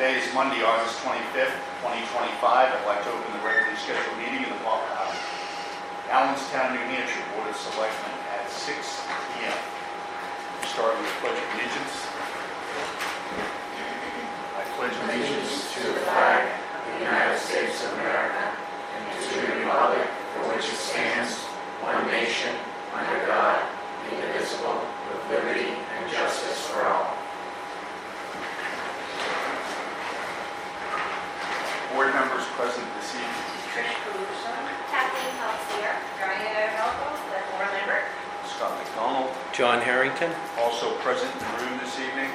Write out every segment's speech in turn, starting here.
Today is Monday, August 25th, 2025. I'd like to open the regularly scheduled meeting of the Allenstown, New Hampshire Board of Selectmen at 6 p.m. We start with the Pledge of Allegiance. I pledge allegiance to the flag of the United States of America and to the republic for which it stands, one nation, under God, indivisible, with liberty and justice for all. Board members present this evening. Trish Caruso. Kathleen Halsier. Diana Helpos, Laura Lambert. Scott McDonald. John Harrington. Also present in the room this evening.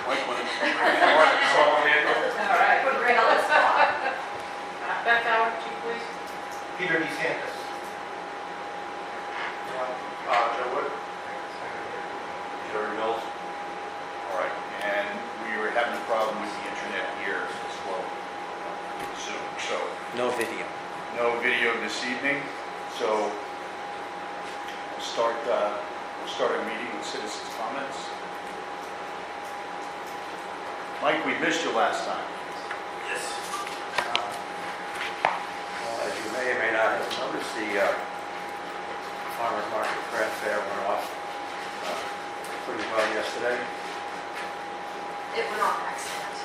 Mike, what is All right. Put Greg on the spot. Beth Howard, chief please. Peter DeSantis. Joe Wood. Jerry Mills? All right, and we were having a problem with the internet here as well, Zoom, so No video. no video this evening, so we'll start our meeting with citizens' comments. Mike, we missed you last time. Yes. Well, as you may or may not have noticed, the farmer's market craft fair went off pretty well yesterday. It went off excellent.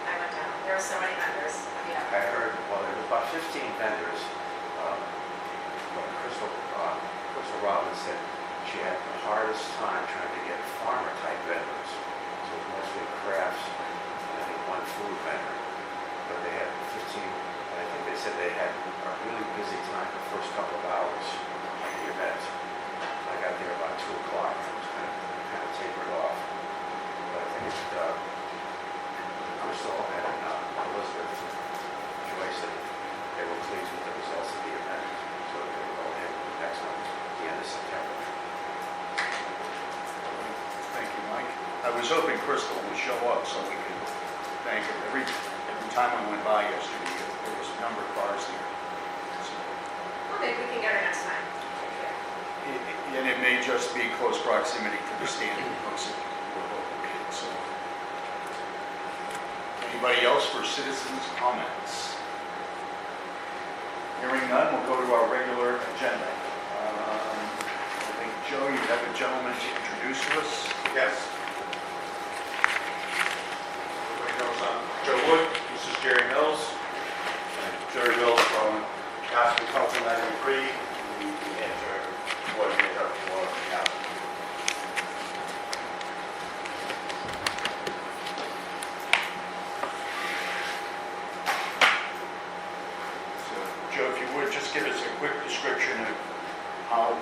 I went down. There were so many vendors. Yeah. I heard, well, there was about 15 vendors. But Crystal Robbins said she had the hardest time trying to get farmer-type vendors. So it was mostly crafts and I think one food vendor. But they had 15, and I think they said they had a really busy time the first couple of hours of the event. I got there about 2 o'clock and it was kind of tapered off. But I think Crystal and Elizabeth Joyce said they were pleased with the results of the event. So they will go ahead with the next one at the end of September. Thank you, Mike. I was hoping Crystal would show up so we could thank her. Every time I went by yesterday, there was a number of cars here. So, Well, maybe we can get her next time. and it may just be close proximity to the stand that most of were located. So, anybody else for citizens' comments? Hearing none, we'll go to our regular agenda. I think, Joe, you have a gentleman to introduce to us. Yes. Everybody knows I'm Joe Wood. This is Jerry Mills. Jerry Mills from Castle Council 93. The answer coordinator for Castle. So, Joe, if you would, just give us a quick description of how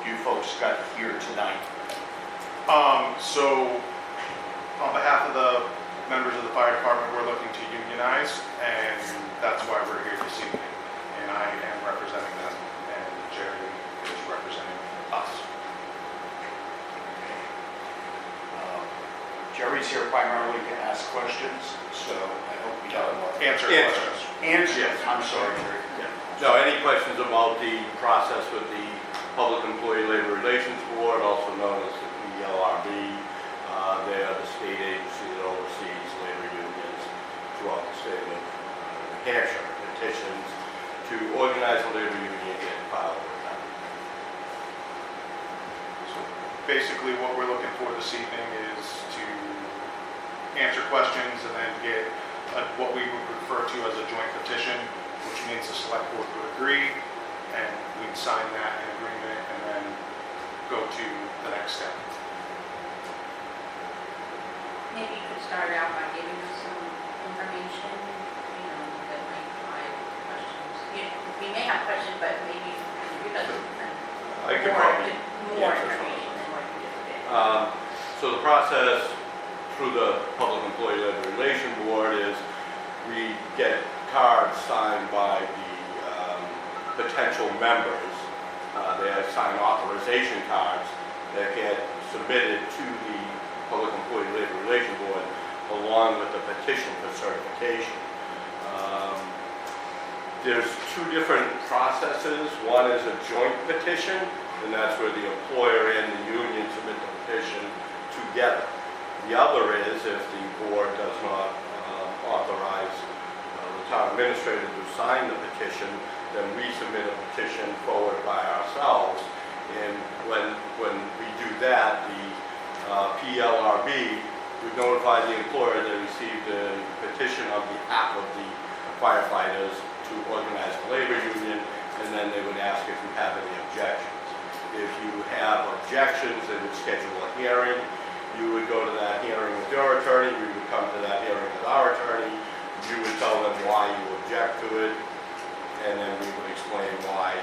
you folks got here tonight. So, on behalf of the members of the fire department, we're looking to unionize, and that's why we're here this evening. And I am representing them, and Jerry is representing us. Jerry's here primarily to ask questions, so I hope we have Answer Answers. questions. Answers. Yes. I'm sorry, Jerry. No, any questions about the process with the Public Employee Labor Relations Board, also known as the PLRB? They are the state agency that oversees labor unions throughout the state of New Hampshire. Petitions to organize a labor union get filed with them. So basically what we're looking for this evening is to answer questions and then get what we would refer to as a joint petition, which means the select board would agree and we'd sign that in agreement and then go to the next step. Maybe you could start out by giving us some information, that might provide questions. We may have questions, but maybe you guys I could probably more answer some of information than what you just did. So the process through the Public Employee Labor Relations Board is we get cards signed by the potential members. They sign authorization cards that get submitted to the Public Employee Labor Relations Board along with the petition for certification. There's 2 different processes. One is a joint petition, and that's where the employer and the union submit the petition together. The other is if the board does not authorize the town administrator to sign the petition, then we submit a petition forward by ourselves. And when we do that, the PLRB would notify the employer they received a petition on behalf of the firefighters to organize the labor union, and then they would ask if you have any objections. If you have objections, they would schedule a hearing. You would go to that hearing with your attorney, we would come to that hearing with our attorney, you would tell them why you object to it, and then we would explain why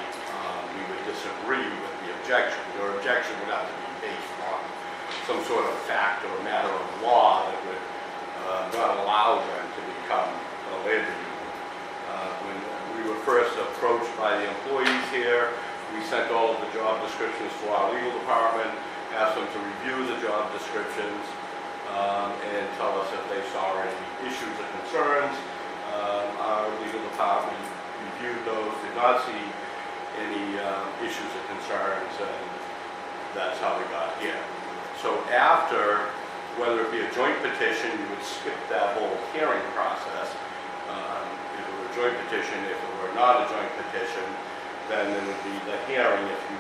we would disagree with the objection. Your objection would have to be based on some sort of fact or matter of law that would not allow them to become a labor union. When we were first approached by the employees here, we sent all of the job descriptions to our legal department, asked them to review the job descriptions and tell us if they saw any issues or concerns. Our legal department reviewed those, did not see any issues or concerns, and that's how we got here. So after, whether it be a joint petition, you would skip that whole hearing process. If it were a joint petition, if it were not a joint petition, then there would be the hearing if you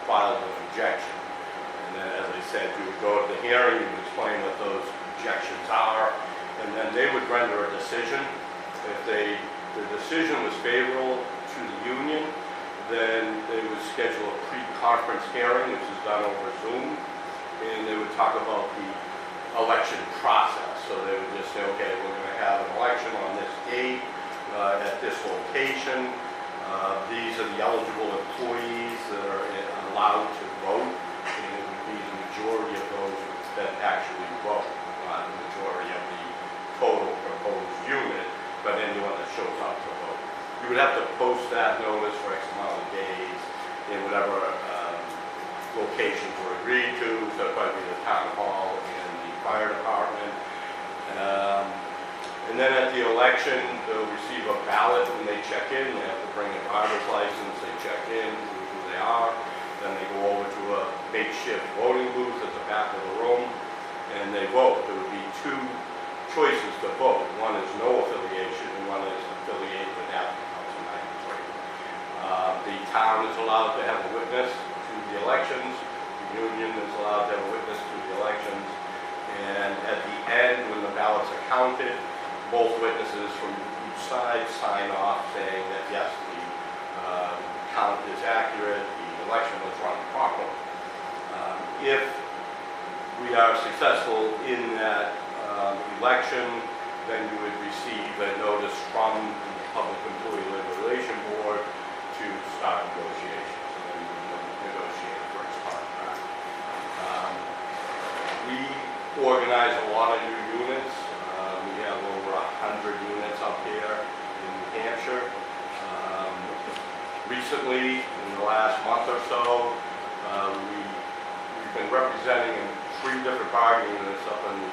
filed an objection. And then, as I said, you would go to the hearing, you would explain what those objections are, and then they would render a decision. If the decision was favorable to the union, then they would schedule a pre-conference hearing, which is done over Zoom, and they would talk about the election process. So they would just say, okay, we're going to have an election on this date, at this location. These are the eligible employees that are allowed to vote, and it would be the majority of those that actually vote, not the majority of the total proposed unit, but anyone that shows up to vote. You would have to post that notice for X amount of days in whatever locations were agreed to, so it'd probably be the town hall and the fire department. And then at the election, they'll receive a ballot when they check in. They have to bring a driver's license, they check in, who they are. Then they go over to a makeshift voting booth at the back of the room, and they vote. There would be two choices to vote. One is no affiliation, and one is affiliated with Allenstown. The town is allowed to have a witness to the elections. The union is allowed to have a witness to the elections. And at the end, when the ballots are counted, both witnesses from each side sign off saying that yes, the count is accurate, the election was run properly. If we are successful in that election, then you would receive a notice from the Public Employee Labor Relation Board to start negotiations, and then we would negotiate the first contract. We organize a lot of new units. We have over 100 units up here in New Hampshire. Recently, in the last month or so, we've been representing in 3 different bargaining units up in the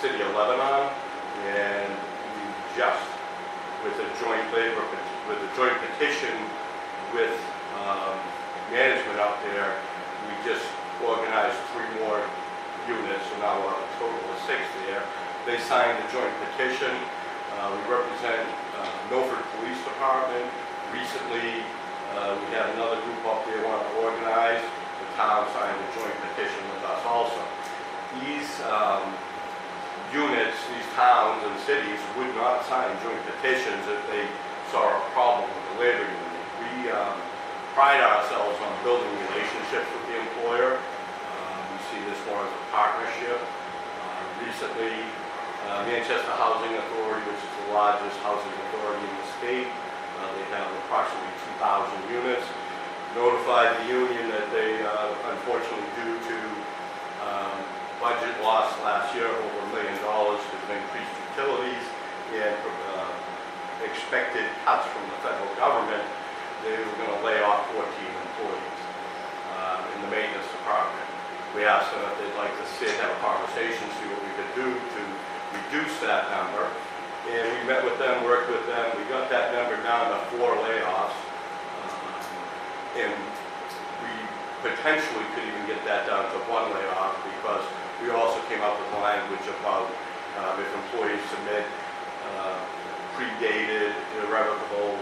city of Lebanon, and we just, with a joint petition with management up there, we just organized 3 more units, so now we're on a total of 6 there. They signed a joint petition. We represent Milford Police Department. Recently, we had another group up there want to organize. The town signed a joint petition with us also. These units, these towns and cities would not sign joint petitions if they saw a problem with the labor union. We pride ourselves on building relationships with the employer. We see this more as a partnership. Recently, Manchester Housing Authority, which is the largest housing authority in the state, they have approximately 2,000 units, notified the union that they, unfortunately, due to budget loss last year, over $1 million with increased utilities and expected cuts from the federal government, they were going to lay off 14 employees in the maintenance department. We asked them if they'd like to sit, have a conversation, see what we could do to reduce that number. And we met with them, worked with them. We got that number down to 4 layoffs. And we potentially could even get that down to one layoff, because we also came up with language about if employees submit predated, irrevocable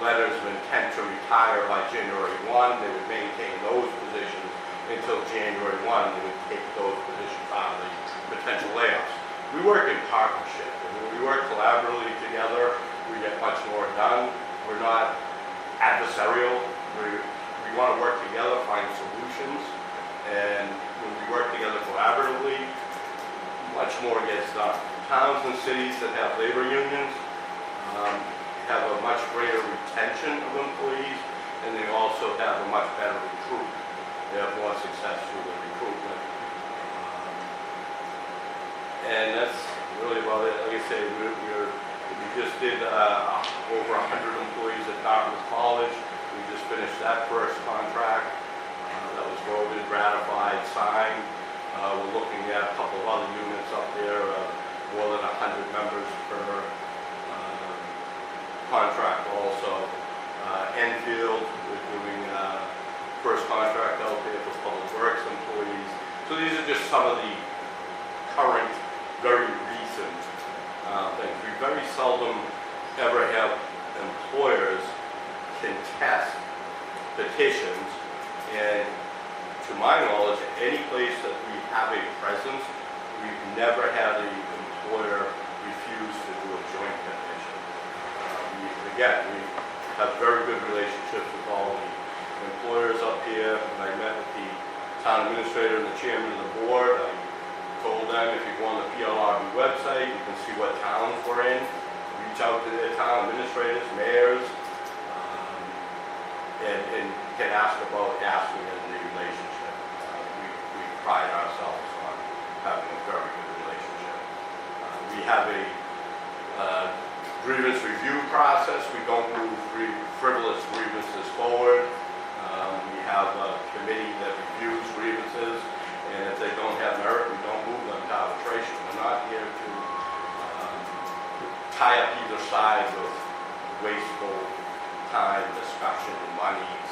letters of intent to retire by January 1, they would maintain those positions until January 1, they would take those positions out of the potential layoffs. We work in partnership, and when we work collaboratively together, we get much more done. We're not adversarial. We want to work together, find solutions, and when we work together collaboratively, much more gets done. Towns and cities that have labor unions have a much greater retention of employees, and they also have a much better recruitment. They have more success through the recruitment. And that's really about it. Like I say, we just did over 100 employees at Dartmouth College. We just finished that first contract. That was voted, ratified, signed. We're looking at a couple of other units up there, more than 100 members per contract also. Enfield, we're doing first contract out there for public works employees. So these are just some of the current, very recent things. We very seldom ever have employers contest petitions, and to my knowledge, any place that we have a presence, we've never had an employer refuse to do a joint petition. Again, we have very good relationships with all the employers up here. When I met with the town administrator and the chairman of the board, I told them, if you go on the PLRB website, you can see what towns we're in. Reach out to their town administrators, mayors, and get asked about asking in the relationship. We pride ourselves on having a very good relationship. We have a grievance review process. We don't move frivolous grievances forward. We have a committee that reviews grievances, and if they don't have merit, we don't move them to arbitration. We're not here to tie up either side with wasteful time, discussion, monies.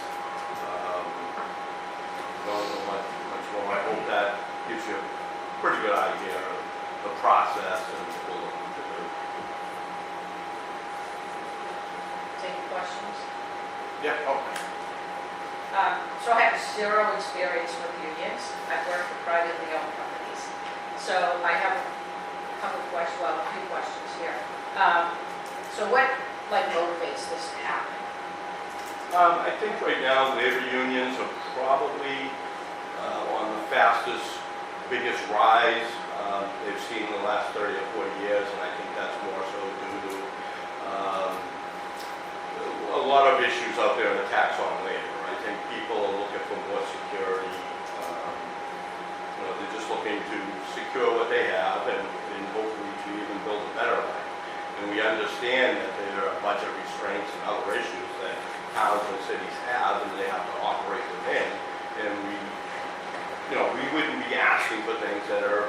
Don't know much more. I hope that gives you a pretty good idea of the process and what we're looking to do. Take questions? Yeah, okay. So I have zero experience with unions. I've worked for privately owned companies. So I have a couple of questions, well, a few questions here. So what motivates this to happen? I think right now labor unions are probably on the fastest, biggest rise they've seen in the last 30 or 40 years, and I think that's more so due to a lot of issues out there in the tax on labor. I think people are looking for more security. They're just looking to secure what they have and hopefully to even build a better life. And we understand that there are budget restraints and other issues that towns and cities have, and they have to operate within. And we wouldn't be asking for things that are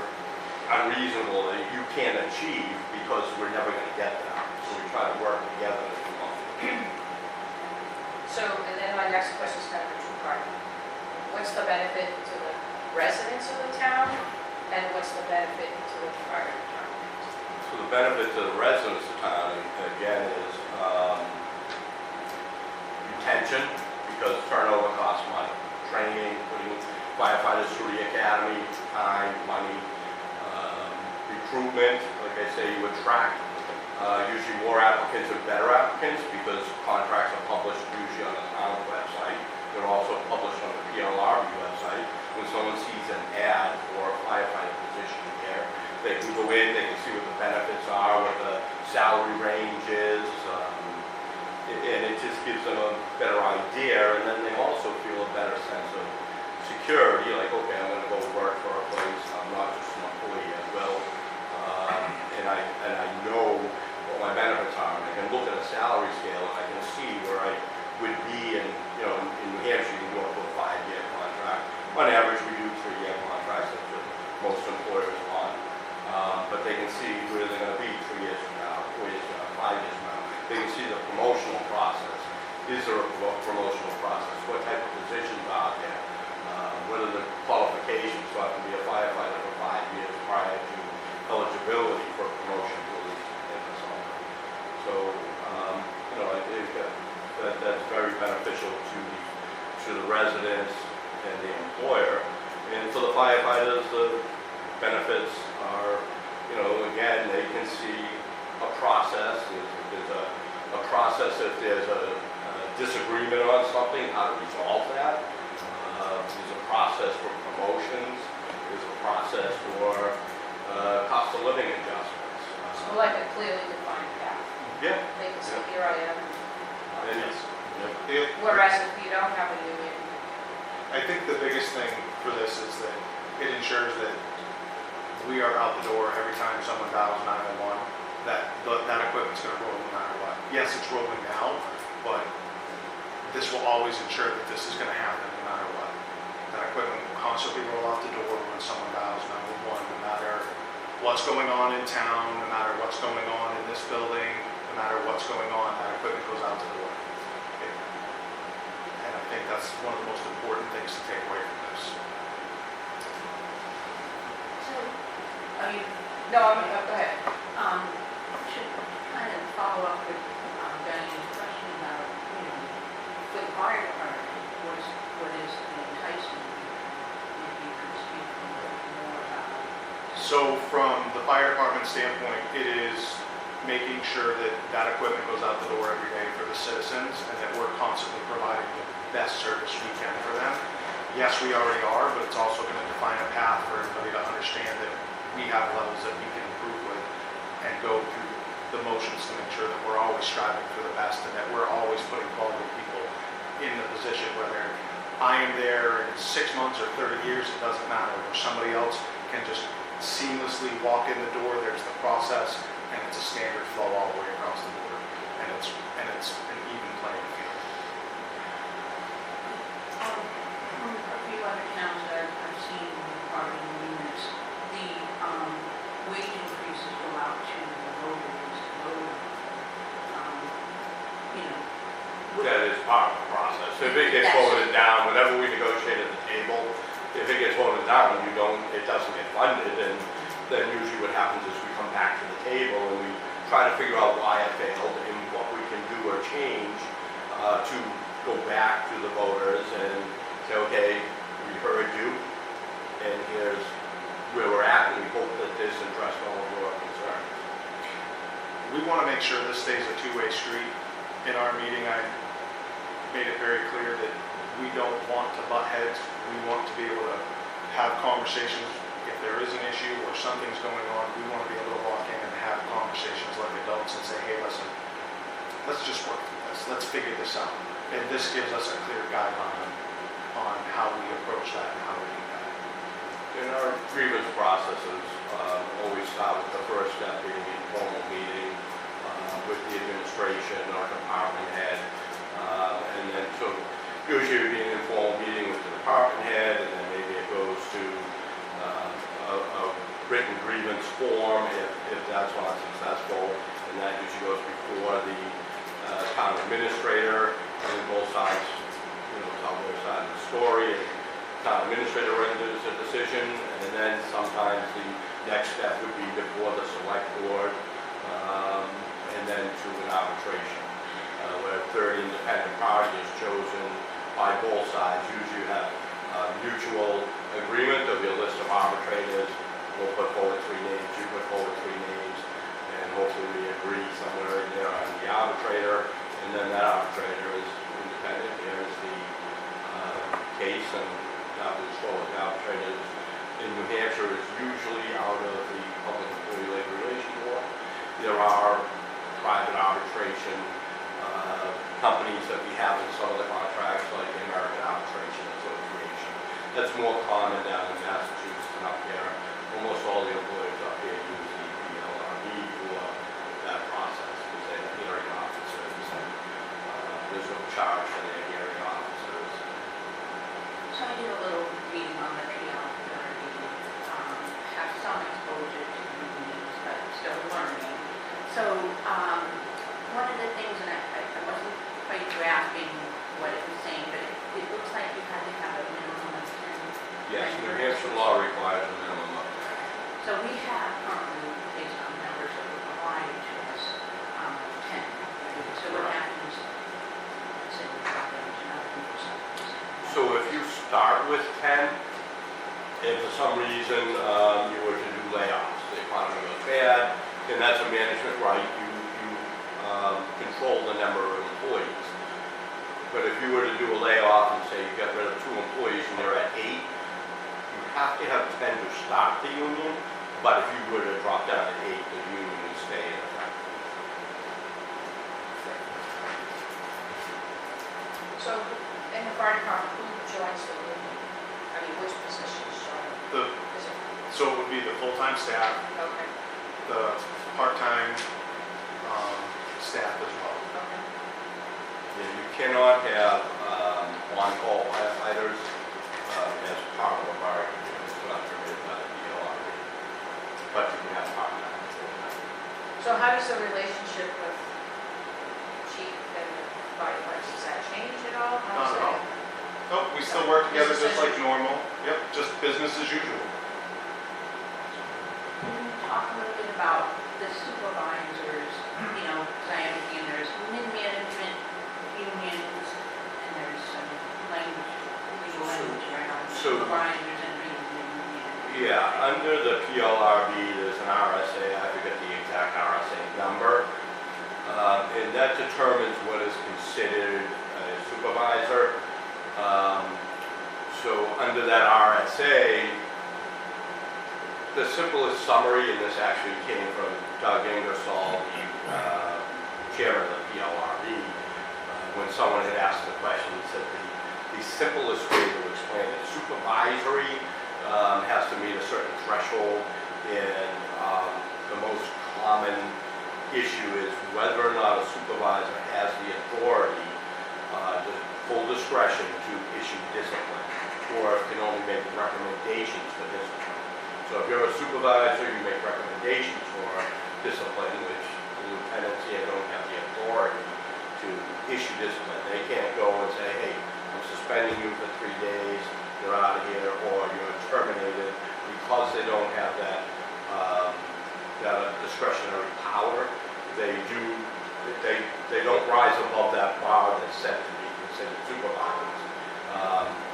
unreasonable that you can't achieve, because we're never going to get them. So we try to work together to come up with it. So, and then my next question is kind of a two-part. What's the benefit to the residents of the town, and what's the benefit to the fire department? So the benefit to the residents of town, again, is retention, because turnover costs money. Training, putting firefighters through the academy, time, money. Recruitment, like I say, you attract usually more applicants and better applicants, because contracts are published usually on the town website. They're also published on the PLRB website. When someone sees an ad for a firefighter position there, they can go in, they can see what the benefits are, what the salary range is, and it just gives them a better idea, and then they also feel a better sense of security, like, okay, I'm going to go work for a place, I'm not just an employee as well, and I know what my benefits are, and I can look at a salary scale, and I can see where I would be in New Hampshire, you can go up to a 5-year contract. On average, we do 3-year contracts, that's what most employers want, but they can see where they're going to be 3 years from now, 4 years from now, 5 years from now. They can see the promotional process. Is there a promotional process? What type of to the residents and the employer. And for the firefighters, the benefits are, again, they can see a process. There's a process if there's a disagreement on something, how to resolve that. There's a process for promotions. There's a process for cost of living adjustments. So like a clearly defined path. Yeah. They can say, here I am. And it's, Whereas if you don't have a union, I think the biggest thing for this is that it ensures that we are out the door every time someone dials 911, that equipment's going to roll no matter what. Yes, it's rolling now, but this will always ensure that this is going to happen no matter what. That equipment will constantly roll out the door when someone dials 911, no matter what's going on in town, no matter what's going on in this building, no matter what's going on, that equipment goes out the door. And I think that's one of the most important things to take away from this. So, no, go ahead. should kind of follow up with Diane's question about, for the fire department, what is the enticement? If you could speak a little more about it. So from the fire department standpoint, it is making sure that that equipment goes out the door every day for the citizens and that we're constantly providing the best service we can for them. Yes, we already are, but it's also going to define a path for everybody to understand that we have levels that we can improve with and go through the motions to make sure that we're always striving for the best and that we're always putting quality people in the position, whether I am there in 6 months or 30 years, it doesn't matter, or somebody else can just seamlessly walk in the door. There's the process, and it's a standard flow all the way across the board, and it's an even playing field. From a few other towns that I've seen regarding units, the wage increases go out to the voters to vote on. that is part of the process. If it gets voted down, whenever we negotiate at the table, if it gets voted down, it doesn't get funded, and then usually what happens is we come back to the table and we try to figure out why it failed and what we can do or change to go back to the voters and say, okay, we heard you, and here's where we're at, and we hope that this addressed all of your concerns. We want to make sure this stays a two-way street. In our meeting, I made it very clear that we don't want to butt heads. We want to be able to have conversations. If there is an issue or something's going on, we want to be able to walk in and have conversations like adults and say, hey, listen, let's just work through this. Let's figure this out. And this gives us a clear guideline on how we approach that and how we do that. In our grievance processes, always start with the first step being an informal meeting with the administration or department head, and then so usually it would be an informal meeting with the department head, and then maybe it goes to a written grievance form if that's not successful, and that usually goes before the town administrator, and both sides, tell their side of the story. And town administrator renders a decision, and then sometimes the next step would be before the select board, and then to an arbitration, where a third independent party is chosen by both sides. Usually you have mutual agreement. There'll be a list of arbitrators. We'll put forward 3 names, you put forward 3 names, and hopefully we agree somewhere in there on the arbitrator, and then that arbitrator is independent. Here's the case, and that was forward. The arbitrators in New Hampshire is usually out of the Public Employee Labor Relations Board. There are private arbitration companies that we have in some of the contracts, like the American Arbitration Association. That's more common down in Massachusetts and up here. Almost all the employers up here use the PLRB for that process, because they have hearing officers, and there's no charge for their hearing officers. So I did a little reading on the PLRB, have some exposure to unions, but still learning. So one of the things, and I wasn't quite grasping what it was saying, but it looks like you had to have a minimum of 10 Yes, New members. Hampshire law requires a minimum of. So we have currently, based on the numbers that were provided to us, 10. So what happens, say, we drop down to 9%? So if you start with 10, and for some reason you were to do layoffs, the economy goes bad, then that's a management right. You control the number of employees. But if you were to do a layoff and say you got rid of 2 employees and you're at 8, you have to have 10 to start the union. But if you were to drop down to 8, the union would stay in effect. So in the fire department, who joins the union? I mean, which positions join? Is it, So it would be the full-time staff, okay, the part-time staff as well. okay. Yeah, you cannot have on-call firefighters as part of a fire union. It's not permitted by the DOR. But you can have part-time and full-time. So how does the relationship with chief and the firefighters, does that change at all? Not at all. Nope, we still work together just like normal. Yep, just business as usual. Can you talk a little bit about the supervisors, you know, because I understand there's mid-management unions, and there's some language, legal language around supervisors and mid-management. Yeah, under the PLRB, there's an RSA, I forget the exact RSA number, and that determines what is considered a supervisor. So under that RSA, the simplest summary, and this actually came from Doug Ingersoll, the chairman of the PLRB, when someone had asked the question, he said the simplest way to explain it, supervisory has to meet a certain threshold, and the most common issue is whether or not a supervisor has the authority, the full discretion to issue discipline, or can only make recommendations for discipline. So if you're a supervisor, you make recommendations for discipline, which the lieutenants here don't have the authority to issue discipline. They can't go and say, hey, I'm suspending you for 3 days, you're out of here, or you're terminated, because they don't have that discretionary power. They don't rise above that bar that's set to be considered supervisors.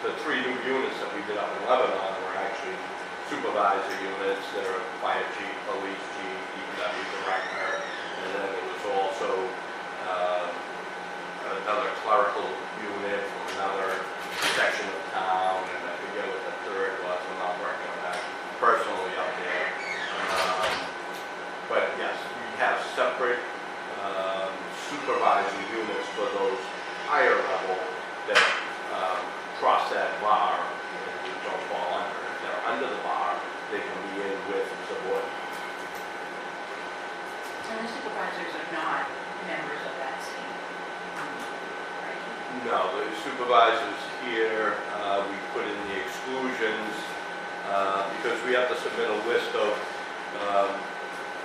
The 3 new units that we did up in Lebanon were actually supervisor units. There are fire chief, police chief, DPW director, and then there was also another clerical unit from another section of town, and I forget what the third was. I'm not working on that personally up there. But yes, we have separate supervisory units for those higher level that cross that bar and don't fall under. If they're under the bar, they can be in with subordinates. And the supervisors are not members of that same union, right? No, the supervisors here, we put in the exclusions because we have to submit a list of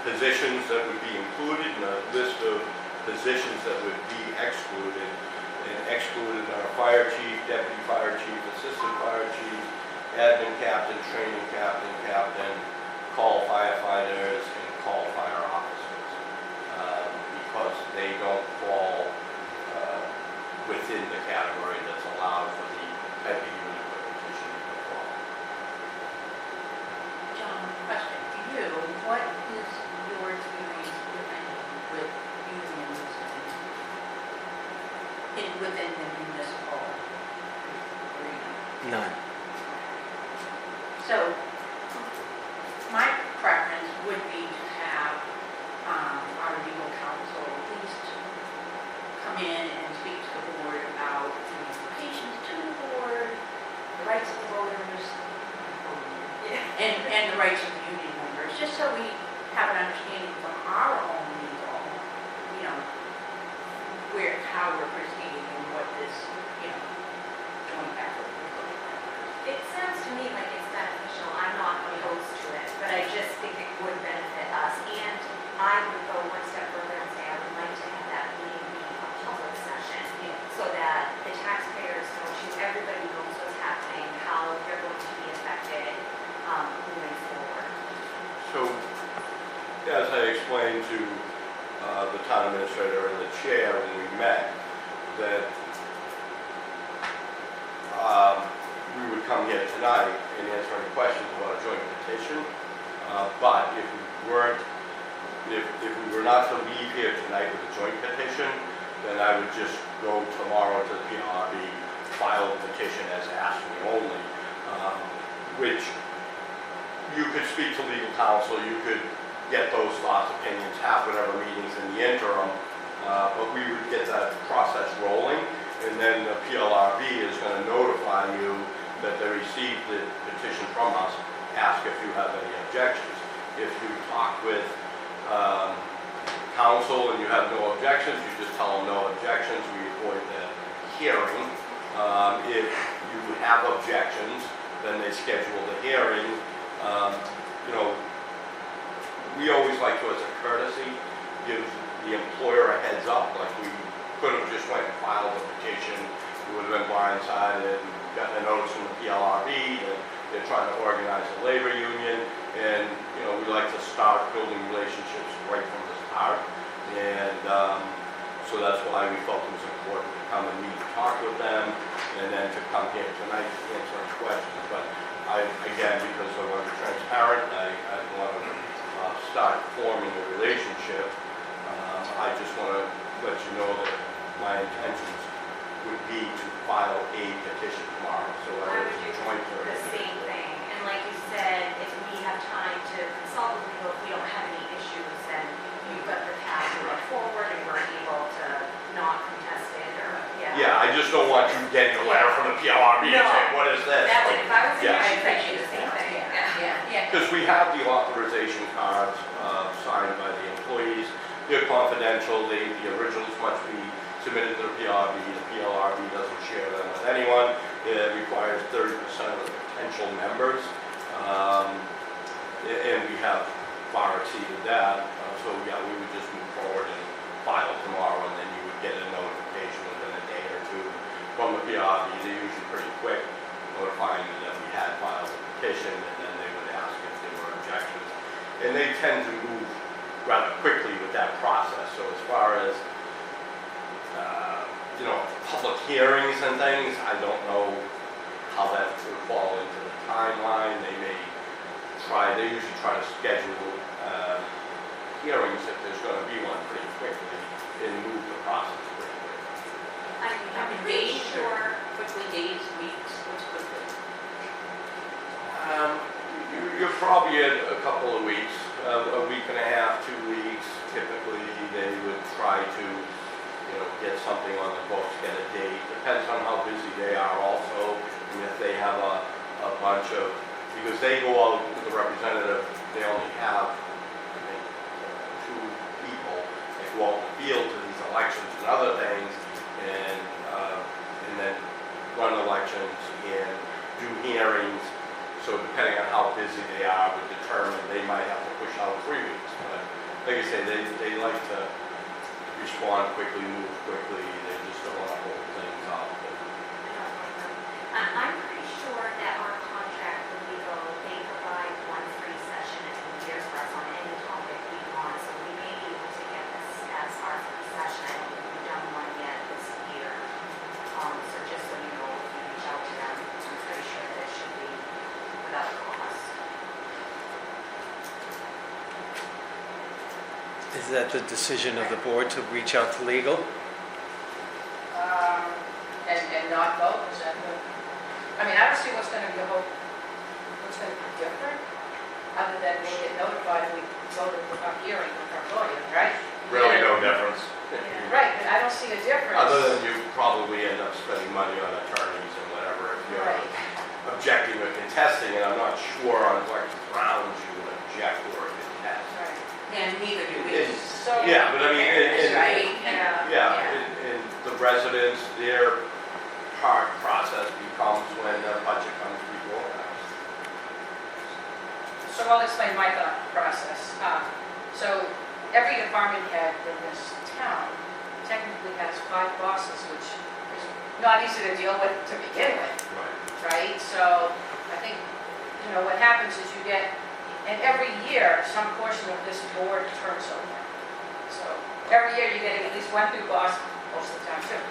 positions that would be included and a list of positions that would be excluded. And excluded are fire chief, deputy fire chief, assistant fire chief, admin captain, training captain, call firefighters, and call fire officers. Because they don't fall within the category that's allowed for the type of unit or position you perform. John, question for you. What is your experience with unions within the municipal arena? None. So, my preference would be to have our legal counsel at least come in and speak to the board about the implications to the board, the rights of the voters, and the rights of the union members, just so we have an understanding from our own legal, you know, how we're proceeding and what this, you know, joint effort would look like. It sounds to me like it's beneficial. I'm not opposed to it, but I just think it would benefit us. And I would go one step further and say I would like to have that meeting be a public session so that the taxpayers know, everybody knows what's happening, how they're going to be affected moving forward. So, as I explained to the town administrator and the chair when we met, that tonight and answer any questions about a joint petition. But if we were not to leave here tonight with a joint petition, then I would just go tomorrow to the PRB, file a petition as asked me only, which you could speak to legal counsel, you could get those thoughts, opinions, have whatever meetings in the interim, but we would get that process rolling, and then the PLRB is going to notify you that they received the petition from us, ask if you have any objections. If you talk with counsel and you have no objections, you just tell them no objections, we avoid the hearing. If you have objections, then they schedule the hearing. You know, we always like to, as a courtesy, give the employer a heads up, like we could have just went and filed a petition, we would have been blindsided and gotten a notice from the PLRB, and they're trying to organize a labor union, and, you know, we like to start building relationships right from the start, and so that's why we felt it was important to come and meet and talk with them, and then to come here tonight to answer any questions. But again, because I want to be transparent, I want to start forming a relationship. I just want to let you know that my intentions would be to file a petition tomorrow. So I would do joint the same thing. And like you said, if we have time to consult with legal, if we don't have any issues, then you've got the path to look forward and we're able to not contest it or, Yeah, I just don't want you getting a letter from the PLRB and No. saying, what is this? That would, if I was in Yeah. your shoes, I'd do the same thing. Yeah. Because we have the authorization cards signed by the employees. They're confidential. The originals must be submitted to the PLRB. The PLRB doesn't share them with anyone. It requires 30% of the potential members. And we have far exceeded that. So yeah, we would just move forward and file tomorrow, and then you would get a notification within a day or two from the PLRB. They're usually pretty quick, notifying you that we had filed a petition, and then they would ask if there were objections. And they tend to move rather quickly with that process. So as far as, you know, public hearings and things, I don't know how that would fall into the timeline. They usually try to schedule hearings if there's going to be one pretty quickly and move the process pretty quickly. I'm pretty sure. Quickly, days, weeks, what's quickly? You're probably at a couple of weeks, a week and a half, 2 weeks. Typically, they would try to, you know, get something on the books, get a date. Depends on how busy they are also. And if they have a bunch of, because they go out with the representative, they only have, I think, 2 people that go out in the field to these elections and other things, and then run elections and do hearings. So depending on how busy they are would determine, they might have to push out 3 weeks. But like I say, they like to respond quickly, move quickly. They just don't want to hold things up. I'm pretty sure that our contract with legal, they provide 1 free session at the years for us on any topic we want. So we may be able to get this as our free session. I don't think we've done one yet this year. So just so you know, if you reach out to them, I'm pretty sure that it should be without cost. Is that the decision of the board to reach out to legal? And not vote, is that the, I mean, I don't see what's going to be what's going to be different, other than we'll get notified if we go to our hearing with our lawyer, right? Really no difference. Right, but I don't see a difference. Other than you probably end up spending money on attorneys and whatever if you're Right. objecting or contesting, and I'm not sure on what grounds you would object or contest. Right. And neither do we. So. Yeah, but I mean, That's right. and the residents, their hard process becomes when the budget comes before us. So I'll explain my thought process. So every department head in this town technically has 5 bosses, which is not easy to deal with to begin with, right? So I think, you know, what happens is you get, and every year, some portion of this board turns over. So every year, you're getting at least 1 new boss, most of the time too.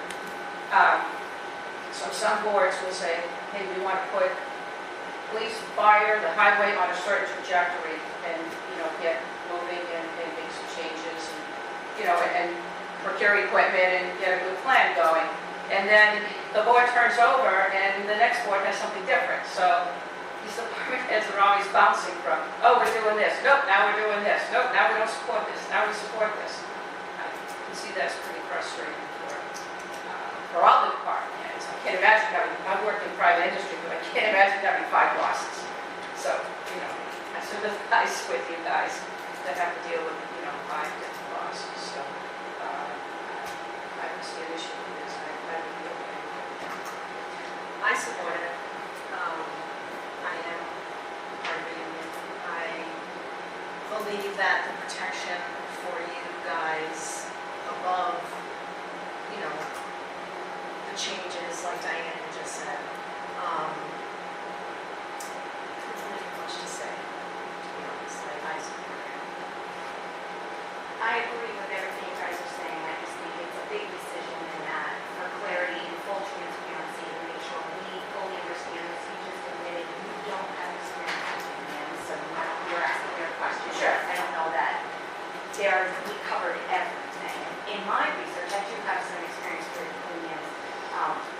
So some boards will say, hey, we want to put police, fire, the highway on a certain trajectory and, get moving and make some changes and, and procure equipment and get a good plan going. And then the board turns over and the next board has something different. So these department heads are always bouncing from, oh, we're doing this, nope, now we're doing this, nope, now we don't support this, now we support this. I can see that's pretty frustrating for all the department heads. I can't imagine having, I've worked in private industry, but I can't imagine having 5 bosses. So, I sympathize with you guys that have to deal with, 5 different bosses. So, I don't see an issue with this. I would be okay with it. I support it. I am part of the union. I believe that the protection for you guys above, the changes like Diana just said, I don't have much to say, to be honest. I support it. I agree with everything you guys are saying. I just think it's a big decision in that for clarity and full transparency to make sure we fully understand this. You just admitted you don't have experience with unions, so you're asking your question. Sure. I don't know that we covered everything. In my research, I do have some experience with unions.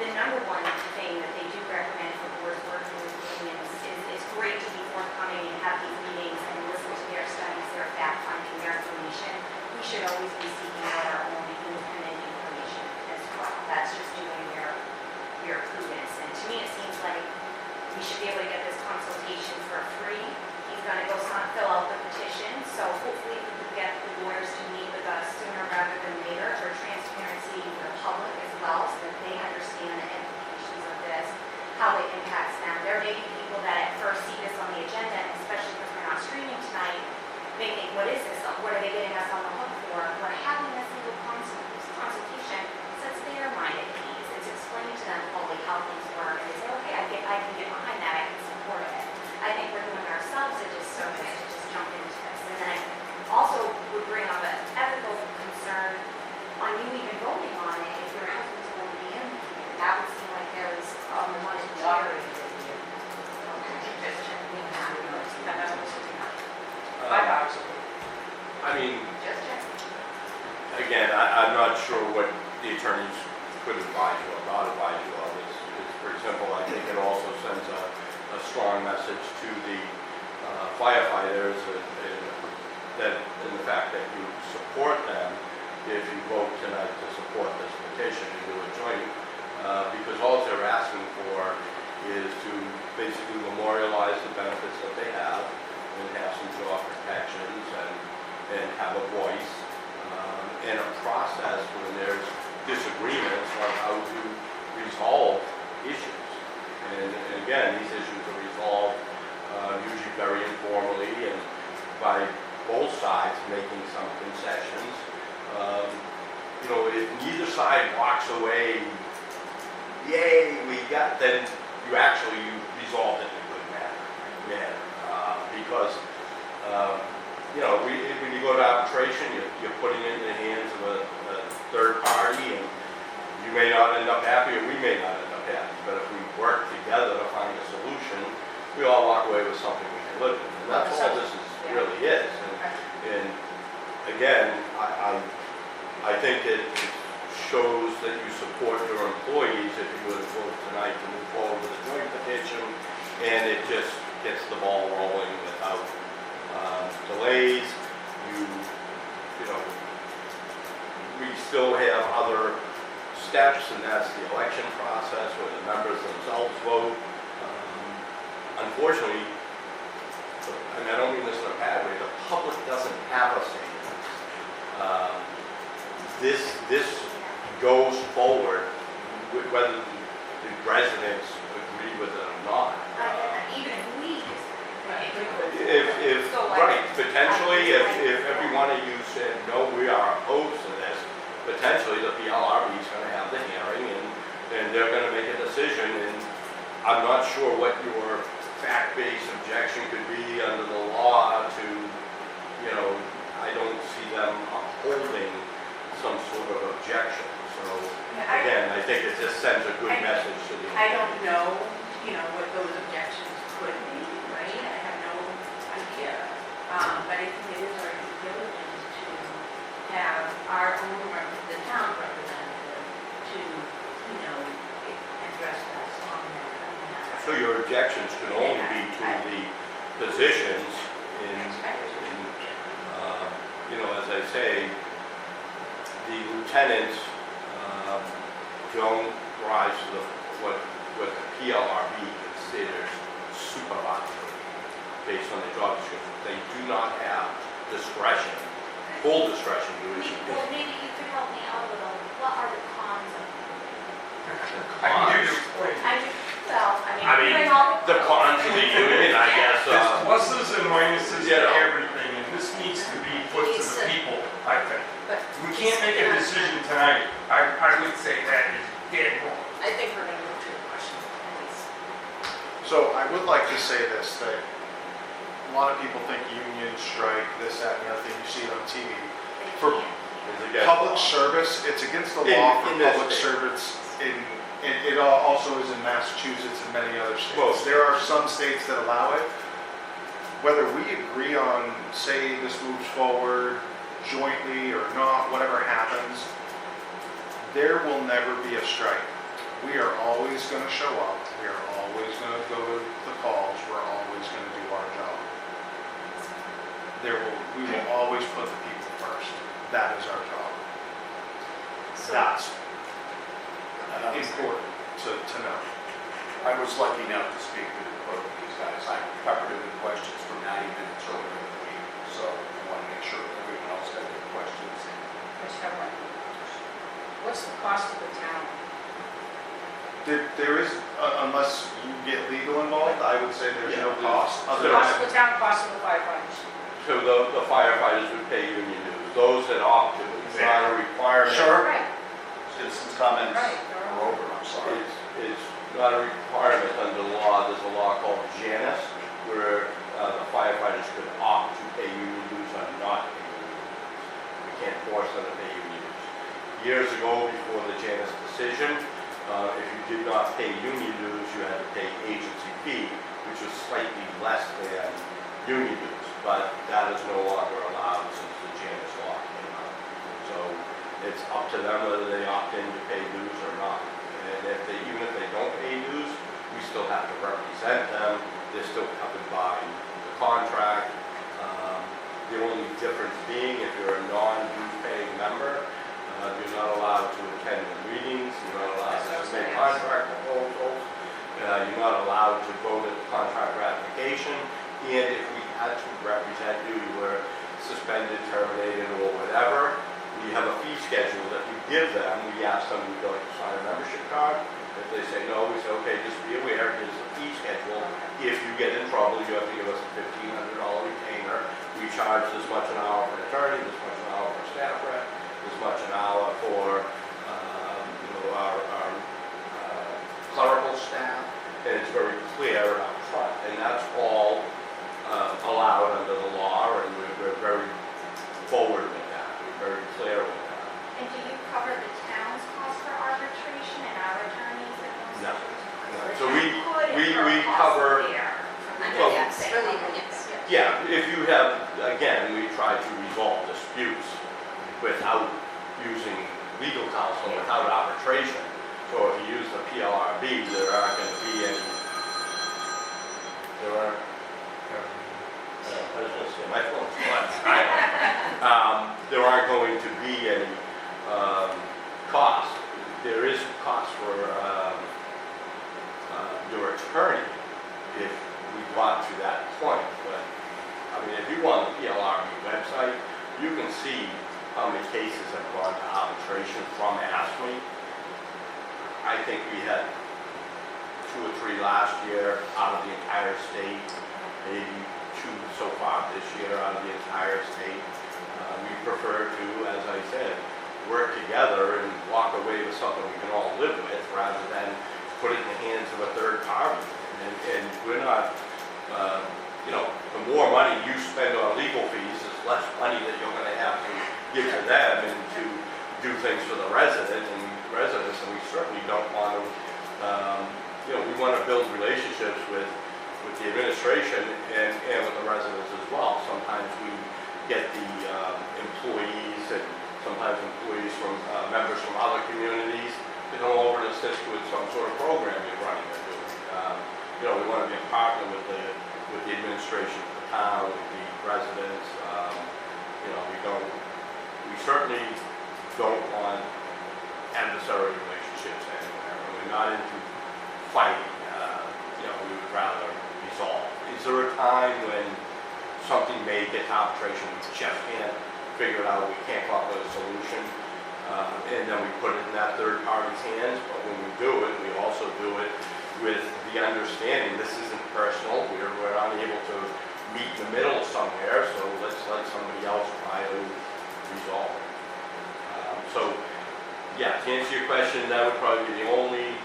The number one thing that they do recommend for boards working with unions is it's great to be forthcoming and have these meetings and listen to their studies, their fact-finding, their information. We should always be seeking out our own independent information as well. That's just doing your prudence. And to me, it seems like we should be able to get this consultation for free. He's going to go fill out the petition, so hopefully we can get the lawyers to meet with us sooner rather than later for transparency for the public as well, so that they understand the implications of this, how it impacts them. There may be people that at first see this on the agenda, and especially because we're not streaming tonight, may think, what is this? What are they getting us on the hook for? But having this legal consultation sets their mind at ease. It's explaining to them fully how things work, and they say, okay, I can get behind that, I can support it. I think we're doing ourselves a disservice to just jump into this. And then I also would bring up an ethical concern on you even voting on it if your husband's going to be in. That would seem like there was monetary. I mean, again, I'm not sure what the attorneys could advise you or not advise you on. It's pretty simple. I think it also sends a strong message to the firefighters in the fact that you support them if you vote tonight to support this petition and do a joint, because all they're asking for is to basically memorialize the benefits that they have and have some job protections and have a voice and a process when there's disagreements on how to resolve issues. And again, these issues are resolved usually very informally and by both sides making some concessions. If neither side walks away, yay, then you actually resolved it in a good manner. Because, when you go to arbitration, you're putting it in the hands of a third party, and you may not end up happy, or we may not end up happy. But if we work together to find a solution, we all walk away with something we can live with. And that's all this really is. And again, I think it shows that you support your employees if you would vote tonight to move forward with a joint petition, and it just gets the ball rolling without delays. We still have other steps, and that's the election process where the members themselves vote. Unfortunately, and I don't mean this in a bad way, the public doesn't have a say. This goes forward whether the residents agree with it or not. Even if we Right, potentially, if every one of you said, no, we are opposed to this, potentially the PLRB is going to have the hearing and they're going to make a decision, and I'm not sure what your fact-based objection could be under the law to, I don't see them upholding some sort of objection. So, again, I think it just sends a good message to the. I don't know, what those objections could So your objections can only be to the positions in, as I say, the lieutenants don't rise to what the PLRB considers supervisory based on the job description. They do not have discretion, full discretion to issue. Well, maybe you could help me out a little. What are the cons of I can do your point. I mean, bring all The cons of the union, I guess, There's pluses and minuses to you know. everything, and this needs to be put to the people, I think. But We can't make a decision tonight. I would say that is dead wrong. I think we're going to move to the question. So I would like to say this, that a lot of people think union strike, this, that, and the other thing, you see it on TV. For is against public law. service, it's against the law for in this public state. service. It also is in Massachusetts and many other states. Most. There are some states that allow it. Whether we agree on, say, this moves forward jointly or not, whatever happens, there will never be a strike. We are always going to show up. We are always going to go to the calls. We're always going to do our job. We will always put the people first. That is our job. That's important to know. I was lucky enough to speak with both of these guys. I peppered them with questions for 90 minutes earlier in the week, so I want to make sure that everyone else had their questions. Let's have one. What's the cost of the town? There is, unless you get legal involved, I would say there's no Yeah, cost. Other Cost of than, the town, cost of the firefighters. So the firefighters would pay union dues. Those that opt to, it's not a requirement. Sure. Right, Citizens' comments right. are over, I'm sorry. It's not a requirement under law. There's a law called Janus, where the firefighters could opt to pay union dues or not pay union dues. We can't force them to pay union dues. Years ago, before the Janus decision, if you did not pay union dues, you had to pay agency fee, which was slightly less than union dues. But that is no longer allowed since the Janus law came out. So it's up to them whether they opt in to pay dues or not. And even if they don't pay dues, we still have to represent them. They're still covered by the contract. The only difference being if you're a non-dues paying member, you're not allowed to attend the meetings, you're not allowed to submit contract proposals, you're not allowed to vote at the contract ratification, and if we had to represent you, you were suspended, terminated, or whatever, we have a fee schedule that we give them. We ask them, would you like to sign a membership card? If they say no, we say, okay, just be aware, here's the fee schedule. If you get in trouble, you have to give us a $1,500 retainer. We charge this much an hour for an attorney, this much an hour for a staff rep, this much an hour for our clerical staff, and it's very clear and upfront. And that's all allowed under the law, and we're very forward with that. We're very clear with that. And do you cover the town's cost for arbitration and our attorneys and those? No. situations? So The we- town could we incur costs cover- there. Well, Yes, Yeah, if you have, again, we try to resolve disputes without using legal counsel, without arbitration. So if you use the PLRB, there aren't going to be any, there aren't, I was going to say, my phone's on. There aren't going to be any cost. There is cost for your attorney if we got to that point. But, I mean, if you go on the PLRB website, you can see how many cases have gone to arbitration from ASME. I think we had 2 or 3 last year out of the entire state, maybe 2 so far this year out of the entire state. We prefer to, as I said, work together and walk away with something we can all live with rather than put it in the hands of a third party. And we're not, the more money you spend on legal fees, is less money that you're going to have to give to them and to do things for the residents, and we certainly don't want to, we want to build relationships with the administration and with the residents as well. Sometimes we get the employees and sometimes employees from members from other communities to come over and assist with some sort of program you're running or doing. administration of the town, the residents. You know, we certainly don't want adversarial relationships anywhere. We're not into fighting. You know, we would rather resolve. Is there a time when something may get to arbitration, we just can't figure it out, we can't come up with a solution, and then we put it in that third party's hands? But when we do it, we also do it with the understanding this isn't personal, we're unable to meet in the middle somewhere, so let's let somebody else try to resolve it. So, yeah, to answer your question, that would probably be the only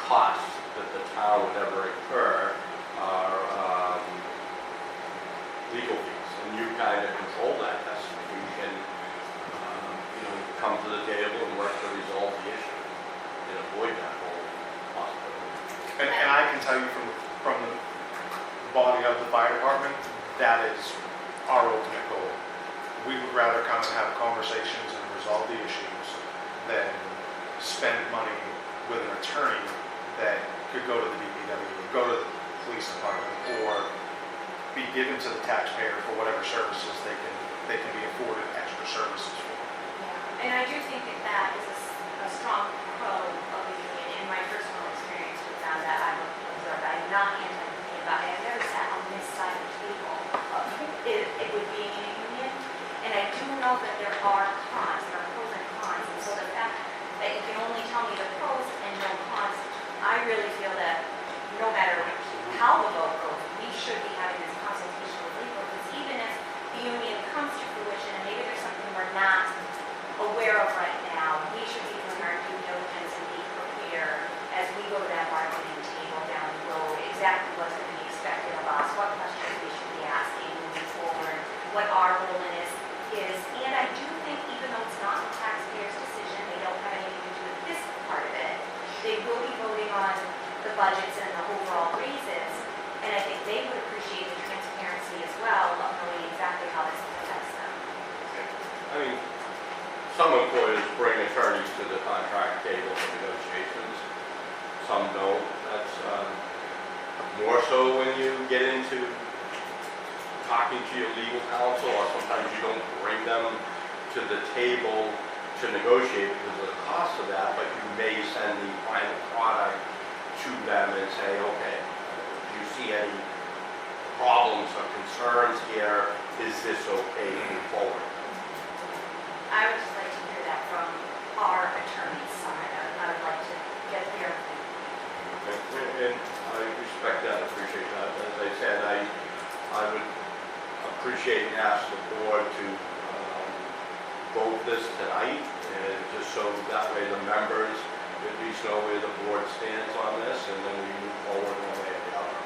cost that the town would ever incur are legal fees, and you kind of control that. That's, you can, you know, come to the table and work to resolve the issue and avoid that whole possibility. And I can tell you from the body of the fire department, that is our ultimate goal. We would rather come and have conversations and resolve the issues than spend money with an attorney that could go to the DPW, go to the police department, or be given to the taxpayer for whatever services they can be afforded extra services for. Yeah. And I do think that is a strong pro of the union. In my personal experience with them that I've observed, I'm not anti-union, but I've never sat on this side of the table of it would be in a union. And I do know that there are cons, there are pros and cons. And so the fact that you can only tell me the pros and no cons, I really feel that no matter how the vote goes, we should be having this consultation with legal, because even if the union comes to fruition and maybe there's something we're not aware of right now, we should be doing our due diligence and be prepared as we go to that bargaining table down the road, exactly what's going to be expected of us, what questions we should be asking moving forward, what our role in is. And I do think even though it's not the taxpayer's decision, they don't have anything to do with this part of it, they will be voting on the budgets and the overall raises, and I think they would appreciate the transparency as well of knowing exactly how this affects them. I mean, some employers bring attorneys to the contract table for negotiations, some don't. That's more so when you get into talking to your legal counsel, or sometimes you don't bring them to the table to negotiate because of the cost of that, but you may send the final product to them and say, okay, do you see any problems or concerns here? Is this okay to move forward? I would just like to hear that from our attorney's side. I would like to get their opinion. And I respect that, appreciate that. As I said, I would appreciate and ask the board to vote this tonight, and just so that way the members at least know where the board stands on this, and then we move forward one way or the other.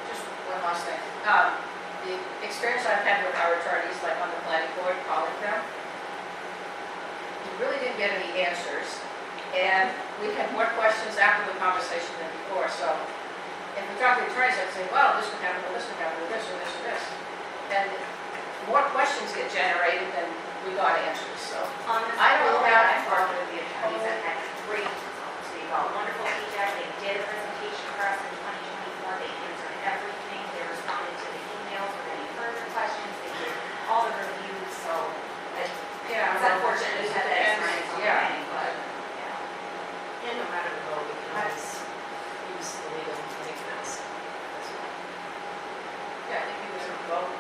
Just one last thing. The experience I've had with our attorneys, like on the planning board, calling them, we really didn't get any answers, and we had more questions after the conversation than before. So if we talk to the attorneys, I'd say, well, this would happen, or this would happen, or this, or this, or this. And more questions get generated than we got answers, so. On this I don't bill, have- I've worked with the attorneys that had great results. We got wonderful feedback. They did a presentation for us in 2024. They answered everything. They responded to the emails with any further questions. They did all the reviews, so it's unfortunate to have that experience on the planning, but, yeah. And no matter the vote, we can always use the legal to make an ask as well. Yeah, if you was to vote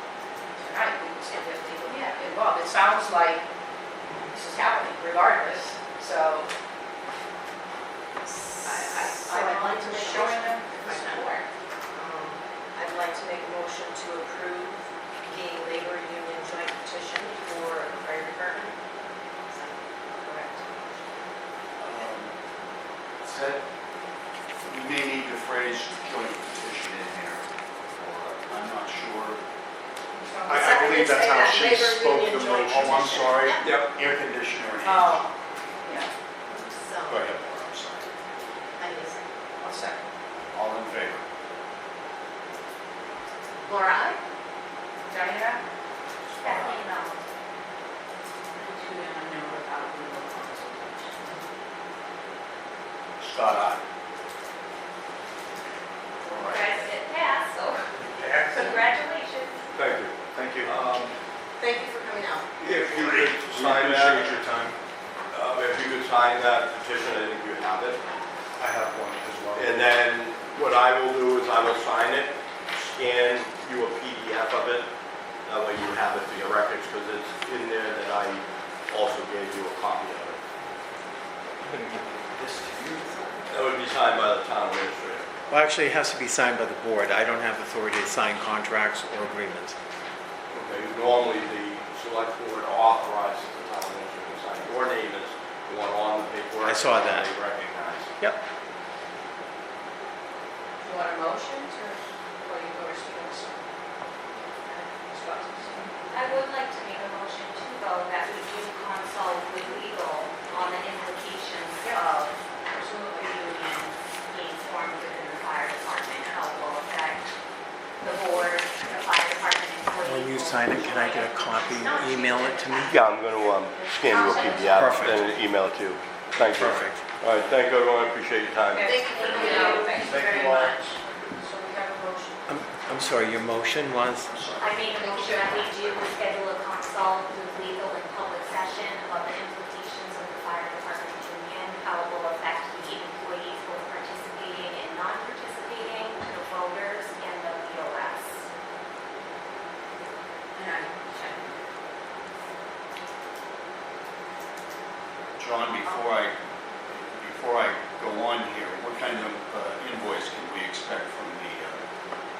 tonight, we would still get legal involved. It sounds like this is happening regardless, so I would like to show them the support. I'd like to make a motion to approve the labor union joint petition for the fire department. Is that correct? Said, we may need the phrase joint petition in there, or I'm not sure. I believe that's how she Labor spoke union the joint most. Oh, I'm sorry. Yep. Air conditioner and Oh, heat. yeah, So, Go ahead, Laura, I'm sorry. I need a second. one second. All in favor? Laura, aye? Diana? Kathleen, no. Scott, aye. Thank you for coming out. If you could We sign appreciate that, your time. if you could sign that petition, I think you have it. I have one as well. And then what I will do is I will sign it, scan you a PDF of it. That way you have it for your records, because it's in there that I also gave you a copy of it. I'm going to give this to you. That would be signed by the town administrator. Well, actually, it has to be signed by the board. I don't have authority to sign contracts or agreements. Okay, normally the select board authorizes the town administrator to sign. Your name is the one on the paperwork. I saw that. They recognize. Yep. Do you want a motion to, or you go receive this? I would like to make a motion too, though, that we do consult with legal on the implications of the union being formed within the fire department, how it will affect the board, the fire department employees. When you sign it, can I get a copy, email it to me? Yeah, I'm going to scan you a PDF Perfect. and email it to you. Thank you. Perfect. All right, thank you, everyone. I appreciate your time. Thank you for coming out. Thank you Thank very you all. much. So we have a motion. I'm sorry, your motion was? I make a motion that we do schedule a consult with legal in public session about the implications of the fire department union, how it will affect the employees both participating and non-participating, the voters, and the BOS. And I second. John, before I go on here, what kind of invoice can we expect from the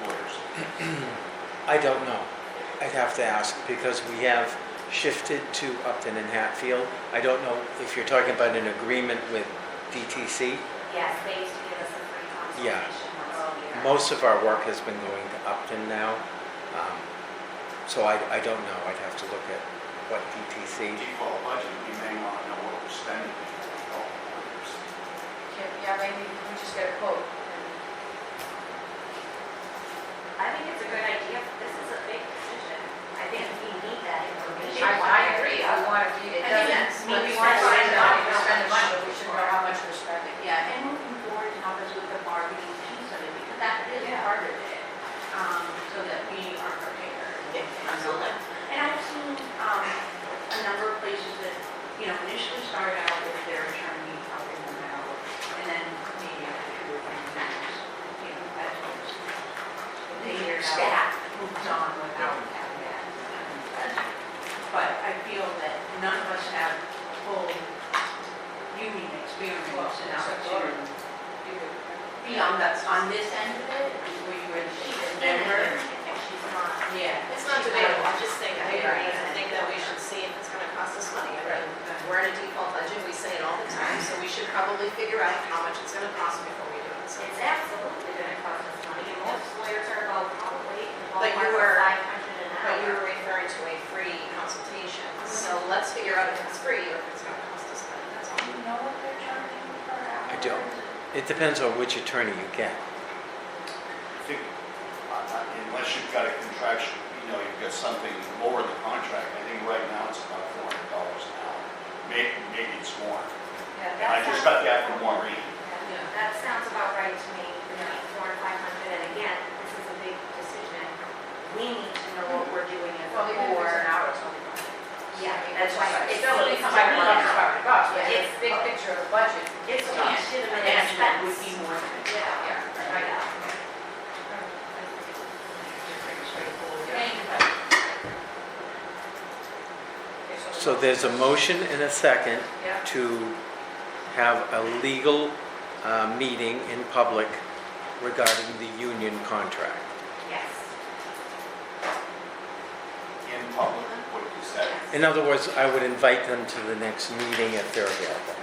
lawyers? I don't know. I'd have to ask because we have shifted to Upton and Hatfield. I don't know if you're talking about an agreement with DTC. Yes, they used to give us a free Yeah. consultation once a year. Most of our work has been going to Upton now. So I don't know. I'd have to look at what DTC. Default budget, we may not know what we're spending. Yeah, maybe we just get a quote. I think it's a good idea. This is a big decision. I think we need that information. I agree, I want to be, it I think doesn't that's- mean we want to find out if we spend the money, but we should know how much we're spending. Yeah, and moving forward, help us with the bargaining piece of it, because that is part of it, so that we are prepared. Absolutely. And I've seen a number of places that, initially start out with their attorney helping them out, and then maybe after 2 or 3 years, that's what their staff moves on without having that. But I feel that none of us have full union experience enough to be on this end of it, where you were the chief member. She's not. Yeah. It's not debatable, I'm just thinking, I agree. I think that we should see if it's gonna cost us money. I mean, we're in a default budget, we say it all the time, so we should probably figure out how much it's gonna cost before we do it. So It's absolutely going to cost us money, and most lawyers are about probably in the But you ballpark were- of 500 an But you were hour. referring to a free consultation, so let's figure out if it's free or if it's gonna cost us money, that's all. Do you know what they're charging per hour? I don't. It depends on which attorney you get. I think, unless you've got a contraction, you've got something lower in the contract, I think right now it's about $400 an hour. Maybe it's more. Yeah, And I just got that from Maureen. That sounds about right to me, between 400 and 500, and again, this is a big decision. We need to know what we're doing as a Well, even if it's an board. hour, it's only. Yeah, that's why It's it's still, still it's covered by cost, but Yeah. it's big picture of the budget. It's a legitimate Management would expense. be more than it. Yeah, Yeah, right. yeah. Pretty straightforward. Thank you. Okay, So there's a motion and a second Yeah. to have a legal meeting in public regarding the union contract. Yes. In public, what you said. In other words, I would invite them to the next meeting if they're available.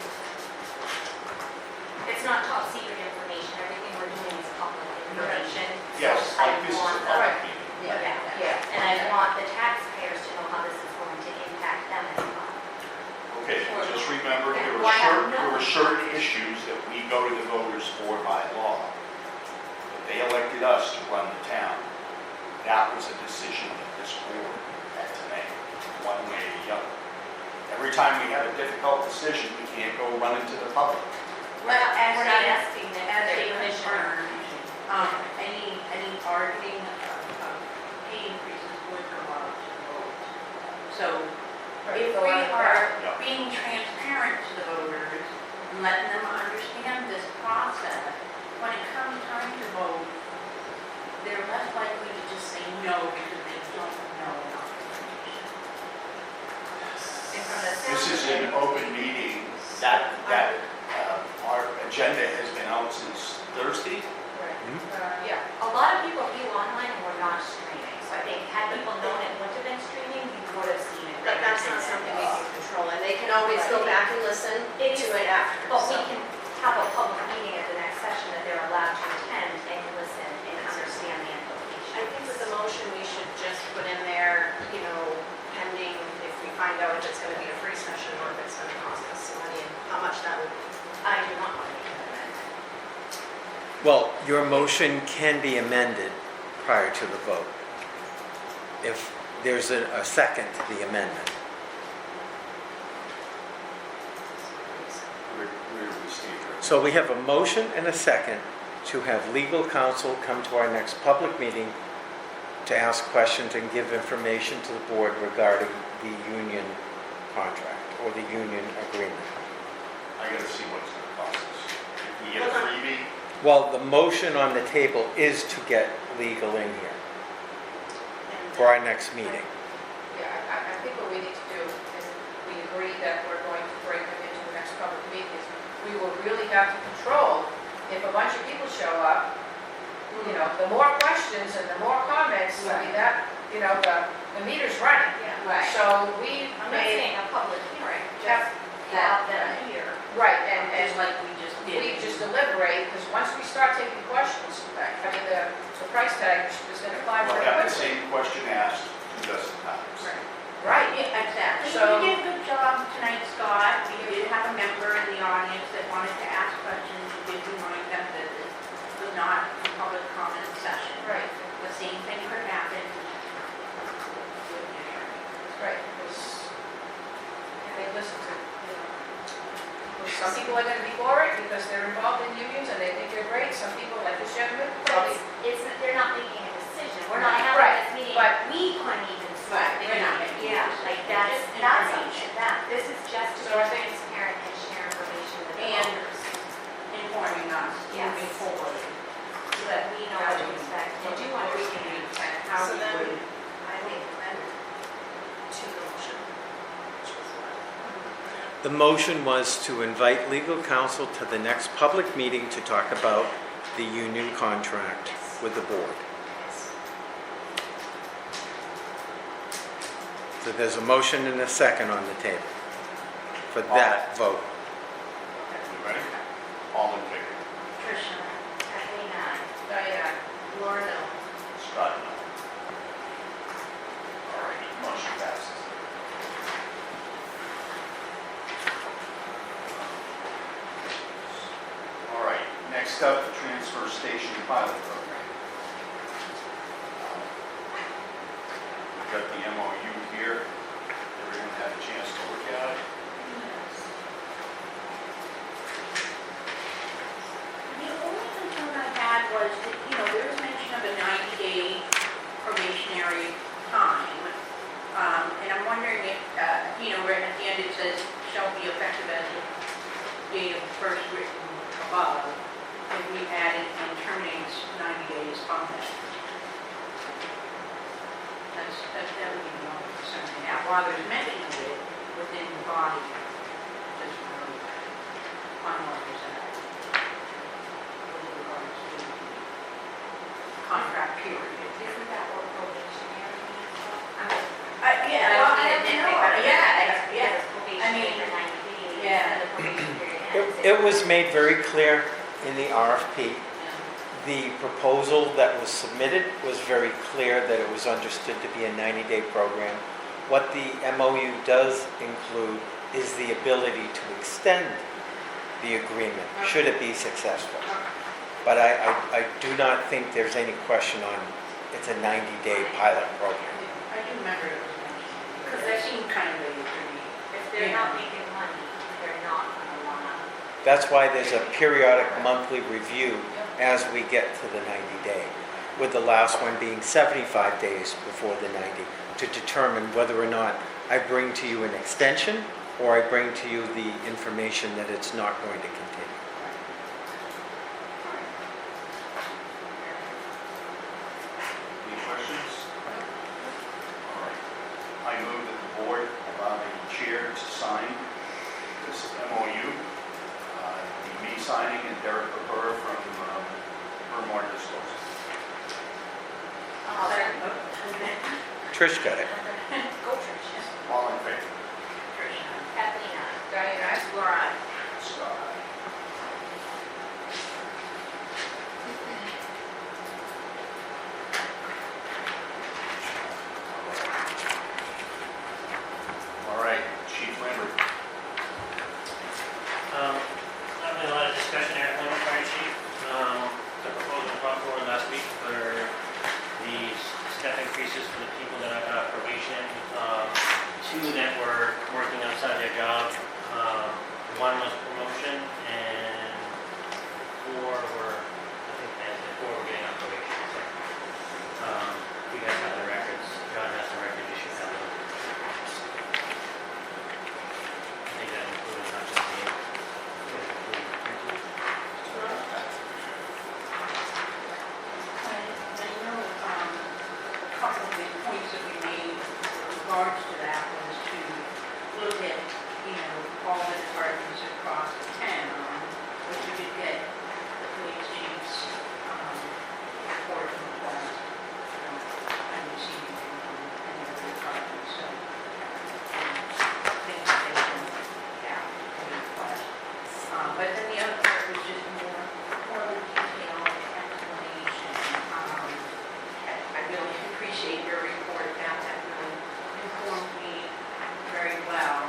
It's not top secret information, everything we're doing is public information. Yes, So I like this is a want public the, meeting. yeah, and I want the taxpayers to know how this is going to impact them as well. Okay, just remember, Why not? there were certain issues that we go to the voters for by law. But they elected us to run the town. That was a decision that this board had to make, one way or the other. Every time we have a difficult decision, we can't go run into the public. Well, and we're not As asking that As the a commissioner. concern, any bargaining, pay increases would go out to vote. and letting them understand this process, when it comes time to vote, they're less likely to just say no because they don't know enough information. And from the This sound is of it, an open meeting. Our agenda has been out since Thursday. Yeah. a lot of people view online and we're not streaming. So I think had people known it would have been streaming, you would have seen it. But that's not something we can control, and they can always go back and listen It to is- it after. But we so. can have a public meeting at the next session that they're allowed to attend and listen and understand the implications. I think with the motion, we should just put in there, pending if we find out if it's gonna be a free session or if it's gonna cost us some money and how much that would be. I do not want to make an amendment. Well, your motion can be amended prior to the vote, if there's a second to the amendment. Where do we stand right now? So we have a motion and a second to have legal counsel come to our next public meeting to ask questions and give information to the board regarding the union contract or the union agreement. I gotta see what it's gonna cost us. If we get a freebie, Well, the motion on the table is to get legal in here And, for our next meeting. Yeah, I think what we need to do is we agree that we're going to bring them into the next public meeting. Is we will really have to control if a bunch of people show up, the more questions and the more comments, I mean, that, the meter's running. Yeah. Right. So we I'm not made, saying a public hearing, Yeah. just have them here. right, and Just like we just did. we just deliberate, because once we start taking questions, I mean, the price tag is going to climb we'll very have the quickly. same question asked 2 dozen times. Right, Yeah, exactly. So- You did a good job tonight, Scott. We did have a member in the audience that wanted to ask questions. You did remind them that this was not a public comment session. right, The same thing could happen. right. They listen to, some people are going to be for it because they're involved in unions and they think they're great. Some people, like this gentleman, probably, They're not making a decision. We're not having Right, this meeting. but- We couldn't even Right, start. we're not making a Yeah, decision. like that's Information. this is just to So be I think- transparent and share information with the And- voters. Informing us Yes. moving forward. So that we know what to expect. And do understand how So we then- would. I think amendment to the motion, which was what? The motion was to invite legal counsel to the next public meeting to talk about the union contract Yes. with the board. Yes. So there's a motion and a second on the table for that vote. You ready? All in favor? Tricia. Kathleen, aye. Diana, Laura, no. Scott, no. All right, motion passes. All right, next up, the transfer station pilot program. We've got the MOU here. Everyone had a chance to look at it. The only concern I had was that, there was mention of a 90-day probationary time. And I'm wondering if, where at the end it says, shall be effective as of date of first written above, if we added and terminates 90 days from that. That would be the only concern I have. While there's mention of it within the body, just finalize that. With regards to contract period. Isn't that what probationary means? Yeah, I don't I mean don't to know. nitpick, but Yeah, it's I probationary mean, for 90 days. yeah. And the probation period ends. It was made very clear in the RFP. The proposal that was submitted was very clear that it was understood to be a 90-day program. What the MOU does include is the ability to extend the agreement, should it be successful. But I do not think there's any question on it's a 90-day pilot program. I do remember it was mentioned, because that seemed kind of vague to me. If they're not making money, they're not going to want to. That's why there's a periodic monthly review as we get to the 90-day, with the last one being 75 days before the 90, to determine whether or not I bring to you an extension or I bring to you the information that it's not going to continue. Any questions? All right. I move that the board allow the chair to sign this MOU. Me signing and Derek Burr from Vermont Disposal. Trish got it. Go Tricia. All in favor? Kathleen, aye. Diane, aye? Laura, aye. Scott, aye. All right, Chief Lambert. Not really a lot of discussion here at Lambert Fire Chief. The proposal brought forward last week for the step increases for the people that are on probation. Two that were working outside their job. One was promotion and four were, I think four were getting on probation. So, you guys have the records. John has the record, you should have them. I think that includes not just me. I know a couple of the points that we made with regards to that was to look at, all the departments across the town, which you could get the police chief's report from the past. I haven't seen anything from any of the departments, so things that they can, request. But then the other part was just more of the detailed explanation. I really appreciate your report, that really informed me very well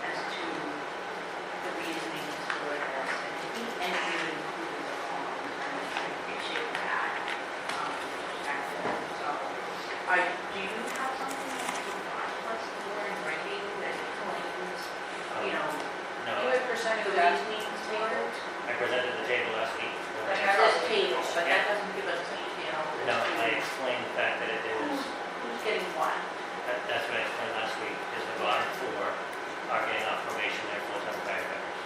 as to the reasonings for this, and you included the columns, and I appreciate that. So, do you have something that you want us to learn in writing that explains, No, You had presented the that. reasonings for it? I presented the table last week. But it says table, but that doesn't give us detail. as No, to I explained the fact that it is, Who's getting what? that's what I explained last week, is the bottom four are getting off probation, they're full-time firefighters.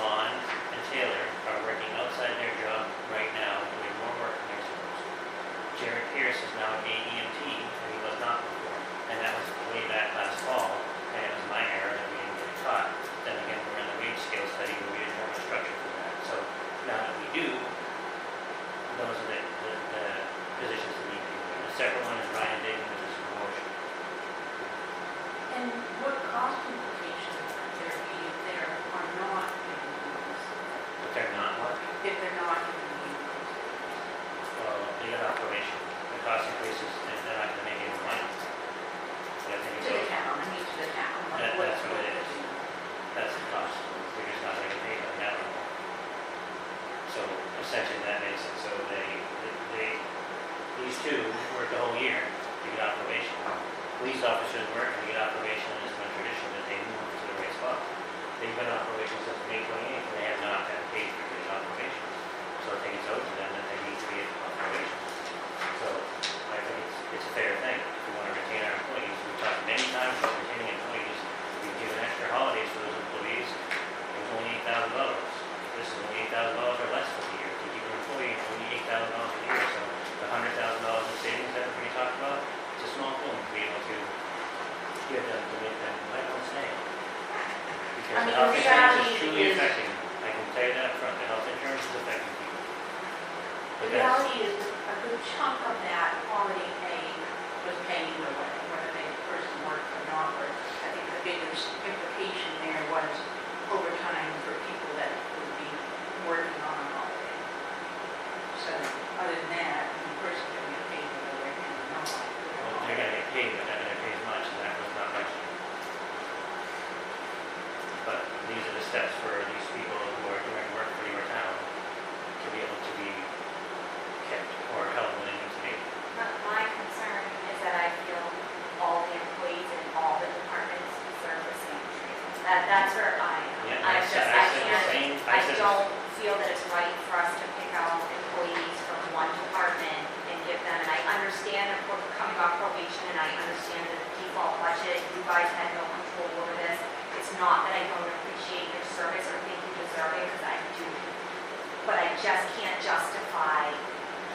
Lon and Taylor are working outside their job right now, doing more work than they're supposed to. Jared Pierce is now an AEMT, and he was not before, and that was way back last fall, and it was my error that we didn't get it taught. Then again, we're in the wage scale study, where we didn't have a structure for that. So now that we do, those are the positions that need to be moved. The second one is Ryan David, which is promotion. And what cost implications could there be if they are not giving these? But they're not what? If they're not giving these? Well, they got off probation. The cost increases, and they're not gonna make any more money. So I think To it's the over. town, to the town. That's what it is. That's the cost. They're just not gonna get paid on that anymore. So essentially that makes it so these two work the whole year to get off probation. Police officers work and get off probation, and it's been tradition that they move to the right spot. They've been on probation since May 28th, and they have not gotten paid for getting off probation. So I think it's owed to them that they need to be on probation. So I think it's a fair thing. If we want to retain our employees, we've talked many times about retaining employees. We've given extra holidays for those employees. It was only $8,000. This is only $8,000 or less for the year. To keep an employee, it's only $8,000 a year. So the $100,000 in savings that everybody talked about, it's a small thing to be able to give them to make them might want to stay. Because I mean, the health the insurance is reality truly is- affecting them. I can tell you that up front. The health insurance is affecting people. The But that's, reality is a good chunk of that holiday pay was paid away, whether the person worked or not worked. I think the biggest implication there was overtime for people that would be working on a holiday. So other than that, the person can get paid whether they're working or not. well, they're going to get paid, but they're not going to pay as much, and that was not budgeted. But these are the steps for these people who are doing work for your town to be able to be kept or held when they need to be. My concern is that I feel all the employees in all the departments deserve the same treatment. That's where I am. Yeah, I I just, said I the can't, same. I said the don't feel that it's right for us to pick out employees from one department and give them, and I understand that we're coming off probation, and I understand the default budget, you guys had no control over this. It's not just can't justify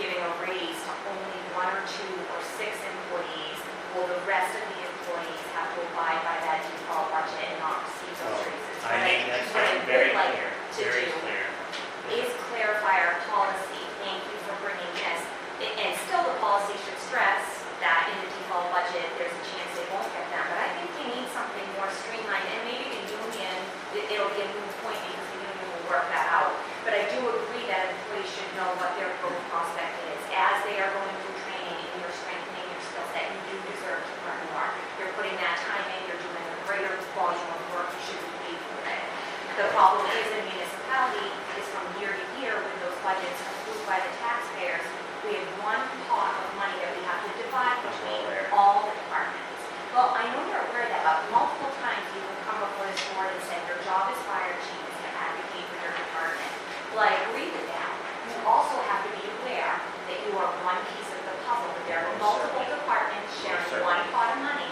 giving a raise to only 1 or 2 or 6 employees, while the rest of the employees have to abide by that default budget and not receive those raises. I think that's What I very would like clear, to very do clear. is clarify our policy. Thank you for bringing this. And still, the policy should stress that in the default budget, there's a chance they won't get them. But I think we need something more streamlined, and maybe the union, it'll be a moot point because the union will work that out. But I do agree that employees should know what their growth prospect is. As they are going through training and you're strengthening your skill set, you do deserve to learn more. You're putting that time in, you're doing a greater volume of work, you should be paid for it. The problem is in municipality is from year to year when those budgets are approved by the taxpayers, we have one pot of money that we have to divide between all the departments. Well, I know you're aware of that, but multiple times you have come before this board and said your job as fire chief is to advocate for your department. Well, I agree with that. You also have to be aware that you are one piece of the puzzle, that there are multiple departments sharing one pot of money,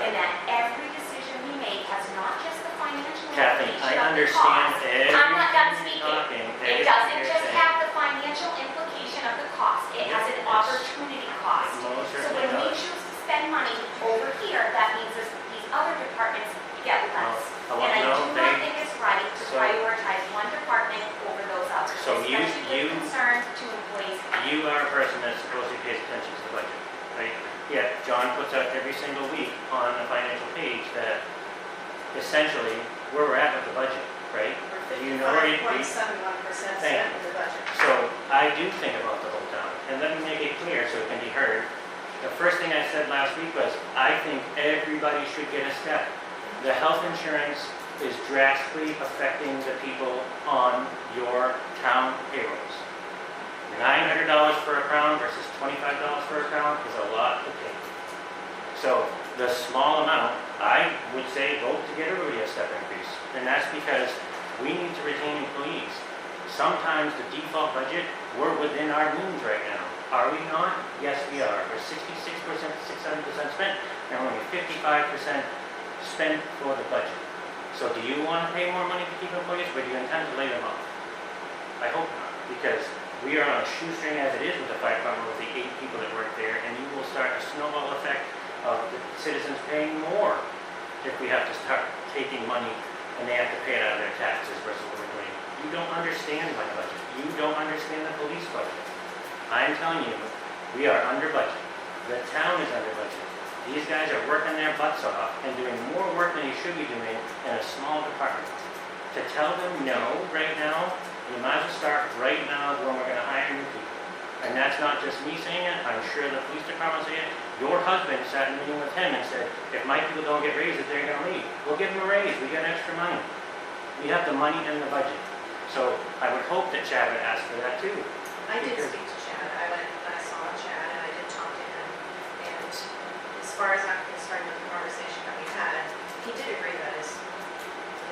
and that every decision we make has not just the financial Kathleen, implication I of the understand cost. everything I'm not done you're speaking. talking, It everything doesn't you're just saying. have the financial implication of the cost, it has an Yes. opportunity cost. Most So certainly when we does. choose to spend money over here, that means these other departments get less. Well, And I no, do not they- think it's right to so- prioritize one department over those others, So you- especially with concern to employees. You are a person that supposedly pays attention to the budget, right? Yet John puts out every single week on the financial page that essentially where we're at with the budget, right? You know where you'd be. 55.71% Thank spent in the budget. So I do think about the whole town, and let me make it clear so it can be heard. The first thing I said last week was, I think everybody should get a step. The health insurance is drastically affecting the people on your town payrolls. $900 for a crown versus $25 for a crown is a lot to pay. So the small amount, I would say vote to get everybody a step increase. And that's because we need to retain employees. Sometimes the default budget, we're within our means right now. Are we not? Yes, we are. We're 66%, 67% spent, and only 55% spent for the budget. So do you want to pay more money to keep employees, or do you intend to lay them off? I hope not, because we are on a shoestring as it is with the fire department with the 8 people that work there, and you will start a snowball effect of the citizens paying more if we have to start taking money and they have to pay it out of their taxes versus what we're doing. You don't understand my budget. You don't understand the police budget. I'm telling you, we are under budget. The town is under budget. These guys are working their butts off and doing more work than you should be doing in a small department. To tell them no right now, you might as well start right now when we're going to hire new people. And that's not just me saying it, I'm sure the police department say it. Your husband sat in a meeting with him and said, if my people don't get raises, they're going to leave. We'll give them a raise, we got extra money. We have the money in the budget. So I would hope that Chad would ask for that too. I did speak to Chad, I saw Chad and I did talk to him, and as far as I'm concerned with the conversation that we had, he did agree that his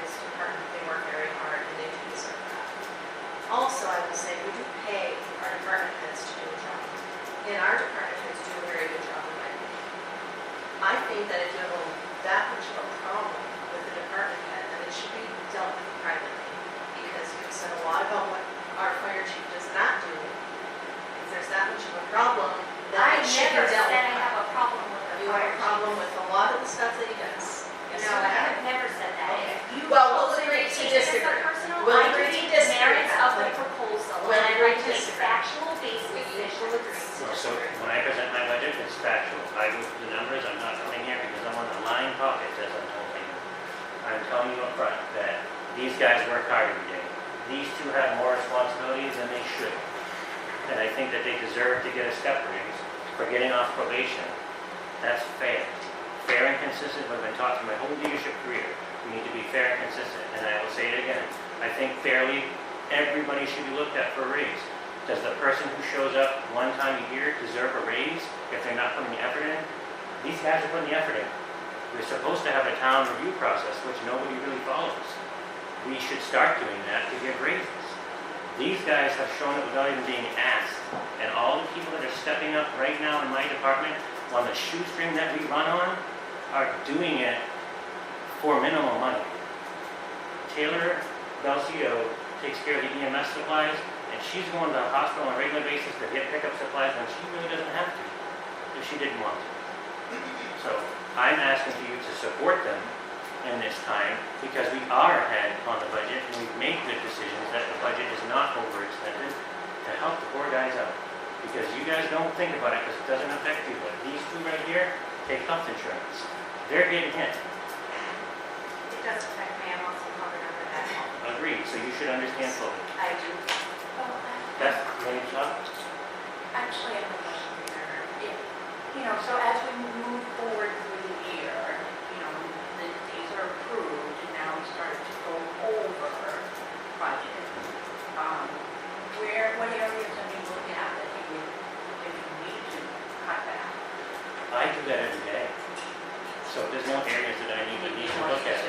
department, they work very hard and they do deserve that. Also, I will say, we do pay our department heads to do a job, and our department heads do a very good job in my opinion. I think that if you have that much of a problem with the department head, then it should be dealt with privately, because we've said a lot about what our fire chief does not do. If there's that much of a problem, then I it should be never dealt said with. I have a problem with the You have fire a problem with a lot of the stuff that he does. Yes, No, you I have. have never said that. Okay. If you Well, we'll also agree to take it as a disagree. personal, We'll I agree to take the disagree, merits of the Kathleen. proposal, We'll and I agree like to to make disagree. factual basis We'll decisions. agree to So disagree. when I present my budget, it's factual. I go through the numbers, I'm not coming here because I want to line pockets, as I'm told you. I'm telling you up front that these guys work hard every day. These two have more responsibilities than they should. And I think that they deserve to get a step raise for getting off probation. That's fair. Fair and consistent, what I've been taught through my whole leadership career. We need to be fair and consistent, and I will say it again. I think fairly, everybody should be looked at for a raise. Does the person who shows up one time a year deserve a raise if they're not putting the effort in? These guys are putting the effort in. We're supposed to have a town review process, which nobody really follows. We should start doing that to give raises. These guys have shown it without even being asked. And all the people that are stepping up right now in my department on the shoestring that we run on are doing it for minimal money. Taylor Belcio takes care of the EMS supplies, and she's going to the hospital on a regular basis to get pickup supplies when she really doesn't have to, if she didn't want to. So I'm asking you to support them in this time, because we are ahead on the budget, and we've made good decisions that the budget is not overextended to help the poor guys out. Because you guys don't think about it, because it doesn't affect you, but these two right here take health insurance. They're getting hit. It does affect me, I'm also covered under that health. Agreed, so you should understand fully. I do. Beth, you want to talk? Actually, I have a question for you. You know, so as we move forward through the year, you know, these are approved, and now we start to go over budget. What areas are we looking at that you would, if you need to cut back? I do that every day. So there's no areas that I need to look at.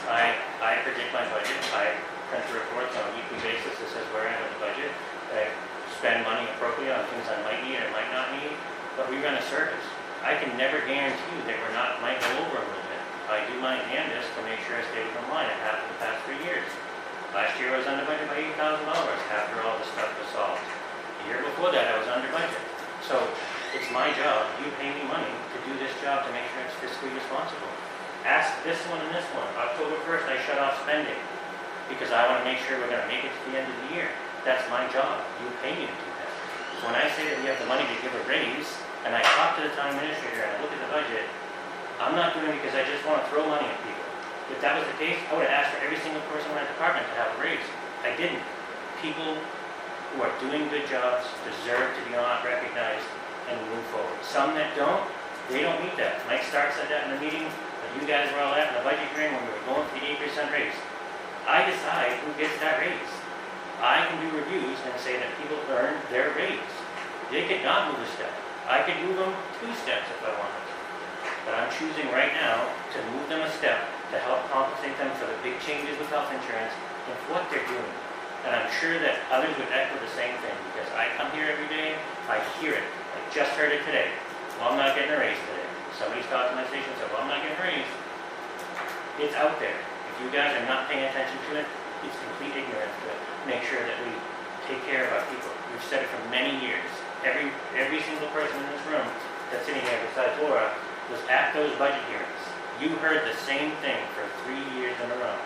I predict my budget. I print the reports on a weekly basis that says where I am in the budget. I spend money appropriately on things I might need or might not need. But we run a service. I can never guarantee that we're not, might go over a little bit. I do my damnedest to make sure I stay within line. I have for the past 3 years. Last year I was under budget by $8,000 after all the stuff was solved. The year before that I was under budget. So it's my job. You pay me money to do this job to make sure it's fiscally responsible. Ask this one and this one. October 1st I shut off spending because I want to make sure we're going to make it to the end of the year. That's my job. You pay me to do that. So when I say that we have the money to give a raise, and I talk to the town administrator and I look at the budget, I'm not doing it because I just want to throw money at people. If that was the case, I would have asked for every single person in that department to have a raise. I didn't. People who are doing good jobs deserve to be recognized and move forward. Some that don't, they don't need that. Mike Stark said that in the meeting that you guys were all at in the budget hearing when we were going for the 8% raise. I decide who gets that raise. I can do reviews and say that people earn their raise. They could not move a step. I could move them 2 steps if I wanted to. But I'm choosing right now to move them a step to help compensate them for the big changes with health insurance and what they're doing. And I'm sure that others would echo the same thing, because I come here every day, I hear it. I just heard it today. Well, I'm not getting a raise today. Somebody stopped at my station and said, well, I'm not getting a raise. It's out there. If you guys are not paying attention to it, it's complete ignorance to it. Make sure that we take care of our people. We've said it for many years. Every single person in this room that's sitting here besides Laura was at those budget hearings. You heard the same thing for 3 years in a row.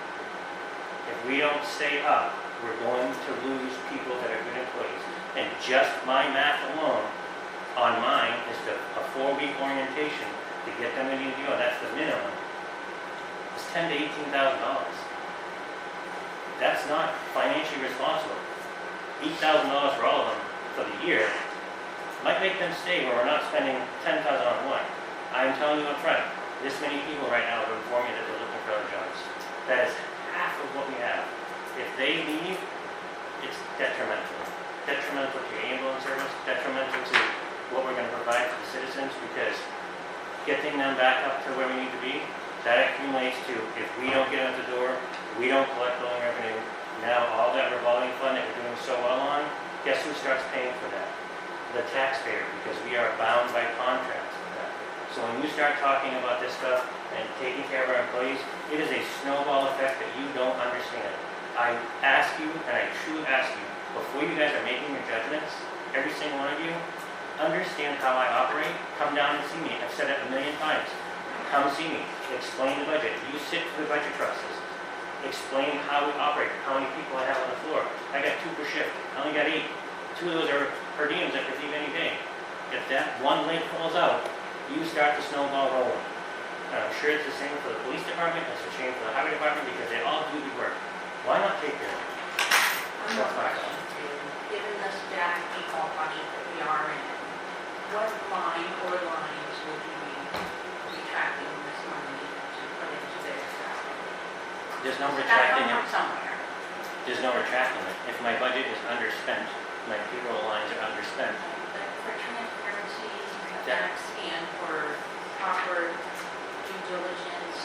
If we don't stay up, we're going to lose people that are good employees. And just my math alone on mine is a 4-week orientation to get them into the that's the minimum. It's $10,000 to $18,000. That's not financially responsible. $8,000 for all of them for the year might make them stay where we're not spending $10,000 on one. I'm telling you up front, this many people right now have informed me that they're looking for other jobs. That is half of what we have. If they leave, it's detrimental. Detrimental to your ambulance service, detrimental to what we're going to provide for the citizens, because getting them back up to where we need to be, that accumulates to, if we don't get out the door, we don't collect all the revenue, now all that revolving fund that we're doing so well on, guess who starts paying for that? The taxpayer, because we are bound by contracts with that. So when you start talking about this stuff and taking care of our employees, it is a snowball effect that you don't understand. I ask you, and I truly ask you, before you guys are making your judgments, every single one of you, understand how I operate, come down and see me. I've said it 1,000,000 times. Come see me, explain the budget. You sit for the budget process. Explain how we operate, how many people I have on the floor. I got 2 per shift, I only got 8. 2 of those are per diems that could leave any day. If that one leg falls out, you start the snowball rolling. And I'm sure it's the same for the police department, it's the same for the highway department, because they all do good work. Why not take care of it? One more question too. Given the static default budget that we are in, what line or lines would you be retracting this money to put into their salary? There's no That's retracting come it. from somewhere. There's no retracting it. If my budget is underspent, my payroll lines are underspent. But for transparency, Yeah. facts, and for proper due diligence,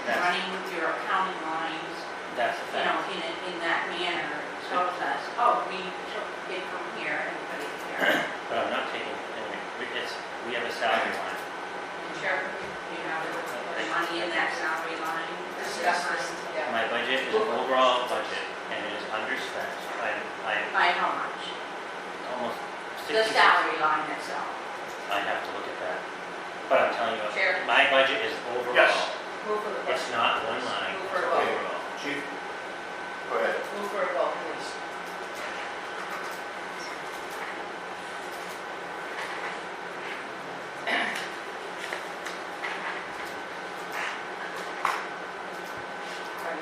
That's- running your accounting lines, That's a you know, fact. in that manner, shows us, oh, we took it from here and put it here. But I'm not taking it. We have a salary line. Sure, you have to put money in that salary line. Discuss this, yeah. My budget is an overall budget, and it is underspent. By how The salary line itself. I'd have to look at that. But I'm telling you, Chair. my budget is overall. Yes. Move for the vote. It's not one line, Move it's for a vote. overall. Chief, go ahead. Move for a vote, please.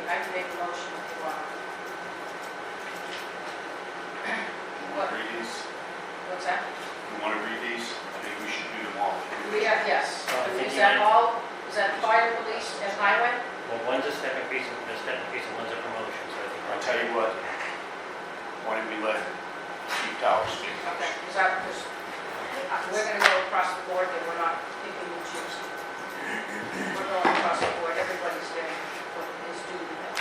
I can make a motion if you want. You want to read these? What's that? You want to read these? I think we should do them all. We have, yes. I think Is you that might- all? Is that fire, police, and highway? Well, one's a step increase, and one's a promotion, so I think. I'll tell you what, why don't we let Chief Towers speak? Okay, because we're gonna go across the board, and we're not picking and choosing. We're going across the board, everybody's getting what is due to them.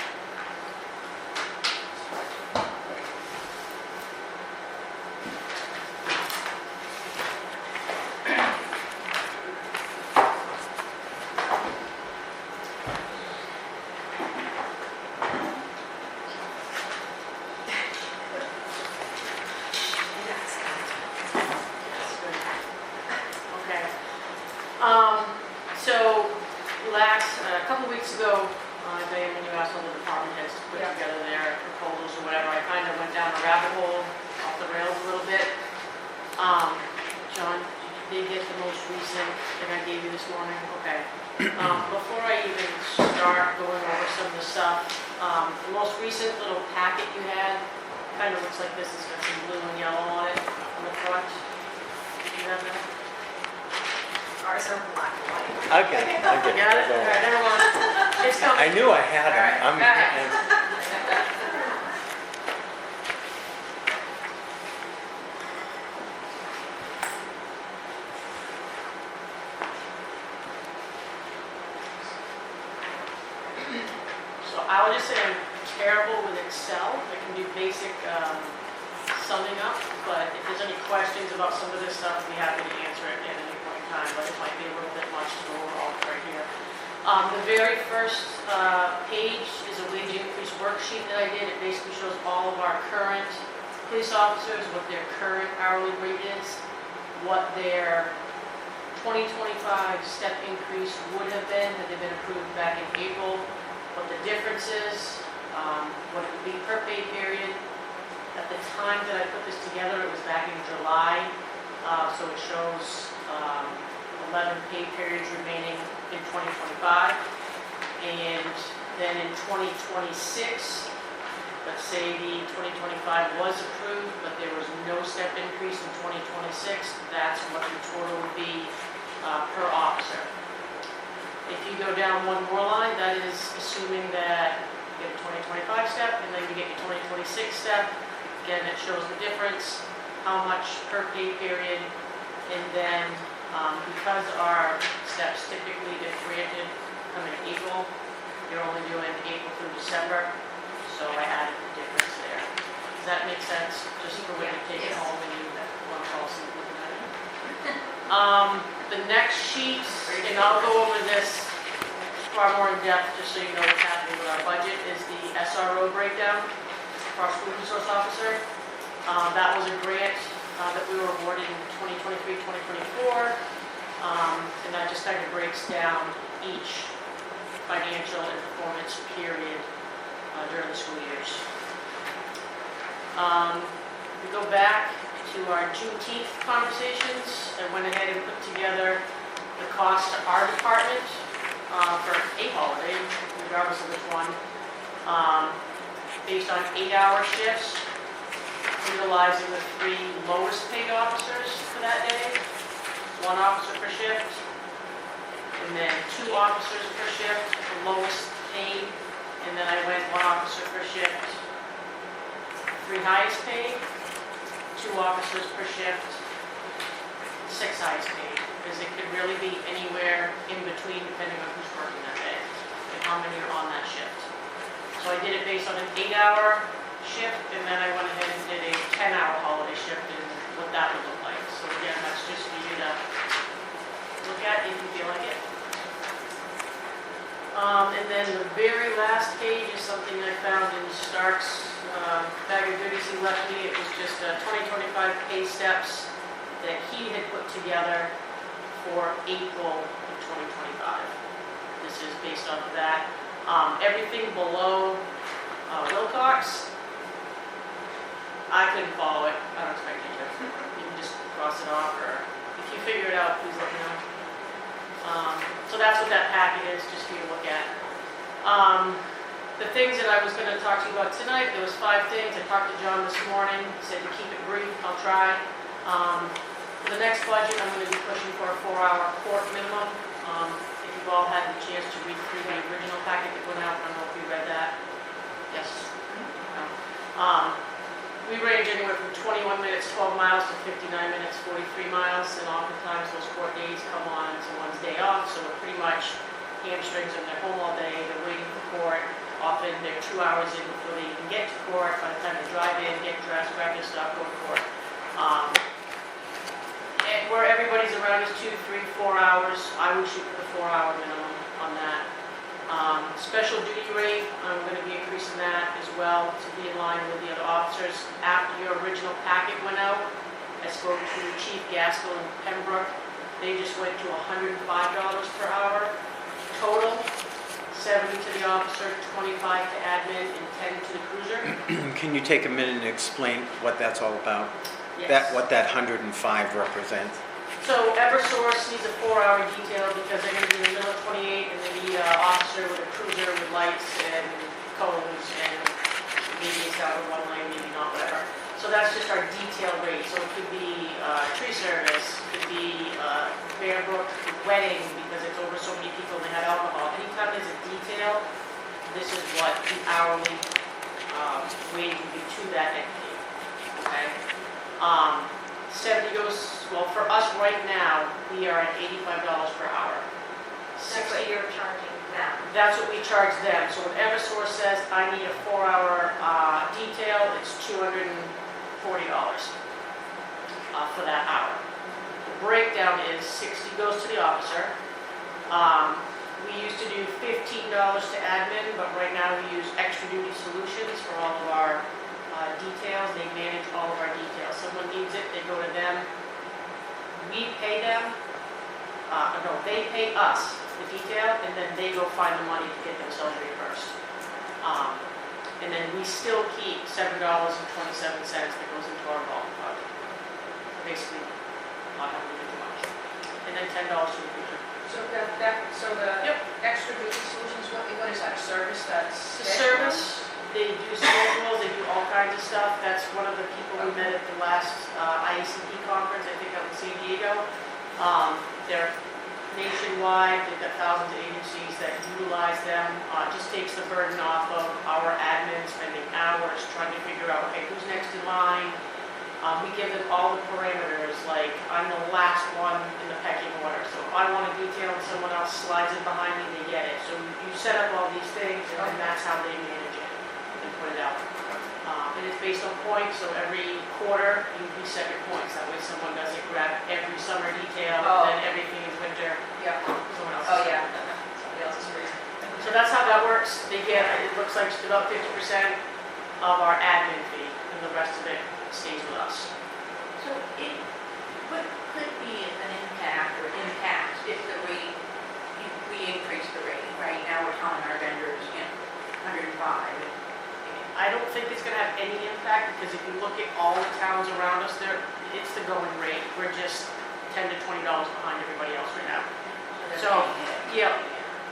Okay. So a couple weeks ago, Diane, when you asked all the department heads to put Yeah. together their proposals or whatever, I kind of went down a rabbit hole off the rails a little bit. John, did you get the most recent thing I gave you this morning? Okay. Before I even start going over some of the stuff, the most recent little packet you had kind of looks like this. It's got some blue and yellow on it on the front. You have that? Ours are black and white. I get it, I get it. Got it? Don't All worry. right, never mind. It's coming. I knew I had All right, them. go ahead. So I would just say I'm terrible with Excel. I can do basic summing up, but if there's any questions about some of this stuff, I'd be happy to answer it at any point in time, but it might be a little bit much to go over all right here. The very first page is a wage increase worksheet that I did. It basically shows all of our current police officers, what their current hourly rate is, what their 2025 step increase would have been, had they been approved back in April, what the difference is, what it would be per pay period. At the time that I put this together, it was back in July, so it shows 11 pay periods remaining in 2025. And then in 2026, let's say the 2025 was approved, but there was no step increase in 2026, that's what the total would be per officer. If you go down one more line, that is assuming that you get a 2025 step and then you get your 2026 step. Again, it shows the difference, how much per pay period, and then because our steps typically, if granted, come in April, you're only doing April through December, so I added the difference there. Does that make sense? Just for when you take it home and you want to fall asleep looking at it. The next sheet, and I'll go over this far more in depth, just so you know what's happening with our budget, is the SRO breakdown for our school resource officer. That was a grant that we were awarded in 2023, 2024, and that just kind of breaks down each financial and performance period during the school years. We go back to our Juneteenth conversations. I went ahead and put together the cost to our department for a holiday, regardless of which one, based on 8-hour shifts, utilizing the 3 lowest paid officers for that day, 1 officer per shift, and then 2 officers per shift, the lowest paid, and then I went 1 officer per shift, 3 highest paid, 2 officers per shift, 6 highest paid, because it could really be anywhere in between depending on who's working that day and how many are on that shift. So I did it based on an 8-hour shift, and then I went ahead and did a 10-hour holiday shift and what that would look like. So again, that's just for you to look at if you feel like it. And then the very last page is something I found in Stark's bag of goodies he left me. It was just 2025 pay steps that he had put together for April of 2025. This is based off of that. Everything below Wilcox, I couldn't follow it. I don't expect you to. You can just cross it off, or if you figure it out, please let me know. So that's what that packet is, just for you to look at. The things that I was going to talk to you about tonight, there was 5 things. I talked to John this morning, said to keep it brief. I'll try. For the next budget, I'm going to be pushing for a 4-hour court minimum. If you've all had the chance to read through the original packet that went out, I don't know if you read that. Yes? No. We range anywhere from 21 minutes, 12 miles, to 59 minutes, 43 miles, and oftentimes those court days come on someone's day off, so we're pretty much hamstrings them. They're home all day, they're waiting for court. Often they're 2 hours in before they even get to court. By the time they drive in, get dressed, grab their stuff, go to court. And where everybody's around is 2, 3, 4 hours, I would shoot for the 4-hour minimum on that. Special duty rate, I'm going to be increasing that as well to be in line with the other officers. After your original packet went out, I spoke to Chief Gaskell and Pembroke. They just went to $105 per hour total. 70 to the officer, 25 to admin, and 10 to the cruiser. Can you take a minute and explain what that's all about? Yes. What that 105 represents? So Eversource needs a 4-hour detail because they're going to be in the middle of 28, and they need an officer with a cruiser with lights and cones, and maybe it's out of one lane, maybe not, whatever. So that's just our detail rate. So it could be tree service, it could be Bearbrook wedding because it's over so many people and they have alcohol. Anytime there's a detail, this is what the hourly wage would be to that entity. Okay. 70 goes, well, for us right now, we are at $85 per hour. That's what you're charging them. That's what we charge them. So when Eversource says, I need a 4-hour detail, it's $240 for that hour. The breakdown is 60 goes to the officer. We used to do $15 to admin, but right now we use Extra Duty Solutions for all of our details. They manage all of our details. Someone needs it, they go to them. We pay them, no, they pay us the detail, and then they go find the money to get themselves reimbursed. And then we still keep $7.27 that goes into our revolving fund. Basically, not having to do too much. And then $10 to the future. So the Extra Duty Solutions, what is that, a service that's? The service, they do schedules, they do all kinds of stuff. That's one of the people we met at the last IACP conference, I think out in San Diego. They're nationwide, they've got thousands of agencies that utilize them. It just takes the burden off of our admin spending hours trying to figure out, okay, who's next in line. We give them all the parameters, like I'm the last one in the pecking order. So if I want a detail and someone else slides in behind me, they get it. So you set up all these things, and then that's how they manage it and put it out. And it's based on points, so every quarter you reset your points. That way someone doesn't grab every summer detail, and then everything is winter. Yeah. Someone else. Oh, yeah. Somebody else's reason. So that's how that works. They get, it looks like just about 50% of our admin fee, and the rest of it stays with us. So what could be an impact or impacts if the rate, if we increase the rate? Right now we're telling our vendors, 105. I don't think it's going to have any impact, because if you look at all the towns around us, it's the going rate. We're just $10 to $20 behind everybody else right now. So, yeah.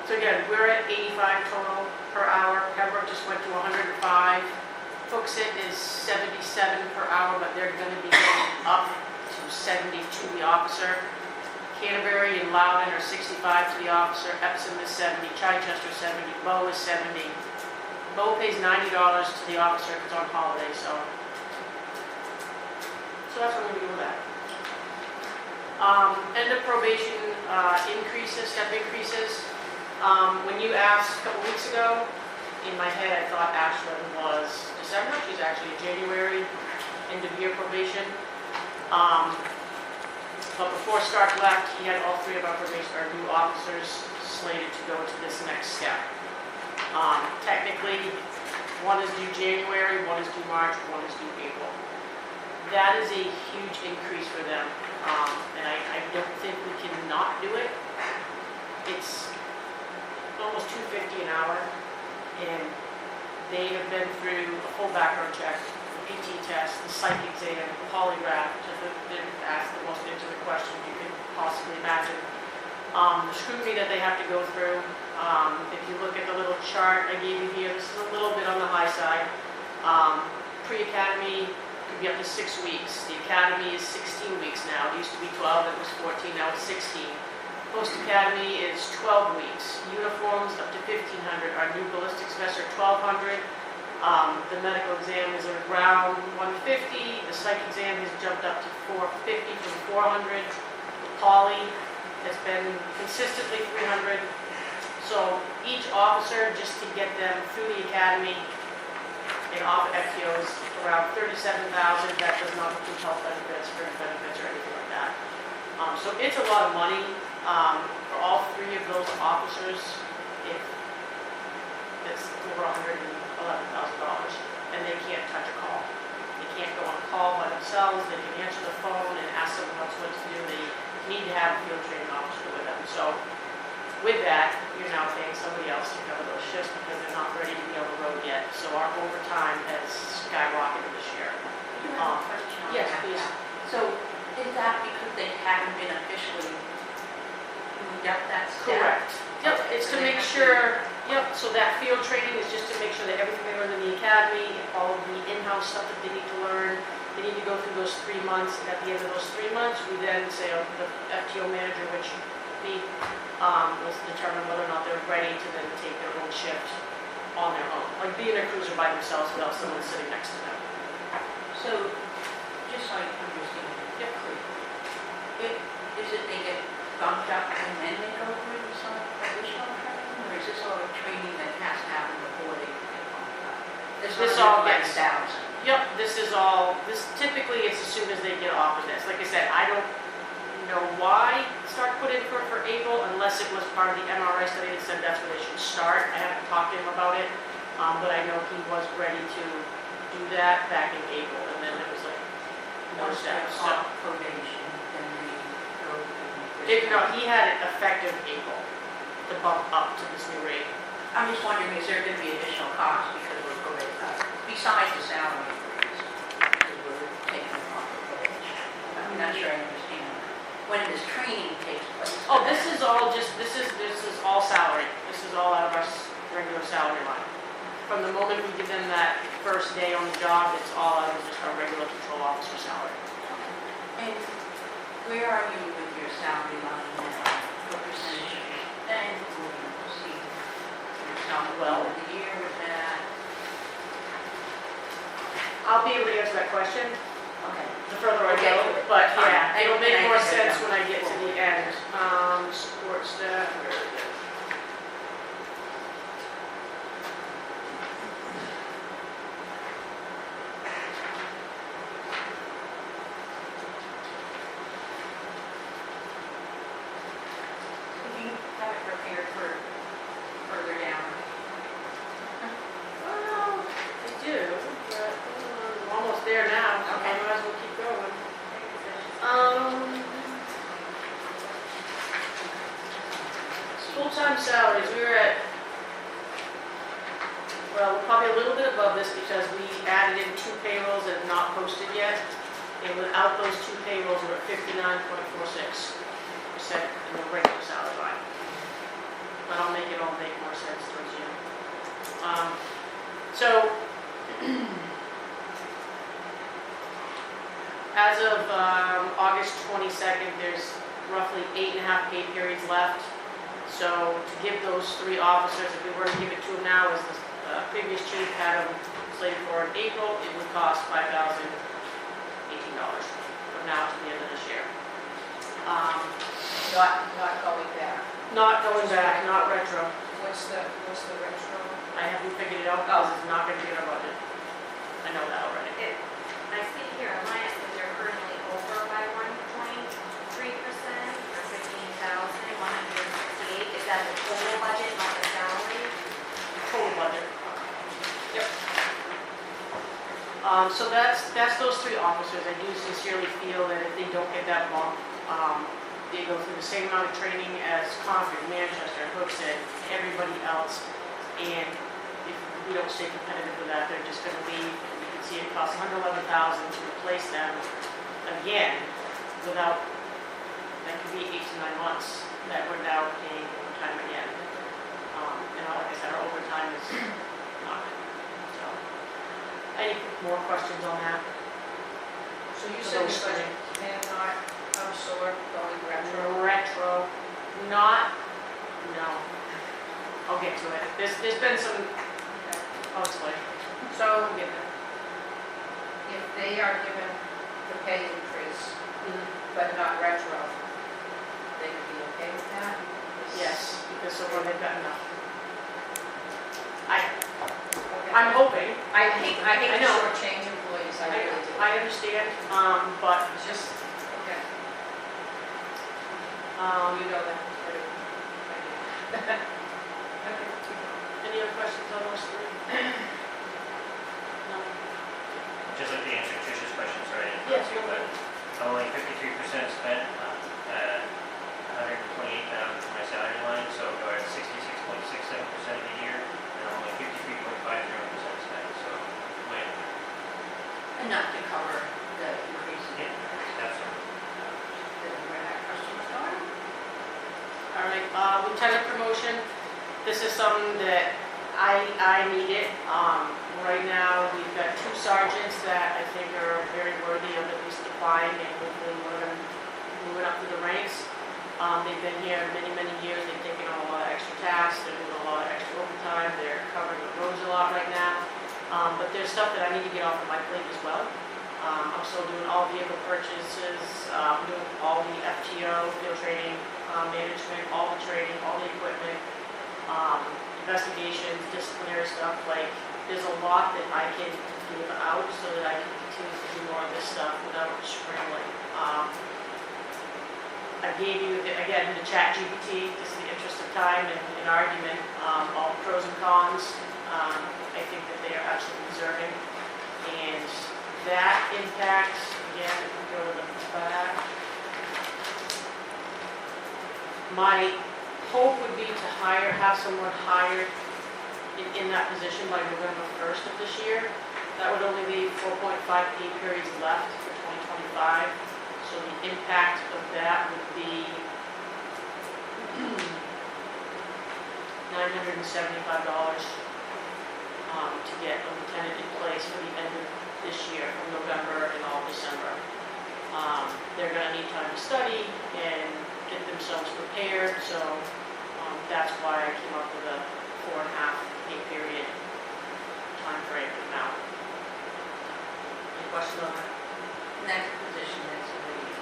So again, we're at 85 total per hour. Pembroke just went to 105. Hooksett is 77 per hour, but they're going to be going up to 70 to the officer. Canterbury and Loudon are 65 to the officer. Epsom is 70. Chichester 70. Bow is 70. Bow pays $90 to the officer if it's on holiday, so that's what we're going to do with that. End of probation increases, step increases. When you asked a couple weeks ago, in my head I thought Ashland was December. She's actually January, end of year probation. But before Stark left, he had all 3 of our new officers slated to go to this next step. Technically, one is due January, one is due March, one is due April. that is a huge increase for them. And I don't think we can not do it. It's almost $250 an hour, and they have been through a full background check, the PT test, the psych exam, the polygraph, they've asked the most intimate questions you could possibly imagine. The scrutiny that they have to go through, if you look at the little chart I gave you here, this is a little bit on the high side. Pre-academy could be up to 6 weeks. The academy is 16 weeks now. It used to be 12, it was 14, now it's 16. Post-academy is 12 weeks. Uniforms up to 1,500. Our new ballistics vests are 1,200. The medical exam is around 150. The psych exam has jumped up to 450 from 400. The poly has been consistently 300. So each officer, just to get them through the academy and off FTOs, around $37,000. That does not include health benefits, fringe benefits, or anything like that. So it's a lot of money. For all 3 of those officers, it's over $111,000, and they can't touch a call. They can't go on a call by themselves. They can answer the phone and ask someone else what to do. They need to have a field training officer with them. So with that, you're now paying somebody else to cover those shifts because they're not ready to be on the road yet. So our overtime has skyrocketed this year. Do you have a question on Yes, that? please. So is that because they haven't been officially moved up that step? Correct. Yep, it's to make sure, yep, so that field training is just to make sure that everything they learn in the academy, all of the in-house stuff that they need to learn, they need to go through those 3 months, and at the end of those 3 months, we then say, the FTO manager, which me, will determine whether or not they're ready to then take their own shift on their own, like being a cruiser by themselves without someone sitting next to them. So, just so I understand, Yep. is it they get bumped up and then they go through some additional training, or is this all a training that has to happen before they get bumped up? This all gets- 111,000. Yep, this typically it's as soon as they get off of this. Like I said, I don't know why start put in for April unless it was part of the MRI study that said that's where they should start. I haven't talked to him about it, but I know he was ready to do that back in April, and then it was like, no Once they're steps. So, off probation, then they go through. no, he had it effective April to bump up to this new rate. I'm just wondering, is there going to be additional costs because we're probation, besides the salary increase, because we're taking them off of probation? I'm not sure I understand when this training takes place. Oh, this is all all salary. This is all out of our regular salary line. From the moment we give them that first day on the job, it's all out of just our regular control officer salary. And where are you with your salary line now? What percentage of your spend will you receive your salary Well- of the year with that? I'll be able to answer that question Okay. the further I Okay. go, but yeah, Fine. it'll make And I more think sense that's when I get to the end. Support staff, where is it? If you have it prepared for further down. Well, I do, but I'm almost there now, so I Okay. might as well keep going. Full-time salaries, we were at, well, we're probably a little bit above this because we added in 2 payrolls that have not posted yet. And without those 2 payrolls, we're at 59.46% in the regular salary line. But I'll make it all make more sense towards you. So, as of August 22nd, there's roughly 8.5 pay periods left. So to give those 3 officers, if we were to give it to them now, as the previous chief had them slated for in April, it would cost $5,018 from now to the end of this year. Not going back. Not going back, not retro. What's the retro? I haven't figured it out because it's not going to be in our budget. I know that already. I see here, Alliance, that they're currently over by 1.3% for 15,168. Is that the total budget, not the salary? Total budget. Yep. So that's those three officers. I do sincerely feel that if they don't get that bump, they go through the same amount of training as Concord, Manchester, Hooksett, everybody else. And if we don't stay competitive with that, they're just gonna leave. And you can see it costs $111,000 to replace them again without, that could be 8 to 9 months that we're now paying overtime again. And like I said, our overtime is not. So, any more questions on that? So you said you're going to cannot absorb going retro. Retro, not, no. I'll get to it. There's been some, I'll explain. So I'll get there. if they are given the pay increase, but not retro, they would be okay with that? Yes, because so far they've got enough. Okay. I'm hoping. I hate I to know. shortchange employees, I really do. I understand, but It's just, okay, you know that. Okay. any other questions on those three? No? Just like to answer Trish's question, sorry. I Yes, interrupted you, go ahead. but only 53% spent, 128,000 for my salary line, so we're at 66.67% of the year, and only 53.50% spent, so win. Enough to cover the increase in Yeah, absolutely. where that customer's going. All right, lieutenant promotion. This is something that I needed. Right now, we've got 2 sergeants that I think are very worthy of at least applying and hopefully moving up through the ranks. They've been here many, many years. They've taken on a lot of extra tasks. They're doing a lot of extra overtime. They're covering the roads a lot right now. But there's stuff that I need to get off of my plate as well. I'm still doing all vehicle purchases, doing all the FTO, field training, management, all the training, all the equipment, investigations, disciplinary stuff. Like, there's a lot that I can give out so that I can continue to do more of this stuff without scrambling. I gave you, again, the chat GPT, just in the interest of time and an argument, all the pros and cons. I think that they are absolutely deserving. And that impacts, again, if we go to the back, my hope would be to have someone hired in that position by November 1st of this year. That would only leave 4.5 pay periods left for 2025. So the impact of that would be $975 to get a lieutenant in place for the end of this year, from November and all December. They're going to need time to study and get themselves prepared, so that's why I came up with a 4.5 pay period time frame now. Any questions on that? And that's a position that's already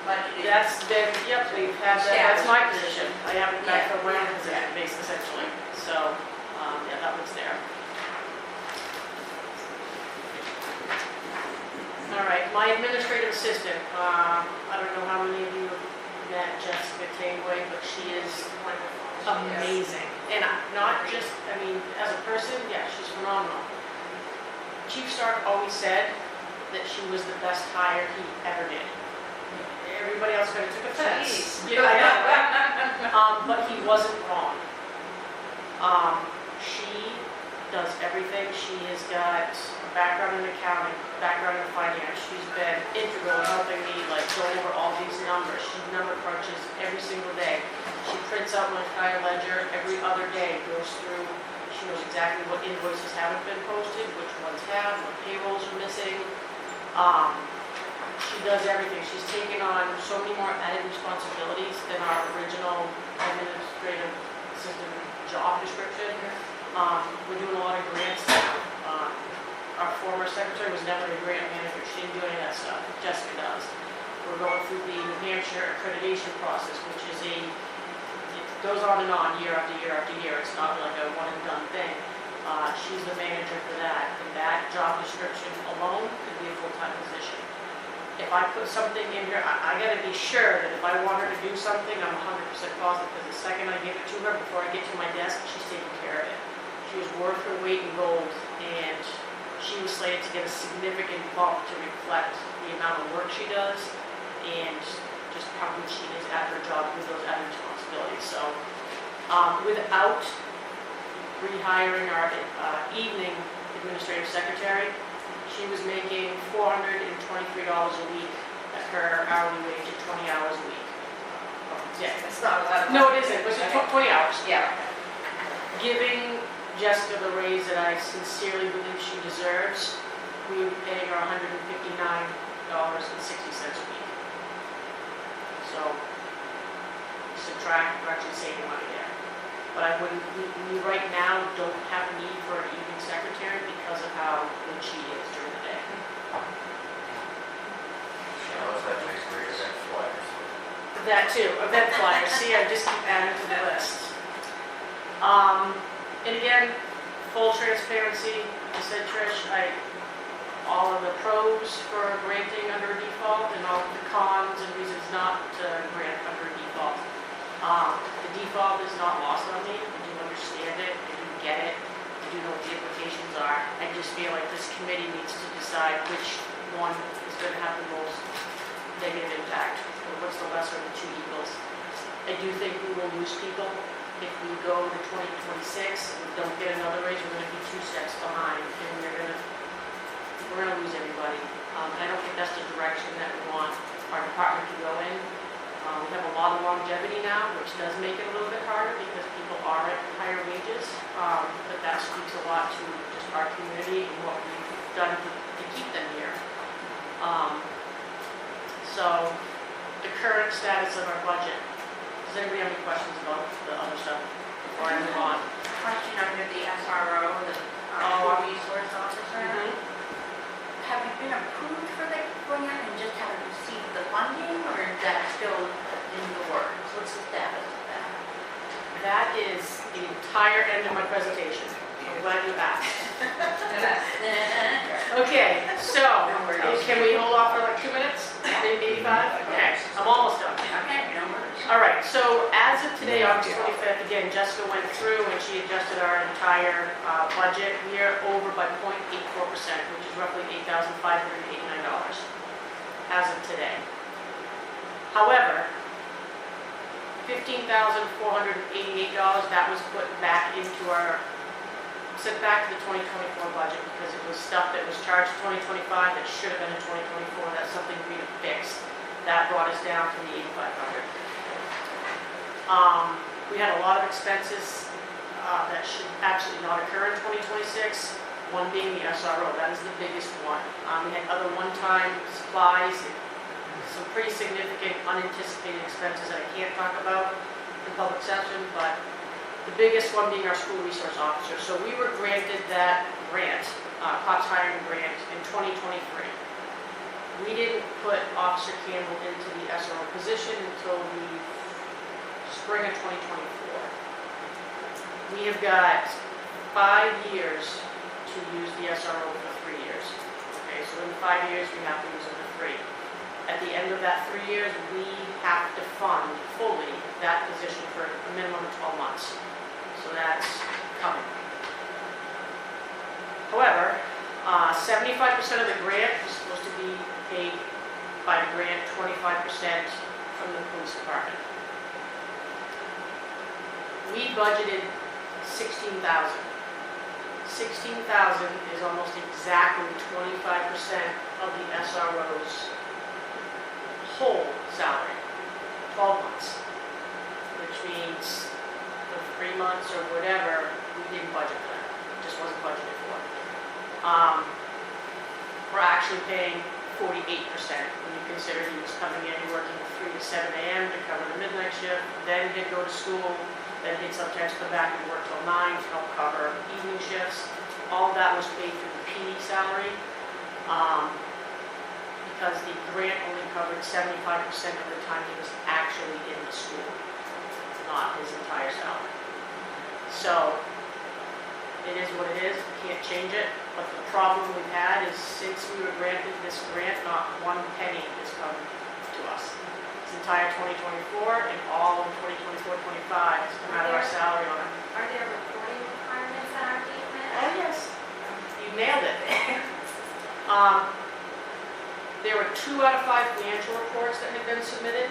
budgeted. That's been, yep, we've had that, that's my Established. position. I haven't Yeah. backfilled my own position, based essentially. So, yeah, that one's there. All right, my administrative assistant, I don't know how many of you have met Jessica Tangway, but she is amazing. And not just, I mean, as a person, yeah, she's phenomenal. Chief Stark always said that she was the best hire he ever did. Everybody else kind of took offense. Jeez. Yeah, I know, right? But he wasn't wrong. She does everything. She has got a background in accounting, background in finance. She's been integral in helping me like go over all these numbers. She number crunches every single day. She prints out my entire ledger every other day, goes through. She knows exactly what invoices haven't been posted, which ones have, what payrolls are missing. She does everything. She's taken on so many more added responsibilities than our original administrative assistant job description. We're doing a lot of grants now. Our former secretary was never a grant manager. She didn't do any of that stuff. Jessica does. We're going through the New Hampshire accreditation process, which is it goes on and on year after year after year. It's not like a one and done thing. She's the manager for that. And that job description alone could be a full-time position. If I put something in here, I gotta be sure that if I want her to do something, I'm 100% positive, because the second I give it to her, before I get to my desk, she's taking care of it. She was worth her weight in gold, and she was slated to get a significant bump to reflect the amount of work she does and just how good she is at her job with those added responsibilities. So without rehiring our evening administrative secretary, she was making $423 a week at her hourly wage at 20 hours a week. Yeah. It's not a lot of. No, it isn't, but it's 20 hours. Yeah. Giving Jessica the raise that I sincerely believe she deserves, we would pay her $159.60 a week. So, subtract, we're actually saving money there. But I wouldn't, we right now don't have a need for an evening secretary because of how good she is during the day. She knows that makes great event flyers. That too, event flyers, see, I just keep adding to the list. And again, full transparency, like I said, Trish, all of the pros for granting under a default and all of the cons and reasons not to grant under a default. The default is not lost on me. I do understand it. I do get it. I do know what the implications are. I just feel like this committee needs to decide which one is going to have the most negative impact, or what's the lesser of the two evils. I do think we will lose people. If we go to 2026 and we don't get another raise, we're going to be 2 steps behind, and we're going to lose everybody. And I don't think that's the direction that we want our department to go in. We have a lot of longevity now, which does make it a little bit harder because people are at higher wages. But that speaks a lot to just our community and what we've done to keep them here. So the current status of our budget. Does anybody have any questions about the other stuff before I move on? Question under the SRO, the school resource officer. Have you been approved for the grant and just haven't received the funding, or is that still in the works? What's the status of that? That is the entire end of my presentation. I'm glad you asked. Okay, so can we hold off for like 2 minutes? Maybe 5? Okay, I'm almost done. Okay, no worries. All right, so as of today, August 25th, again, Jessica went through and she adjusted our entire budget. We are over by 0.84%, which is roughly $8,589 as of today. However, $15,488, that was put back into our, sent back to the 2024 budget because it was stuff that was charged 2025 that should have been in 2024. That's something we have fixed. That brought us down to the 8,500. We had a lot of expenses that should absolutely not occur in 2026, one being the SRO. That is the biggest one. We had other one-time supplies, some pretty significant unanticipated expenses that I can't talk about in public session, but the biggest one being our school resource officer. So we were granted that grant, COTS hiring grant, in 2023. We didn't put Officer Campbell into the SRO position until the spring of 2024. We have got 5 years to use the SRO for 3 years. Okay, so in 5 years we have to use it for 3. At the end of that 3 years, we have to fund fully that position for a minimum of 12 months. So that's coming. However, 75% of the grant is supposed to be paid by the grant, 25% from the police department. We budgeted $16,000. $16,000 is almost exactly 25% of the SRO's whole salary, 12 months, which means for 3 months or whatever, we didn't budget for that. It just wasn't budgeted for. We're actually paying 48% when you consider he was coming in working 3 to 7 a.m. to cover the midnight shift, then he'd go to school, then he'd sometimes come back and work till 9 to help cover evening shifts. All of that was paid through the PD salary because the grant only covered 75% of the time he was actually in the school, not his entire salary. So it is what it is, we can't change it, but the problem we've had is since we were granted this grant, not 1 penny has come to us. This entire 2024 and all of 2024-25 has come out of our salary on it. Are there reporting requirements that are being met? Oh, yes. You You nailed it. There were 2 out of 5 financial reports that had been submitted,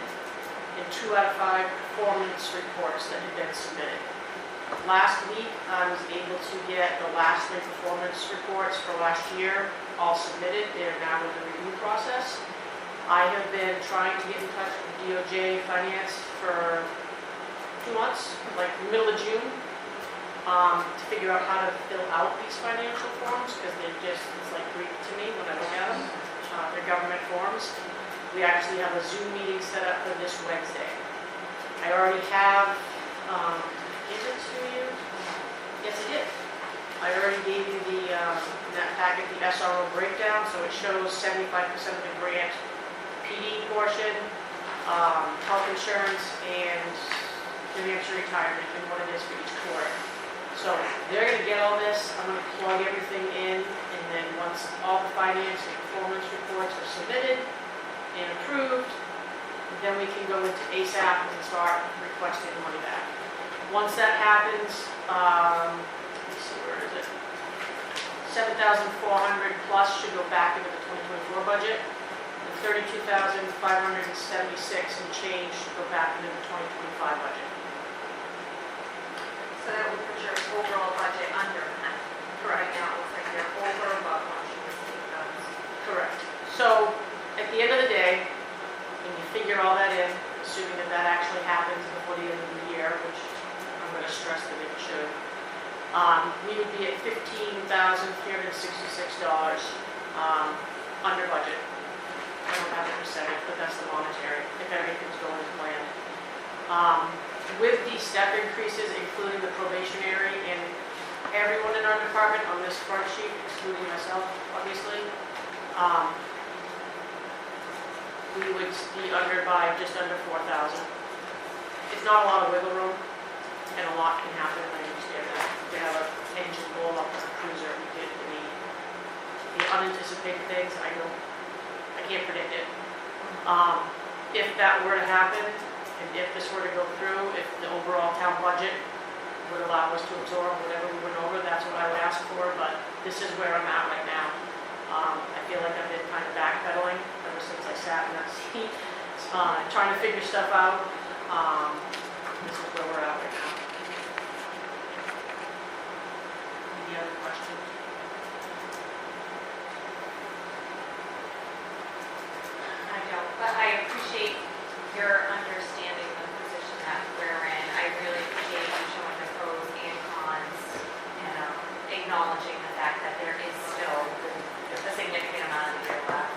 and 2 out of 5 performance reports that had been submitted. Last week, I was able to get the last 3 performance reports for last year all submitted. They are now in the review process. I have been trying to get in touch with DOJ Finance for 2 months, like the middle of June, to figure out how to fill out these financial forms, because it's like Greek to me when I look at them. They're government forms. We actually have a Zoom meeting set up for this Wednesday. I already have, give it to you? Yes, I did. I already gave you in that packet, the SRO breakdown, so it shows 75% of the grant PD portion, health insurance, and New Hampshire retirement, and what it is for each quarter. So they're going to get all this. I'm going to plug everything in, and then once all the finance and performance reports are submitted and approved, then we can go into ASAP and start requesting the money back. Once that happens, let's see, where is it? 7,400 plus should go back into the 2024 budget, and 32,576 and change should go back into the 2025 budget. So that would put your overall budget under that. Right now, it looks like you're over above once you receive those. Correct. So at the end of the day, when you figure all that in, assuming that that actually happens before the end of the year, which I'm going to stress that it should, we would be at $15,366 under budget. I don't have the percentage, but that's the monetary, if everything's going to plan. With these step increases, including the probationary and everyone in our department on this front sheet, excluding myself, obviously, we would be under by just under 4,000. It's not a lot of wiggle room, and a lot can happen, and I understand that. We have an engine blow up on a cruiser, we did the unanticipated things, I can't predict it. If that were to happen, and if this were to go through, if the overall town budget would allow us to absorb whatever we went over, that's what I would ask for, but this is where I'm at right now. I feel like I've been kind of backpedaling ever since I sat in that seat, trying to figure stuff out. This is where we're at right now. Any other questions? I don't, but I appreciate your understanding the position that we're in. I really appreciate you showing the pros and cons and acknowledging the fact that there is still a significant amount of the year left.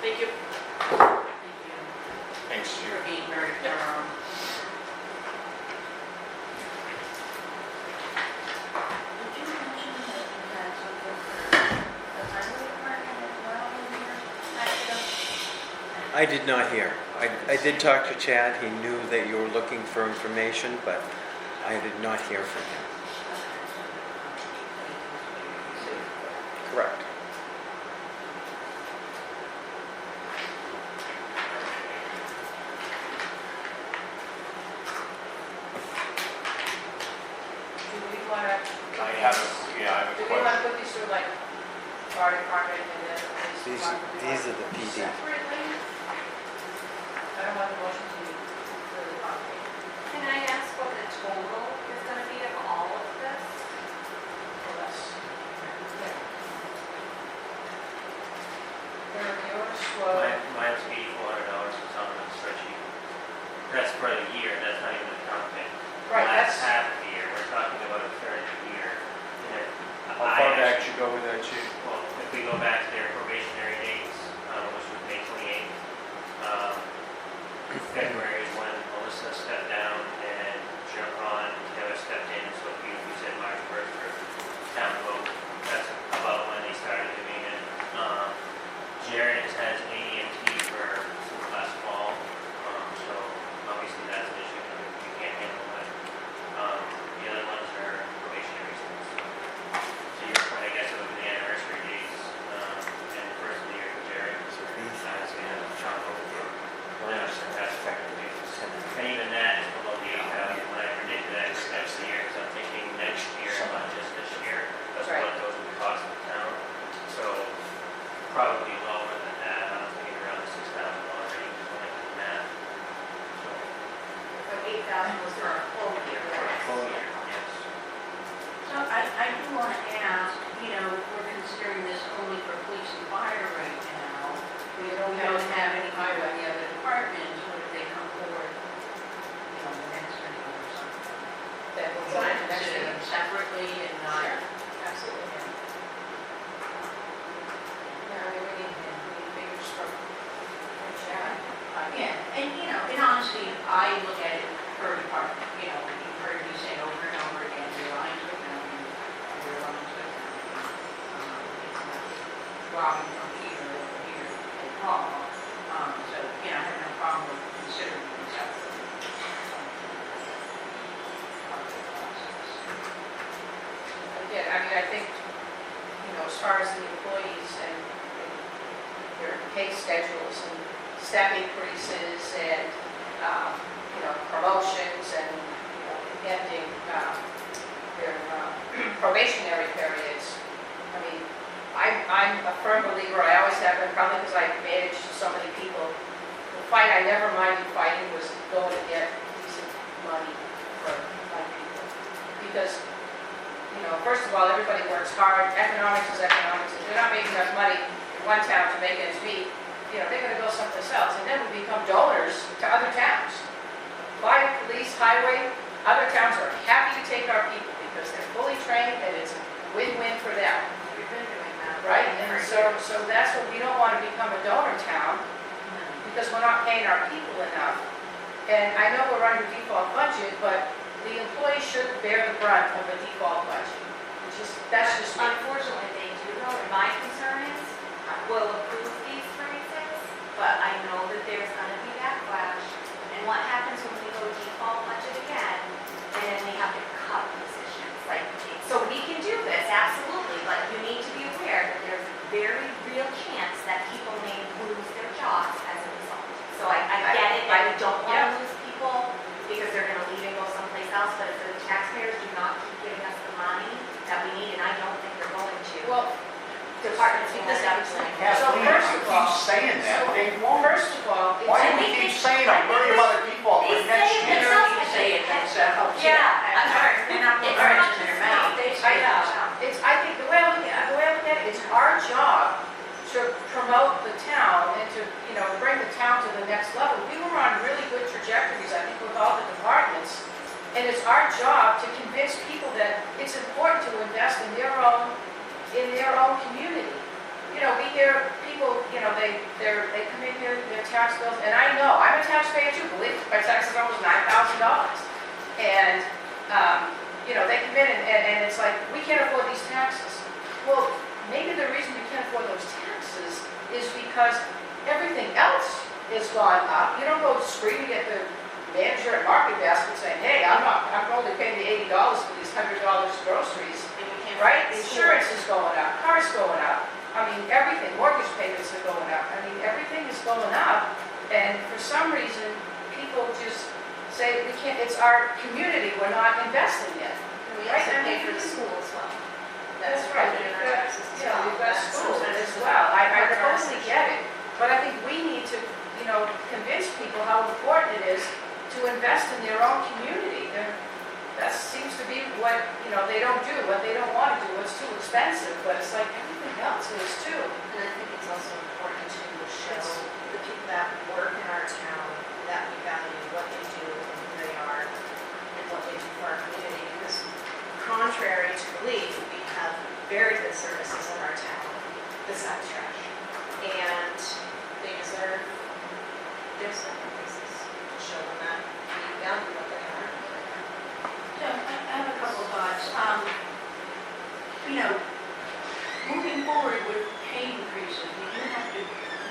Thank you. Thanks, For being very thorough. Did you mention that you had something for the highway department as well in your packet? I did not hear. I did talk to Chad. He knew that you were looking for information, but I did not hear from him. Correct. Do we want to? I have a Do we want question. to put these through like fire department and then police department? These are the PD. Separately? I don't want the motion to be really complicated. Can I ask what the total is going to be of all of this? For us. Eric, yours was, Mine's $8,400 for something on the spreadsheet. That's for the year, that's not even the account pay. right, Last that's, half of the year, we're talking about a third of the year. And then How I far back actually- you go with that, Chief? Well, if we go back to their probationary dates, which was May 28th, February is when Melissa stepped down and Taylor stepped in, so if we said March 1st for town vote, that's about when they started doing it. Jared has 80 and And, you know, and honestly, I look at it per department, you know, you've heard me say over and over again, we're Allenstown County, we're Allenstown County. It's not robbing from here or here at all. So, you know, I have no problem with considering myself. Again, I mean, I think, you know, as far as the employees and their pay schedules and step increases and, you know, promotions and, you know, ending their probationary periods. I mean, I'm a firm believer, I always have been, probably because I managed so many people. The fight I never minded fighting was going to get decent money for my people. Because, you know, first of all, everybody works hard, economics is economics. If they're not making enough money in one town to make ends meet, you know, they're gonna go someplace else, and then we become donors to other towns. Fire, police, highway, other towns are happy to take our people because they're fully trained and it's a win-win for them, We've been doing that. right? And so that's what, we don't wanna become a donor town because we're not paying our people enough. And I know we're under default budget, but the employees shouldn't bear the brunt of a default budget. That's just me. Unfortunately, they do though, and my concern is, we'll approve these raises, but I know that there's gonna be backlash. And what happens when we go default budget again, and then we have to cut positions? Like, so we can do this, absolutely, but you need to be aware that there's a very real chance that people may lose their jobs as a result. So I get it, that we don't want to lose people because they're gonna leave and go someplace else, but if the taxpayers do not keep giving us the money that we need, and I don't think they're going to. Well, Departments will end up doing. So first of all, saying that, they won't. first of all, it's. Why do we keep saying I'm worried about the default They for next say it year? themselves. You say it themselves. Yeah. They're not putting words in their mouth. I think the way I look at it, it's our job to promote the town and to, you know, bring the town to the next level. We were on really good trajectories, I think, with all the departments. And it's our job to convince people that it's important to invest in their own community. You know, we hear people, you know, they come in here, their tax bills, and I know, I'm a taxpayer too, believe me, my taxes are almost $9,000. And, you know, they come in and it's like, we can't afford these taxes. Well, maybe the reason we can't afford those taxes is because everything else has gone up. You don't go screaming at the manager at Market Basket saying, hey, I'm only paying the $80 for these $100 groceries, right? Insurance is going up, cars going up. I mean, everything, mortgage payments are going up. I mean, everything is going up. And for some reason, people just say, we can't, it's our community, we're not investing in. And we Right, also I pay mean, for the school as well. That's right. included in our taxes as Yeah, well. we've got That's schools sometimes as the well. I part of our totally decision. get it. But I think we need to, you know, convince people how important it is to invest in their own community. That seems to be what, you know, they don't do, what they don't want to do, what's too expensive, but it's like everything else is too. And I think it's also important to show the people that work in our town that we value what they do and who they are and what they do for our community. Because contrary to belief, we have very good services in our town besides trash. And they deserve their sacrifices to show them that we value what they are. So I have a couple of thoughts. You know, moving forward with pay increases, we do have to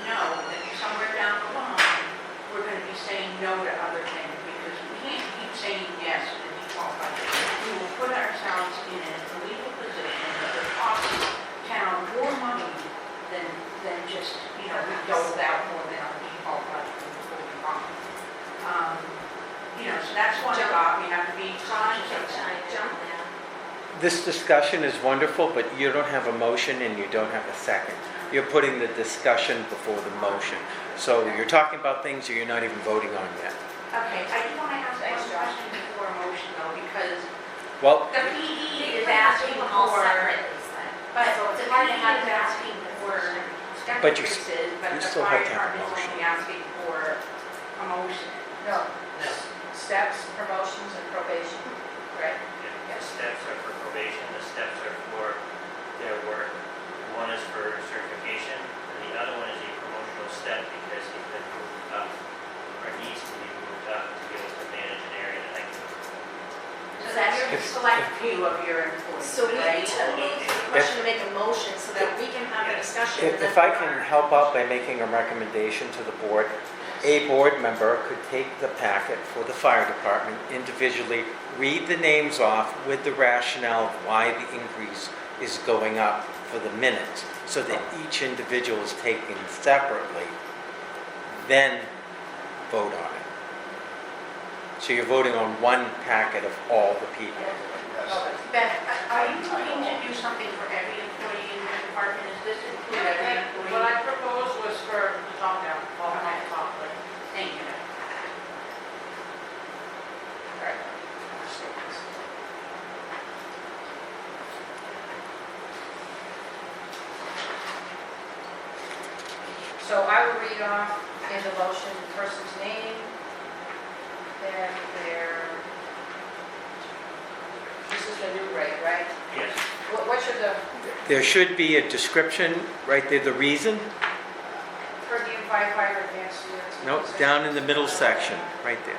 know that somewhere down the line, we're going to be saying no to other things because we can't keep saying yes to the default budget. We will put ourselves in a legal position that will cost the town more money than just, you know, we doled out more than our default budget before we bond. You know, so that's one thought we have to be conscious of that. Jump in. This discussion is wonderful, but you don't have a motion and you don't have a second. You're putting the discussion before the motion. So you're talking about things that you're not even voting on yet. Okay, I do want to ask one question before a motion though, because Well, the PD is We're asking them all for, separately, but so the it's hard to PD have is that. asking for step But you increases, but the still fire have to have a department is motion. only asking for a motion. No, steps, promotions, and probation, right? The steps are for probation, the steps are for their work. One is for certification, and the other one is a promotional step because he's been moved up, or he select few of your employees, So we right? need to move the question to make a motion so that we can have a discussion. and If then I vote can on it. help out by making a recommendation to the board, a board member could take the packet for the fire department individually, read the names off with the rationale of why the increase is going up for the minutes, so that each individual is taken separately, then vote on it. So you're voting on one packet of all the people. Beth, are you looking to do something for every employee in the department? Is this include every What I employee? proposed was for the top down, all Okay. the top, but, Thank you. all right. So I will read off in the motion the person's name, then this is the new rate, right? Yes. What should the There should be a description right there, the reason. per diem firefighter advanced units? Nope, down in the middle section, right there.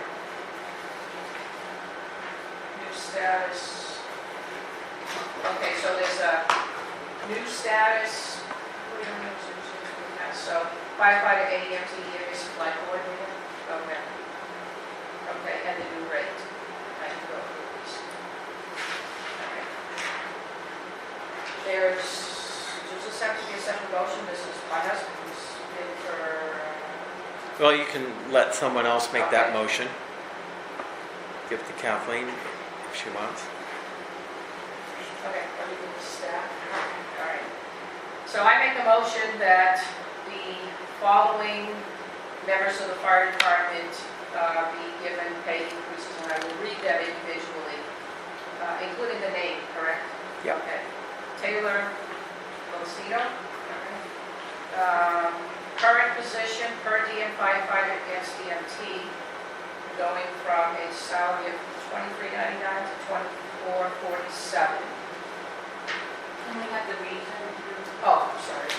New status. Okay, so there's a new status. So firefighter, AEMT, EMS supply coordinator. Okay. Okay, and the new rate. I can go through these. Okay. Does this have to be a separate motion? This is my husband who's in for, Well, you can let someone else make that Okay. motion. Give it to Kathleen if she wants. okay, everything is staff. All right. So I make a motion that the following members of the fire department be given pay increases, and I will read them individually, including the name, correct? Yep. Okay. Taylor Locido. Current position, per diem firefighter against EMT, going from a salary of $23.99 to $24.47. Can we have the reason? Oh, I'm sorry.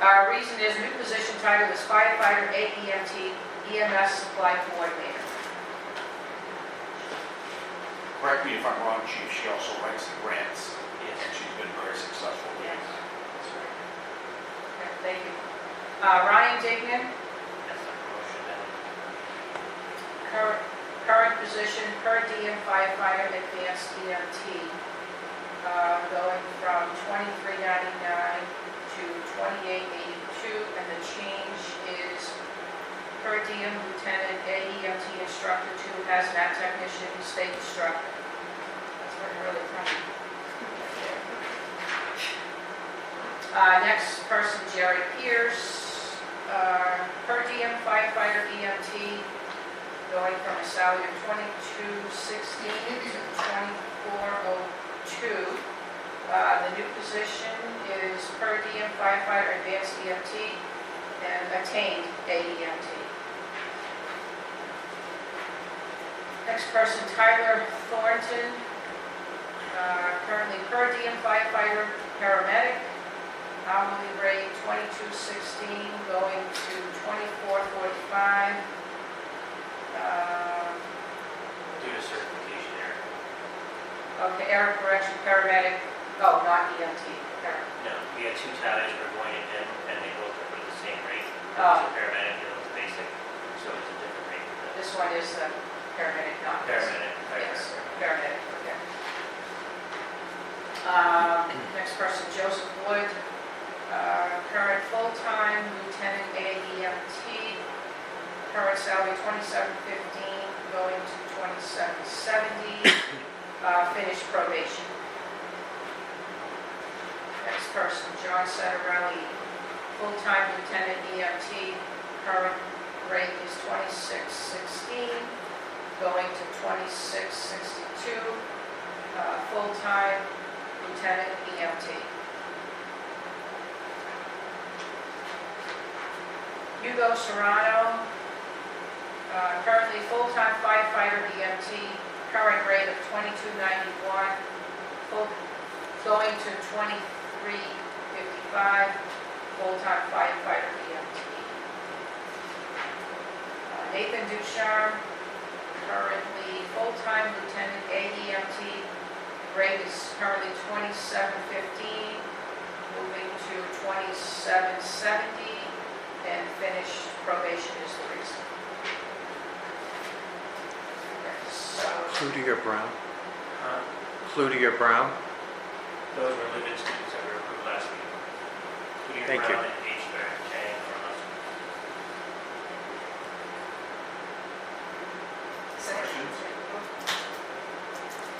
Our reason is new position title is firefighter, AEMT, EMS supply coordinator. Correct me if I'm wrong, Chief, she also writes the grants, and she's been very successful with Yes. it. Okay, thank you. Ryan Dignan, That's not a motion, then. current position, per diem firefighter, advanced EMT, going from $23.99 to $28.82, and the change is per diem lieutenant, AEMT instructor, 2 hazmat technician, state instructor. That's really funny. Next person, Jerry Pierce, per diem firefighter EMT, going from a salary of $22.16 to $24.02. The new position is per diem firefighter advanced EMT and attained AEMT. Next person, Tyler Thornton, currently per diem firefighter paramedic, hourly rate $22.16, going to $24.45. Due to certification error. Okay, error correction, paramedic, oh, not EMT, No, we had two tallies for going in, and they both are for the same rate. Oh. It's a paramedic, the other's basic, so it's a different rate. This one is the paramedic, not this. Paramedic, Yes, firefighter. paramedic, okay. Next person, Joseph Wood, current full-time lieutenant AEMT, current salary $27.15, going to $27.70, finished probation. Next person, John Sattarelli, full-time lieutenant EMT, current rate is $26.16, going to $26.62, full-time lieutenant EMT. Hugo Serrano, currently full-time firefighter EMT, current rate of $22.91, going to $23.55, full-time firefighter EMT. Nathan Ducharme, currently, full-time lieutenant AEMT rate is currently $27.15, moving to $27.70, and finished probation is the reason. Okay, so, Cludier Brown. Huh? Cludier Brown. Those were living students that were approved last week. Clear Thank you. Brown and H. Chang from us.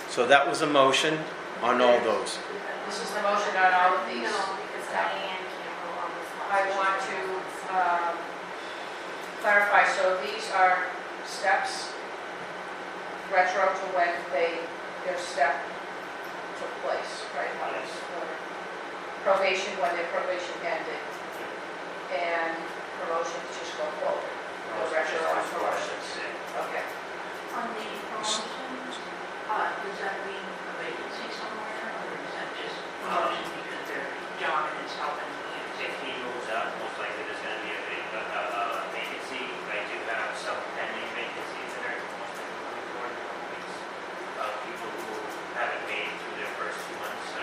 So that was a motion on all those. this is the motion on all of these. No, because Diane can't go on this one. I want to clarify, so these are steps retro to when their step took place, right? Yes. Probation, when their probation ended, and promotions just go forward. No retro on promotions. Okay. On the promotions, does that mean a vacancy somewhere, or is that just promotion because their job and it's helping hands? If he moves up, most likely there's going to be a vacancy. I do have some pending vacancies that are most likely moving forward in a couple weeks. People who haven't made it through their first 2 months.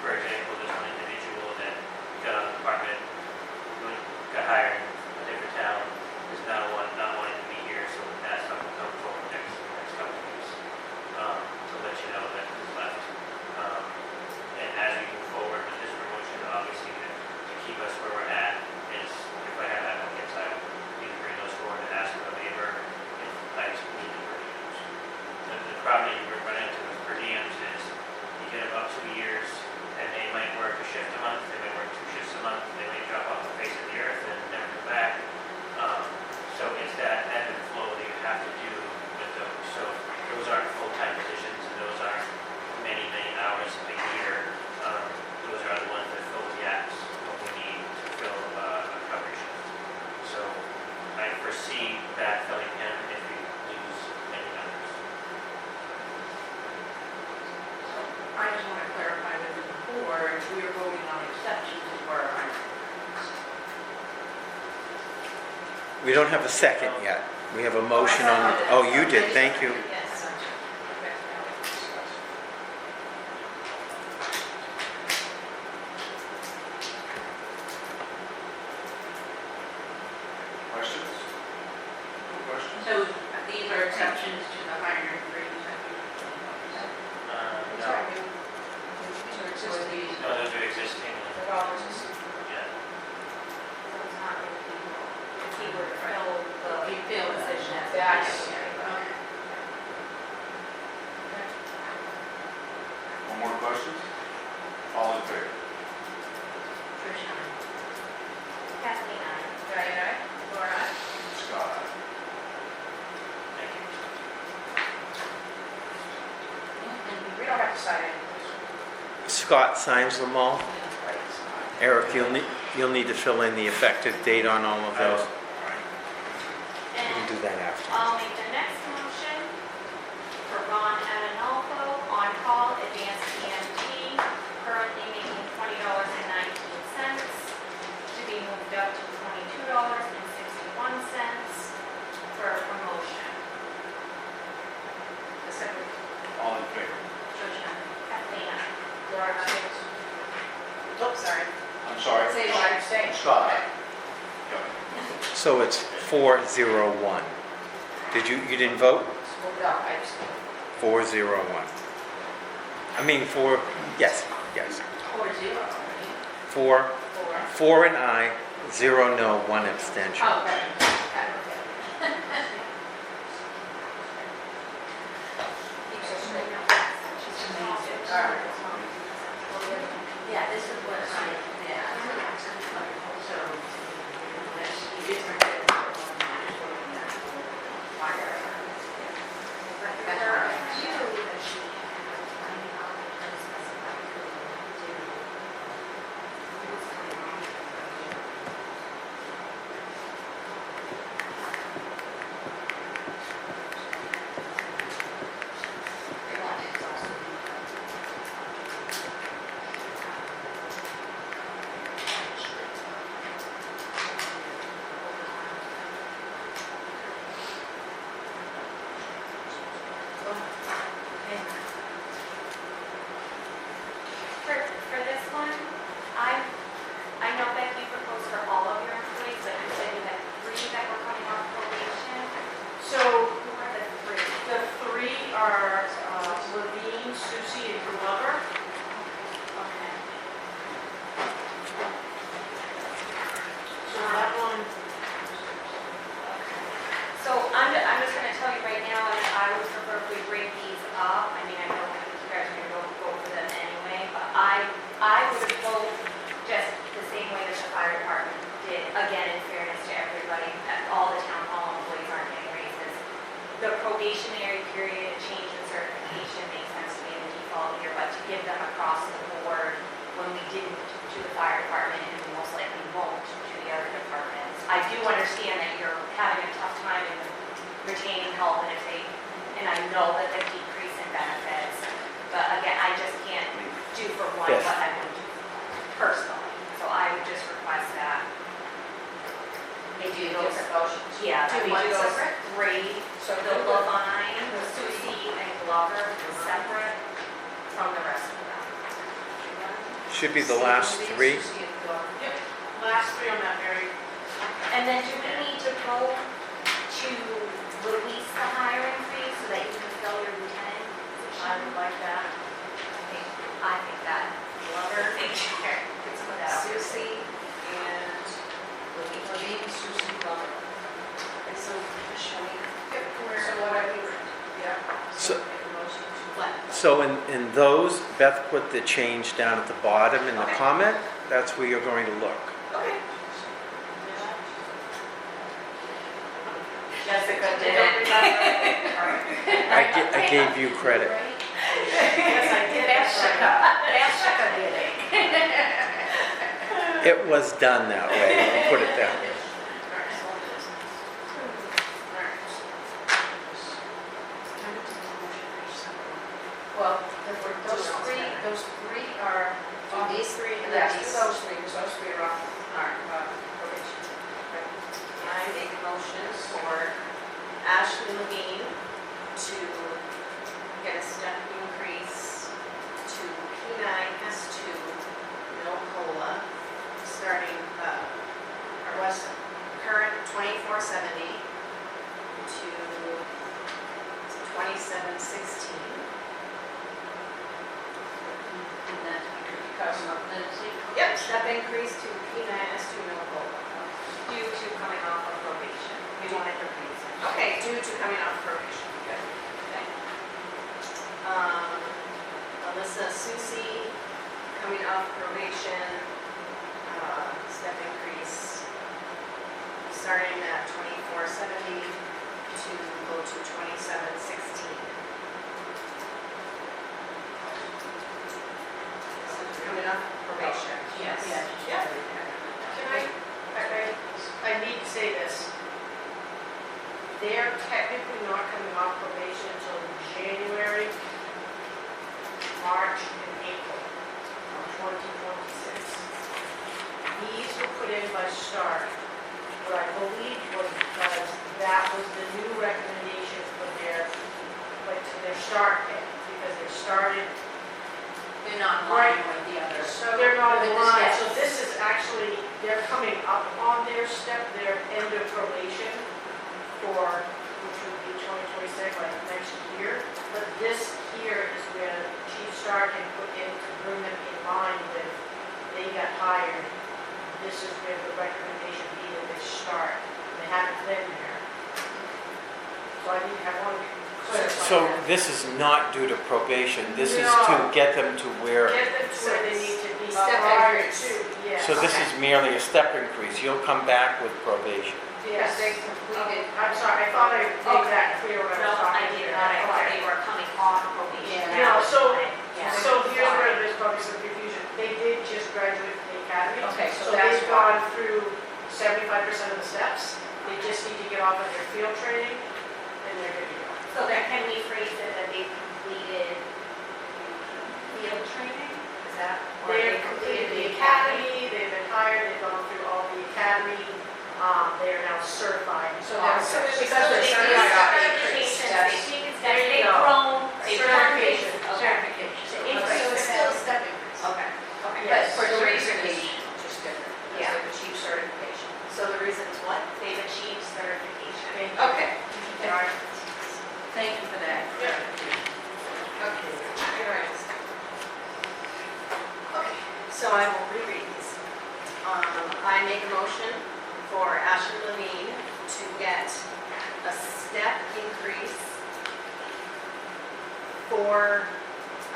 For example, there's one individual that got on the department, got hired in a different town, is not wanting to be here, so that's not going to come forward next couple of weeks. To let you know that he's left. And as we move forward with this promotion, obviously to keep us where we're at is if I have applicants, I would need to bring those forward and ask for a waiver if I need the per diems. The problem that you run into with per diems is you get about 2 years and they might work a shift a month, they might work 2 shifts a month, they might drop off the face of the earth and never come back. So it's that ebb and flow that you have to do with those. So those aren't full-time positions and those aren't many, many hours a year. Those are the ones that fill the gaps when we need to fill a coverage shift. So I foresee that filling in if we lose any members. So I just want to clarify with the board, we are voting on exceptions where I'm. We don't have a second yet. We have a motion on, oh, you did, thank you. Yes. Questions? No questions? So these are exceptions to the hiring freeze that we. These No, are new, these are existing, no, those are existing. they're all existing. Yeah. So it's not if he were to fill the He filled it. position as. That's- Okay. One more questions? All in favor? Trish, aye. Kathleen, I. Diane, aye? Laura, aye? Scott, aye. Thank you. We don't have to sign anything. Scott signs them all. Right. Eric, you'll need to fill in the effective date on all of those. You can do that after. I'll make the next motion for Ron Adinolfo, on-call advanced EMT, currently making $20.19, to be moved up to $22.61 for a promotion. The second, All in favor? Trish, aye. Kathleen, I. Laura abstains. Oops, sorry. I'm sorry? Say Laura abstains. Scott, aye. Go ahead. So it's 401. You didn't vote? Well, no, I abstained. 401. I mean, yes. 4-0, right? 4, Laura. 4 and I, 0 no, 1 abstention. Oh, okay. Keeps us straight. All right. Yeah, this is what I, yeah. So, that's different than just working that fire. That's There are right. a few that she has, I mean, I'll just specify who to do. Who's coming on. They want it exhausted. probationary period, a change in certification makes sense to me in the default year, but to give them across the board when we didn't to the fire department and we most likely won't to the other departments. I do understand that you're having a tough time in retaining help and and I know that the decrease in benefits, but again, I just can't do for one Yes. what I would do personally. So I would just request that. Maybe those motions. Yeah, Do that we one do those separate? three, So the Levine, the Susie, and Glover separate from the rest of them. Should be the last three. Last three on that, Mary. And then do we need to go to release the hiring freeze so that you can fill your lieutenant position? I would like that. I think that Glover, make sure, get some of that out. Susie and Levine, Susan, Glover. and so shall we? So what are we, yeah. So- Make a motion to What? So in those, Beth put the change down at the bottom in the Okay. comment. That's where you're going to look. Okay. Jessica did it. I gave you credit. Yes, I did. Jessica did it. It was done that way. I'll put it down. Well, those three are. These three and Yes, these. those three, because those three are probation. I make a motion for Ashley Levine to get a step increase to P9S2 no COLA, starting, or was current 2470 to 2716. Yep, step increase to P9S2 no COLA. Due to coming off of probation. We wanted the reason. Okay, due to coming off probation. Good. Okay. Alyssa Susie, coming off probation, step increase, starting at 2470 to go to 2716. Coming off probation. Yes. Yeah. I need to say this. They're technically not coming off probation until January, March, and April of 2026. These were put in by START. What I believe was because that was the new recommendation for their start pay, because they started. They're not Right. lying with the others. So they're not in With the line, steps. so this is actually, they're coming up on their step, their end of probation for, which would be 2026, like next year. But this here is where Chief Starr can put in to bring them in line with, they got hired. This is where the recommendation be that they start. They haven't been there. So I need, I want to clarify So that. this is not due to probation. This is No. to get them to where, Get them to where they need to be Step prior increase. to, yes. so this is merely a step increase. You'll come back with probation. Yes. Because they completed. I'm sorry, I thought I made that clear when I No, was I talking. did not. I thought they were coming off probation. Yeah. No, so- Yeah. So here's where there's probably some confusion. They did just graduate from the academy. Okay, so So that's they've why. gone through 75% of the steps. They just need to get off of their field training, and they're good to go. So then can we phrase it that they've completed field training? Is that? or They've completed the academy, they've been hired, they've gone through all the academy. They are now certified. So they're- so officers. because So they're they do certified. certifications, That's- they've taken steps, there you they've go. grown, they've done this. Certification. Okay. Certification. So Okay. increase So it's the still a step. step increase. Okay, okay. But Yes. for The the reason reason is- is just different. Because Yeah. they've achieved certification. So the reason is what? They've achieved certification. Thank you. Okay. All right. Thank you for that. Yeah. Okay. All right. Okay, so I will reread these. I make a motion for Ashley Levine to get a step increase for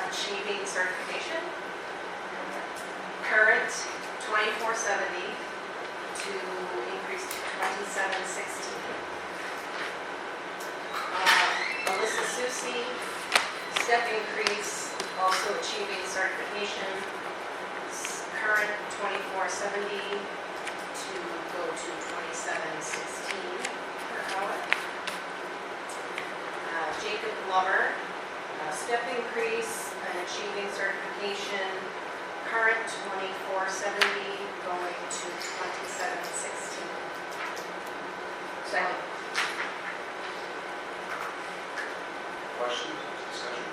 achieving certification. Current 2470 to increase to 2716. Susi, step increase, also achieving certification, current 2470 to go to 2716 per hour. Jacob Glover, step increase and achieving certification, current 2470 going to 2716. Second. Questions, discussions?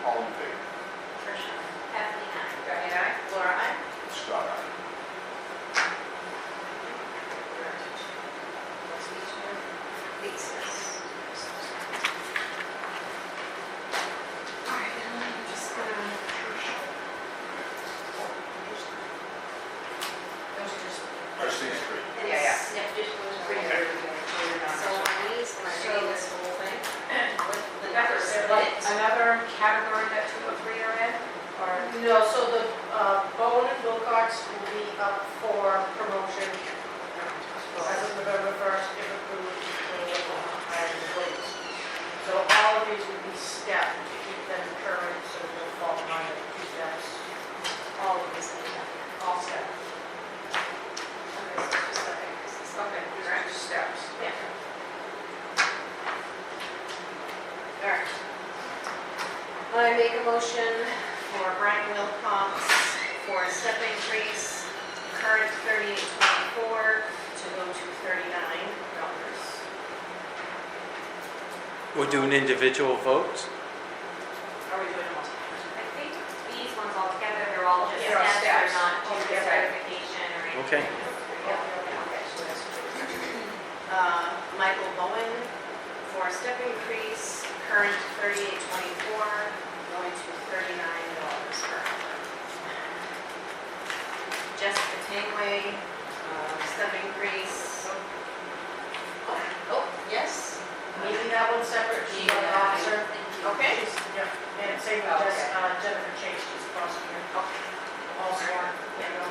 All in favor? Tricia. Kathleen, I. Diane, aye. Laura, aye. Scott, aye. Yes. All right, and I'm just gonna, Those are just, First thing's three. Yeah. Yeah, just those three. Okay. so Louise, am I reading this whole thing? With the numbers like split? another category that 2 or 3 are in, or? No, so the Bowen and Wilcox will be up for promotion as of November 1st, if approved, they will hire employees. So all of these would be stepped to keep them current, so they don't fall behind the 2 steps. All of these, All steps. okay, so it's just like increases. Okay, these are just steps. Yeah. All right. I make a motion for Brian Wilcox for a step increase, current 3824 to go to $39. We're doing individual votes? Are we doing them all? I think these ones all together, they're all just Yeah, they're all steps, they're steps. not due to Okay. certification or anything. Okay. Michael Bowen for a step increase, current 3824 going to $39 per hour. Jessica Tangway, step increase. Oh, yes. Maybe that one's separate, she's an Yeah. officer. Okay. She's- Yeah, and same with Jennifer Chase, she's a prosecutor. All sworn. Yeah.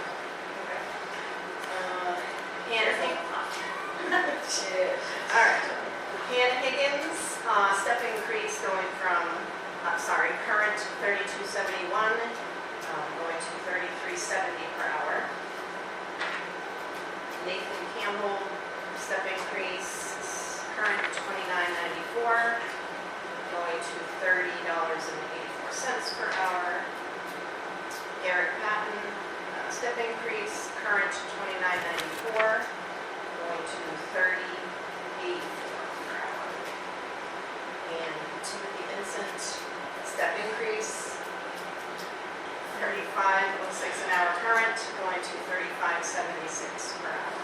Okay. Hannah Higgins. All right. Hannah Higgins, step increase going from, current 3271, going to 3370 per hour. Nathan Campbell, step increase, current 2994, going to $30.84 per hour. Eric Patton, step increase, current 2994, going to $30.84 per hour. And Timothy Vincent, step increase, 35.06 an hour current, going to 35.76 per hour.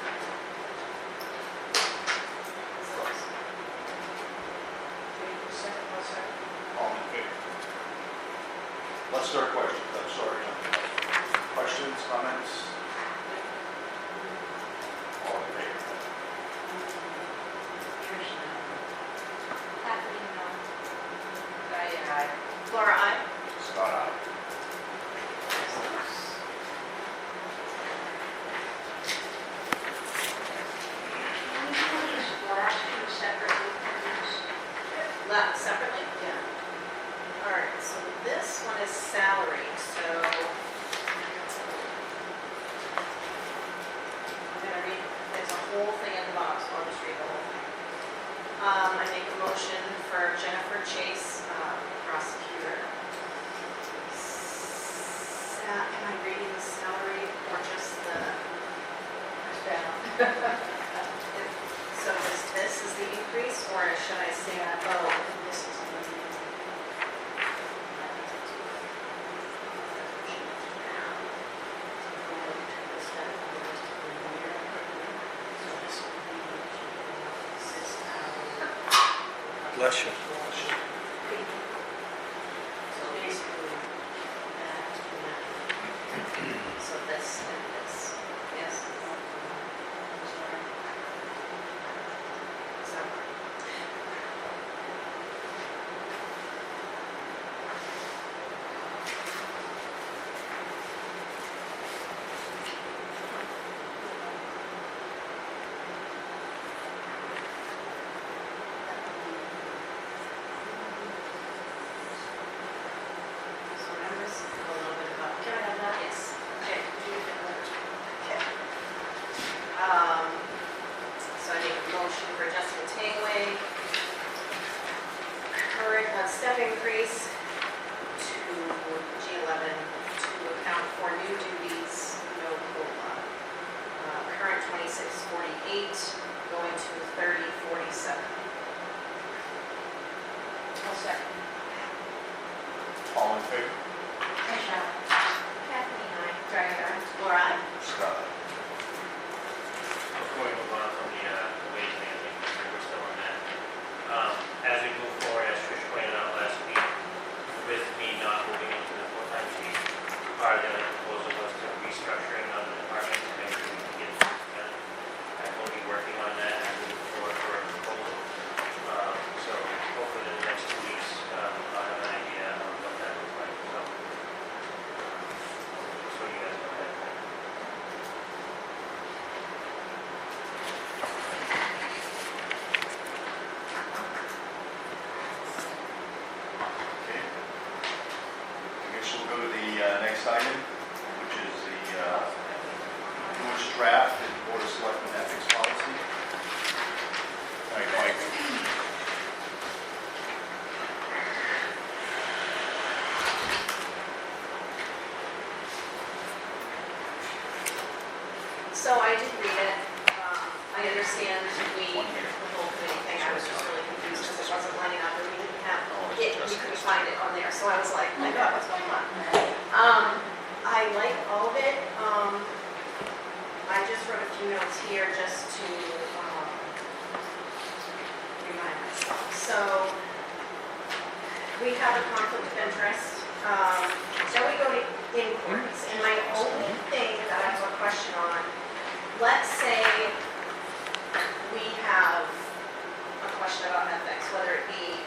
All in favor? Let's start questions. I'm sorry. Questions, comments? All in favor? Tricia. Kathleen, no. Diane, aye. Laura, aye. Scott, aye. Can you do these last two separately, please? Left separately? Yeah. All right, so this one is salary, so I'm gonna read, there's a whole thing at the bottom, so I'll just read the whole thing. I make a motion for Jennifer Chase, prosecutor. Am I reading the salary or just the? So this is the increase, or should I say, oh, this is the. Bless you. So basically, that and that. So this and this, yes. So. motion for Jessica Tangway. Current step increase to G11 to account for new duties, no COLA. Current 2648 going to 3047. I'll second. All in favor? Michelle. Kathleen, I. Diane. Laura, aye. Scott? Before we move on from the wage management, we're still on that. As we move forward, as Trish pointed out last week, with me not moving into the full-time sheet, part of the proposal was to restructuring on the department to make sure we can get things done. I will be working on that as we move forward for a proposal. So hopefully in the next 2 weeks, I'll have an idea of what that looks like. So you guys go ahead. Okay. I guess we'll go to the next item, which is the newest draft in Board of Selectmen ethics policy. All right, Mike. So I did read it. I understand the whole committee thing. I was just really confused because it wasn't lining up and we didn't have it, we couldn't find it on there. So I was like, my God, what's going on? I like all of it. I just wrote a few notes here just to remind myself. So we have a conflict of interest. Then we go to inquiries. And my only thing that I have a question on, let's say we have a question about ethics, whether it be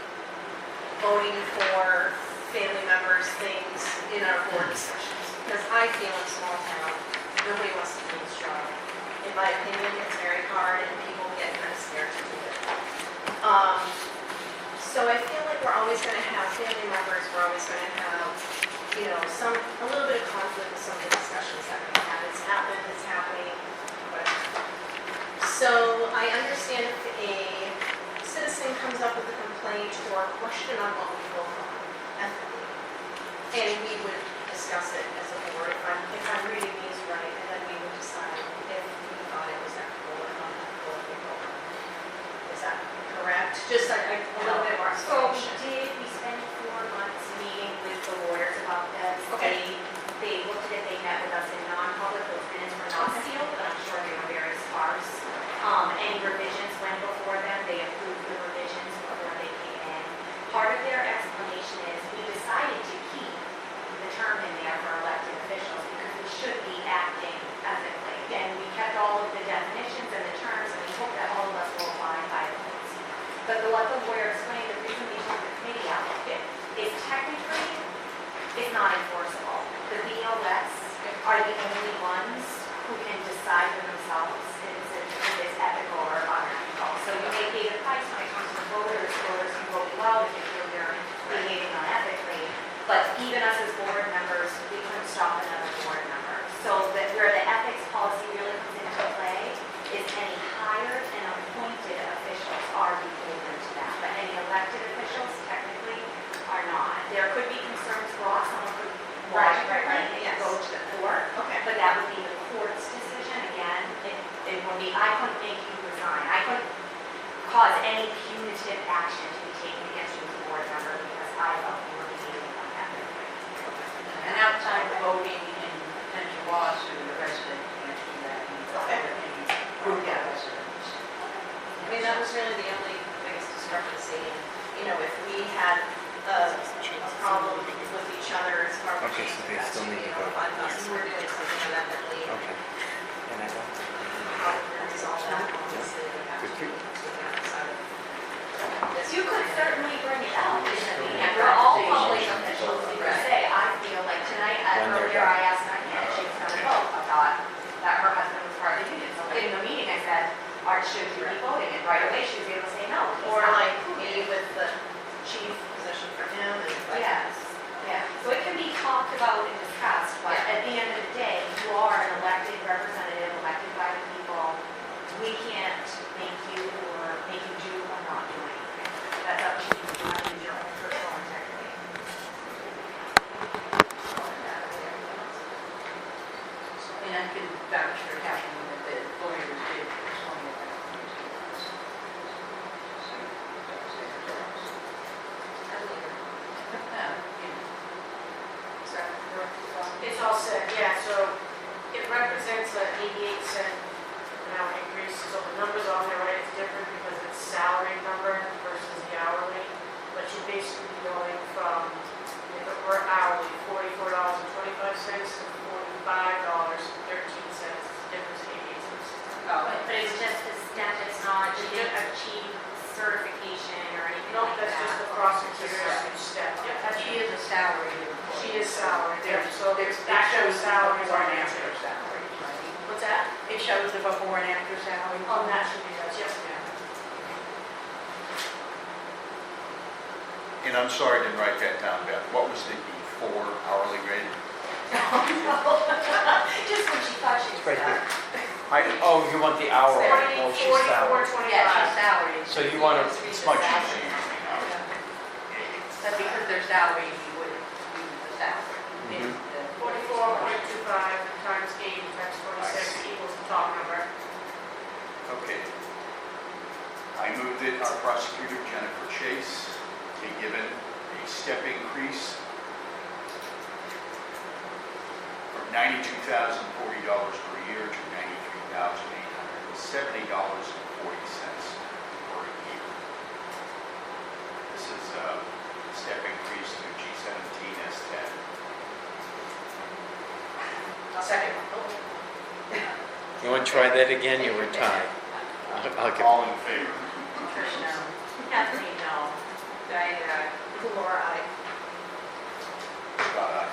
voting for family members, things in our board sessions. Because I feel in a small town, nobody wants to do this job. In my opinion, it's very hard and people get kind of scared to do it. So I feel like we're always going to have family members, we're always going to have, you know, a little bit of conflict with some of the discussions that we have. It's happened, it's happening, whatever. So I understand if a citizen comes up with a complaint or a question on what we vote on ethically, and we would discuss it as a board if I'm reading these right, and then we would decide if we thought it was ethical or not ethical if we vote on it. Is that correct? Just a little bit more So explanation. we spent 4 months meeting with the lawyers about this. Okay. They looked at it, they met with us in non-public, those minutes were not sealed, but I'm sure they were very sparse. Any revisions went before them, they approved the revisions before they came in. Part of their explanation is we decided to keep the term in there for elected officials because we should be acting ethically. And we kept all of the definitions and the terms, and we hope that all of us will abide by those. But what the lawyer explained, the reason we took the committee out is technically, it's not enforceable. The BOS are the only ones who can decide for themselves if it's ethical or unethical. So you may pay the price when it comes to voters. Voters can vote well if you feel you're behaving unethically. But even us as board members, we couldn't stop another board member. So that where the ethics policy really comes into play is any hired and appointed officials are beholden to that. But any elected officials technically are not. There could be concerns brought, someone could logically yes. go to the court. Okay. But that would be the court's decision. Again, it would be, I couldn't make you resign. I couldn't cause any punitive action to be taken against you as a board member because I felt you were behaving unethically. And outside the voting and potential lawsuit, the resident can't do that. Okay. Prove that residence. I mean, that was really the only biggest discrepancy. You know, if we had a problem with each other as far as Okay, so they still need to vote. we're doing something unethically, Okay. And I don't. how we're going to resolve that, obviously, we have to Good. decide. You could certainly bring it out in the meeting. We're all public officials, you could say, I feel like tonight, When they're earlier done. I asked Diane if she was going to vote. I thought that her husband was part of the union. So in the meeting, I said, should you be voting? And right away, she was able to say no. he's Or not like included. me with the chief position for him and like. Yes, yeah. So it can be talked about and discussed, but at the end of the day, you are an elected representative, elected by the people. We can't make you or And I'm sorry I didn't write that down, Beth. What was the before hourly rate? Just when she thought she It's was right here. done. Oh, you want the hour? Oh, she's salary. 44.25. Yeah, she's salary. So you want to, It's much easier. That's because their salary, you would use the salary. Mhm. 44.25 times 8 times 46 equals the top number. Okay. I move that our prosecutor, Jennifer Chase, be given a step increase from $92,040 per year to $93,870.40 per year. This is a step increase to G17S10. I'll second. You want to try that again? You were tied. I'll give. All in favor? No. Kathleen, no. Diane, Laura, I. Scott, aye.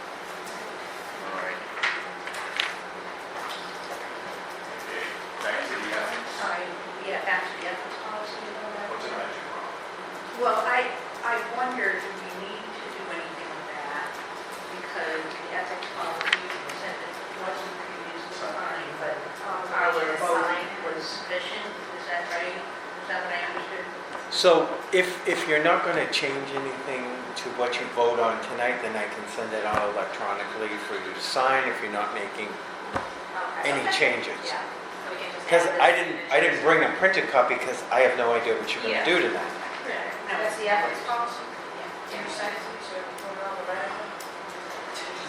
All right. Okay, back to the ethics. Yeah, back to the ethics policy and all that. What's the magic wrong? Well, I wonder, do we need to do anything with that? Because the ethics policy said that it wasn't previously signed, but our vote was sufficient. Is that right? Is that what I understood? So if you're not going to change anything to what you vote on tonight, then I can send it out electronically for you to sign if you're not making Okay. any changes. Yeah. So we can just Because add this I didn't bring a printed copy because I have no idea what you're going to do tonight. No, it's the ethics policy. Can you send it to me so I can put it on the record?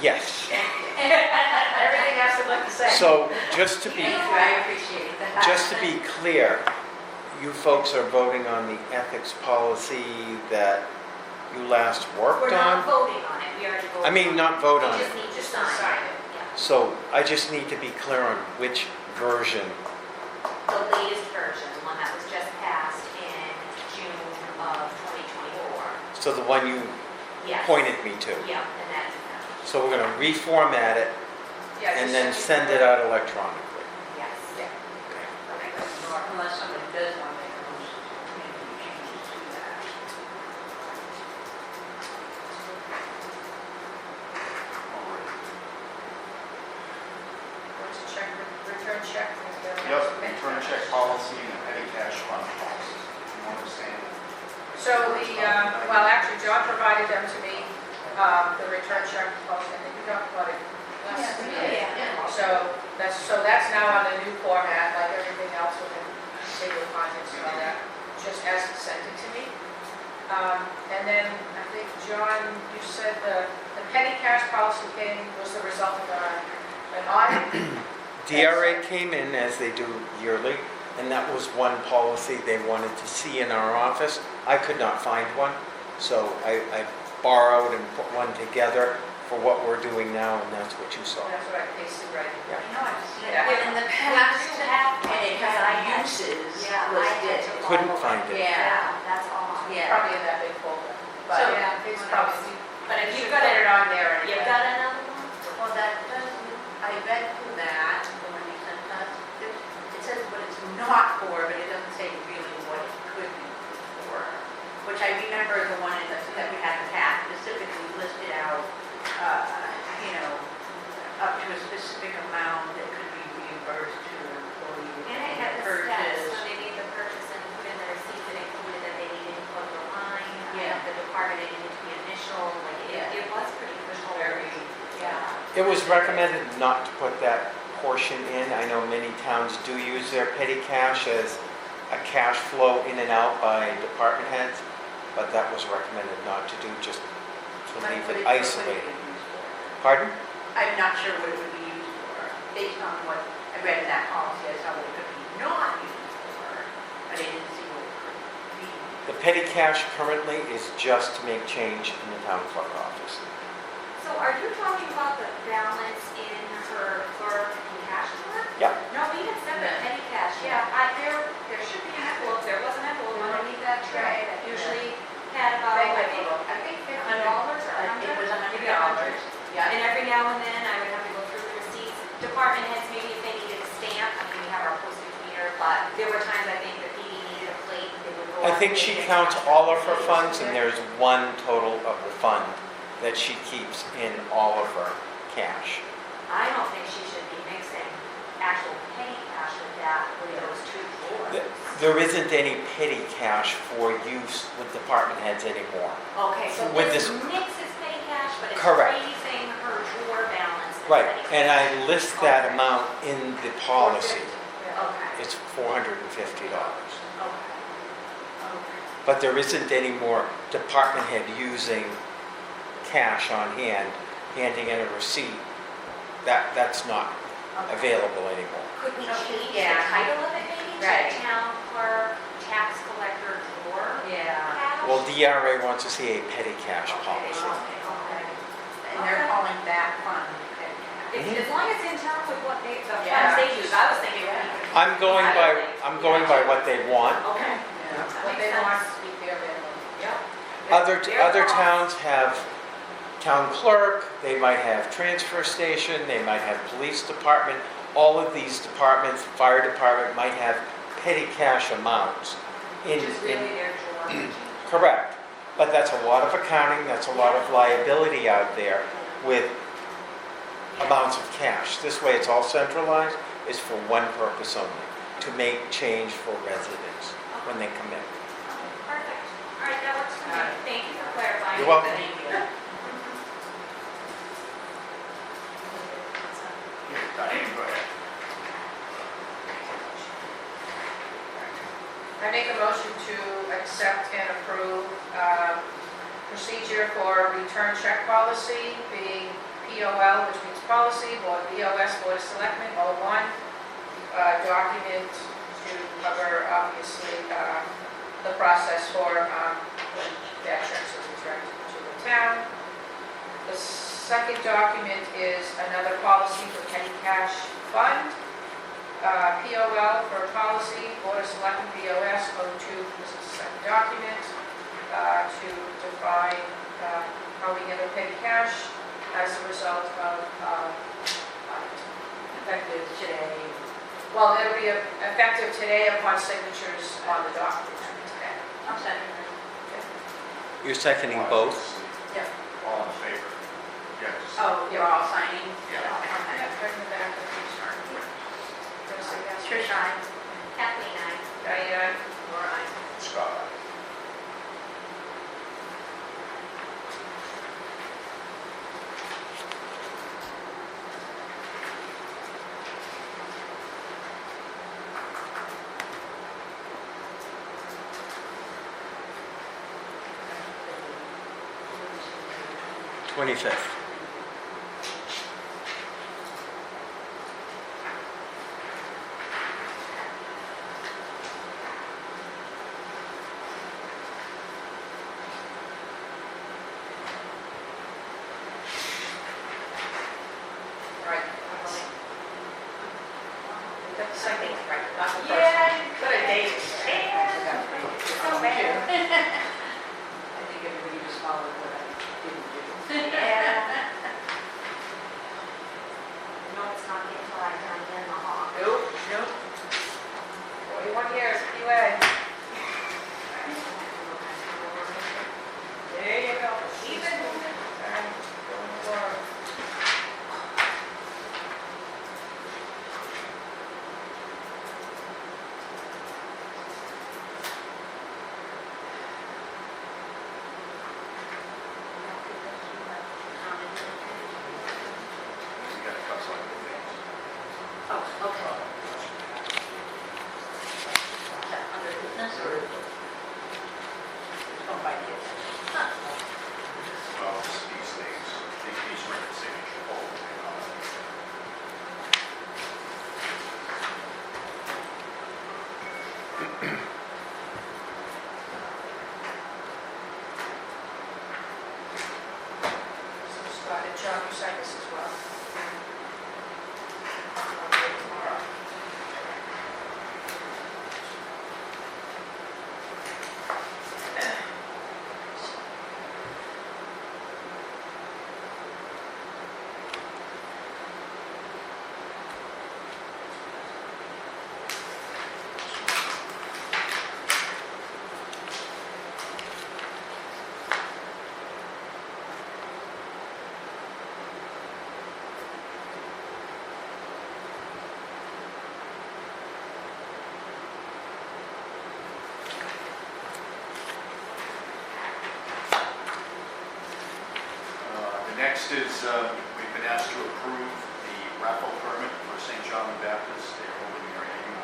Yes. Everything else I'd like to say. So just to be I appreciate that. Just to be clear, you folks are voting on the ethics policy that you last worked We're not on? voting on it, we already voted. I mean, not vote on We it. just need to Just sign sign it. it. Yeah. So I just need to be clear on which version. The latest version, the one that was just passed in June of 2024. So the one you Yes. pointed me to. Yeah, and that's, So we're going to reformat it Yeah, and just then send it out electronically. yes. Yeah. Unless somebody does want to make a motion to make any changes to that. All right. What's the check, return check? Yep, return check policy and petty cash fund policy. You want to say it? So well, actually, John provided them to me, the return check policy, I think we talked about it last meeting. So that's now on the new format, like everything else with the table of contents and all that, just as he sent it to me. And then I think, John, you said the petty cash policy thing was the result of an audit? DRA came in as they do yearly, and that was one policy they wanted to see in our office. I could not find one, so I borrowed and put one together for what we're doing now, and that's what you saw. That's what I pasted right in You know, I've seen it. Yeah. Well, in the past, to have and it because had I had- uses Yeah, I listed. had to Couldn't follow find it. Yeah. That's all. Yeah. Probably in that big folder, but So, it's probably, But if you you've put got it on there anyway. You've got another one? Well, that doesn't, I read through that, the one you sent us. It says what it's not for, but it doesn't say really what it could be for. Which I remember the one that we had in the past specifically listed out, up to a specific amount that could be reimbursed to an employee. And it had the Purchase. steps, when they made the purchase and put in the receipts, it included that they needed to put the line, Yeah. the department, it needed to be initial, like, Yeah. it was pretty controlled. Very, yeah. It was recommended not to put that portion in. I know many towns do use their petty cash as a cash flow in and out by department heads, but that was recommended not to do, just to leave it isolated. Pardon? I'm not sure what it would be used for. Based on what I read in that policy, I saw what it could be not used for, but I didn't see what it could be. The petty cash currently is just to make change in the town clerk office. So are you talking about the balance in her clerk and cash drawer? Yeah. No, we had separate No. petty cash, there should be an envelope, there was an envelope underneath for. I think she counts all of her funds, and there's one total of the fund that she keeps in all of her cash. I don't think she should be mixing actual petty cash with that, with those two drawers. There isn't any petty cash for use with department heads anymore. Okay, so With this this- mixes petty cash, but it's Correct. raising her drawer balance. as Right, petty and cash. I list that Okay. amount in the policy. Okay, It's $450. okay. But there isn't any more department head using cash on hand, handing in a receipt. That's not Okay. available anymore. Could we change the Yeah. title of it maybe Right. to town clerk, tax collector drawer Yeah, cash? Well, DRA wants to see a petty cash Okay, policy. okay. and they're calling that fund. As long as in terms of what they, the Yeah. funds they use, I was thinking we could. I'm going by what they want. Okay. Yeah. That What makes they sense. want to be fair minimum. Yep. Other towns have town clerk, they might have transfer station, they might have police department. All of these departments, fire department might have petty cash amounts. Which is really their drawer. Correct. But that's a lot of accounting, that's a lot of liability out there with amounts of cash. This way, it's all centralized, it's for one purpose only, to make change for residents when they come in. Perfect. All right, that works for me. Thank you for clarifying. You're welcome. Thank you. Diane, go ahead. I make a motion to accept and approve procedure for return check policy, being POL, which means policy, Board BOS, Board of Selectmen, 01, document to cover, obviously, the process for when that checks are returned to the town. The second document is another policy for petty cash fund. POL for policy, Board of Selectmen BOS 02, this is the second document, to define how we handle petty cash as a result of, Effective today. well, it'll be effective today upon signatures on the document today. I'm sending You're seconding both? Yeah. All in favor? Yes. Oh, you're all signing? Yeah. Okay. Right in the back, I think, sorry. Gonna say yes. Trish, aye. Kathleen, aye. Diane, Laura, aye. Scott. Aye. 25th. right. That's the second, right, not the first. Yeah, What a date. So bad. I think everybody just followed what I didn't do. Yeah. No, it's not getting till I turn in the hawk. Nope, nope. 41 years, PUA. There you go. Even. Going forward. We got a couple of things. Oh, okay. Is that under business or? Oh, by kids. Well, these things, these are the signature hold. So Scott and John, you sign this as well. Tomorrow. Next is, we've been asked to approve the raffle permit for St. John the Baptist. They're holding their annual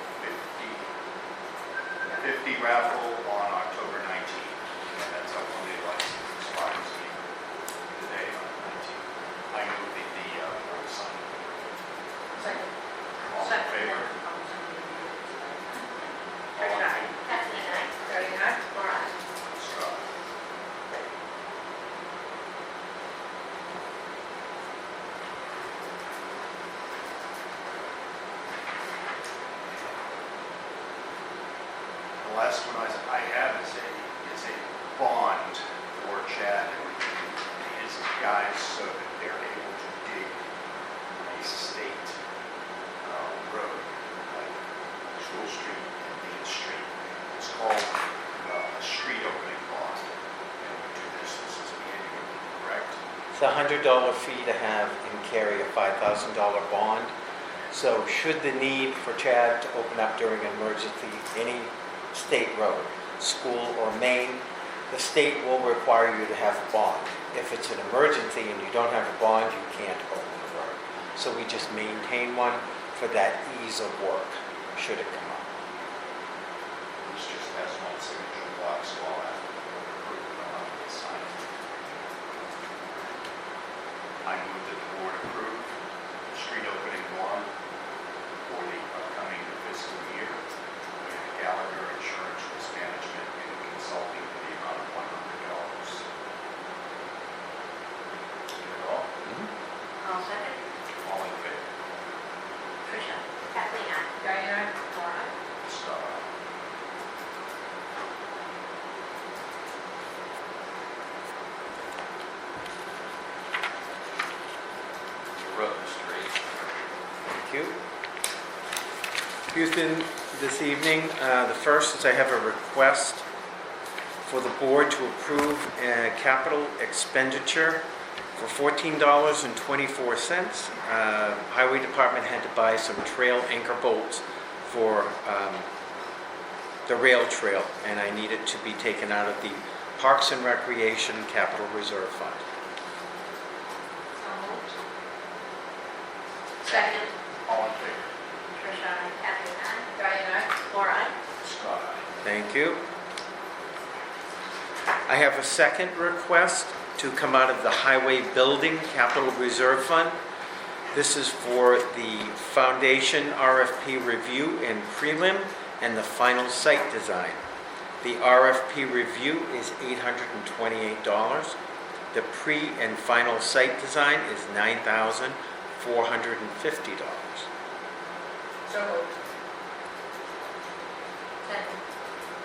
50 raffle on October 19th. And that's our one-day license, expires today on the 19th. I move the board sign. Second. All in favor? Tricia, aye. Kathleen, aye. Diane, aye. Laura, aye. Scott. The last one I have is a bond for Chad and his guys so that they're able to dig a state road, like School Street and Main Street. It's called a street opening bond. And we do this is annually, correct? It's a $100 fee to have and carry a $5,000 bond. So should the need for Chad to open up during an emergency, any state road, school or main, the state will require you to have a bond. If it's an emergency and you don't have a bond, you can't open the road. So we just maintain one for that ease of work, should it come up. This just has one signature block, so I'll have to approve it. I'll have to sign it. I move that the board approve the street opening bond for the upcoming fiscal year with Gallagher Insurance Risk Management and Consulting for the amount of $100. Get it all? I'll second. All in favor? Tricia, Kathleen, aye. Diane, aye. Laura, aye. Scott, aye. Road Street. Thank you. Houston, this evening, the first is I have a request for the board to approve a capital expenditure for $14.24. Highway Department had to buy some trail anchor bolts for the rail trail, and I need it to be taken out of the Parks and Recreation Capital Reserve Fund. So moved. Second. All in favor? Tricia, aye. Kathleen, aye. Diane, aye. Laura, aye. Scott, aye. Thank you. I have a second request to come out of the Highway Building Capital Reserve Fund. This is for the foundation RFP review and prelim and the final site design. The RFP review is $828. The pre and final site design is $9,450. So moved. Second.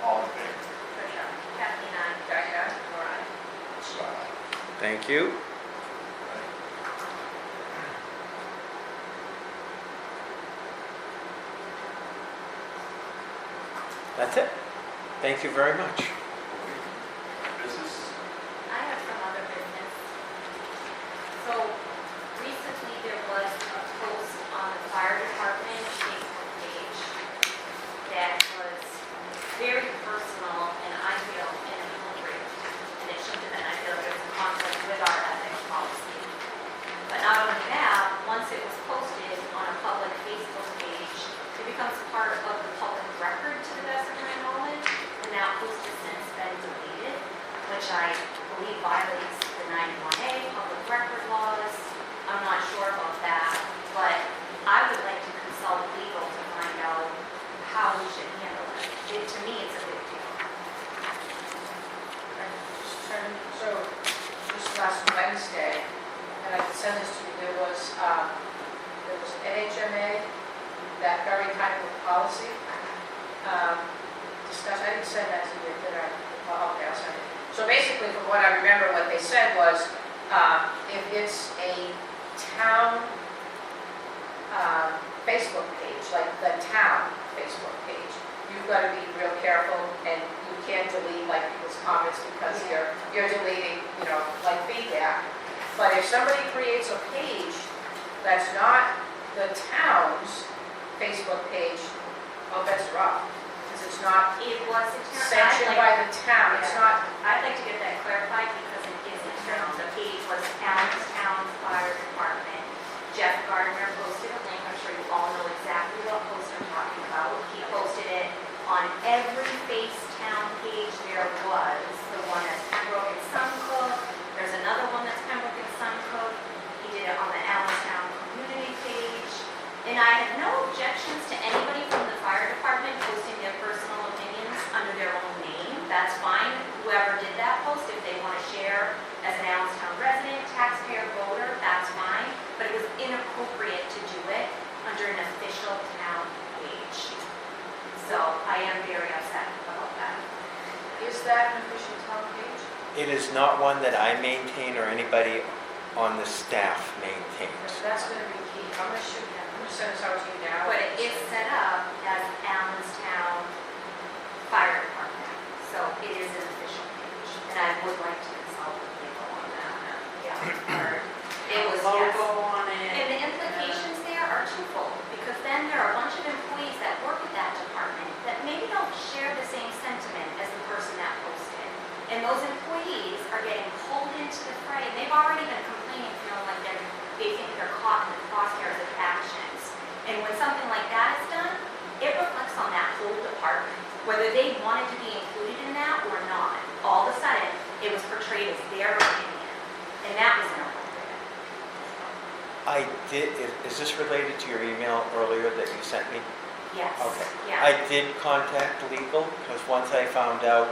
All in favor? Tricia, Kathleen, aye. Diane, aye. Laura, aye. Scott, aye. Thank you. That's it. Thank you very much. Business? I have some other business. So recently there was a post on the fire department Facebook page that was very personal and I feel inappropriate. And it shouldn't have been. I feel there's a conflict with our ethics policy. But not only that, once it was posted on a public Facebook page, it becomes part of the public record to the best of my knowledge. And that post has since been deleted, which I believe violates the 91A public record laws. I'm not sure about that, but I would like to consult legal to find out how we should handle it. To me, it's a big deal. So, just last Wednesday, and I can send this to you, there was NHMA, that very type of policy, discussed, I didn't send that to you, did I? Oh, okay, I'll send it. So basically, from what I remember, what they said was, if it's a town Facebook page, like the town Facebook page, you've got to be real careful, and you can't delete like people's comments because you're deleting, like feedback. But if somebody creates a page that's not the town's Facebook page, oh, that's rough, because it's not It was a town. sanctioned by the town, it's not, I'd like to get that clarified because it is a town. The page was Allenstown Jeff Gardner posted a link, I'm sure you all know exactly what post I'm talking about. He posted it on every Face Town page there was, the one that's Pembroke and Suncook, there's another one that's Pembroke and Suncook. He did it on the Allenstown community page. And I have no objections to anybody from the fire department posting their personal opinions under their own name. That's fine. Whoever did that post, if they want to share as an Allenstown resident, taxpayer, voter, that's fine. But it was inappropriate to do it under an official town page. So I am very upset about that. Is that an official town page? It is not one that I maintain or anybody on the staff maintains. That's going to be key. I'm going to send this out to you now. But it is set up as Allenstown Fire Department, so it is an official page. And I would like to consult with people on that. Yeah. It was, yes. Logo on it. And the implications there are twofold, because then there are a bunch of employees that work at that department that maybe don't share the same sentiment as the person that posted. And those employees are getting pulled into the fray, and they've already been complaining, feeling like they think they're caught in the crosshairs of actions. And when something like that is done, it reflects on that whole department, whether they wanted to be included in that or not. All of a sudden, it was portrayed as their opinion, and that was inappropriate. Is this related to your email earlier that you sent me? Yes. Okay. Yeah. I did contact legal because once I found out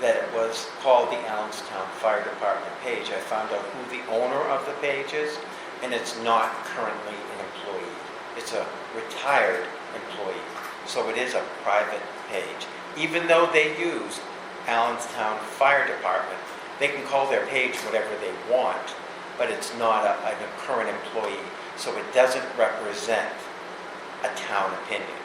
that it was called the Allenstown Fire Department page, I found out who the owner of the page is, and it's not currently an employee. It's a retired employee, so it is a private page. Even though they use Allenstown Fire Department, they can call their page whatever they want, but it's not a current employee, so it doesn't represent a town opinion.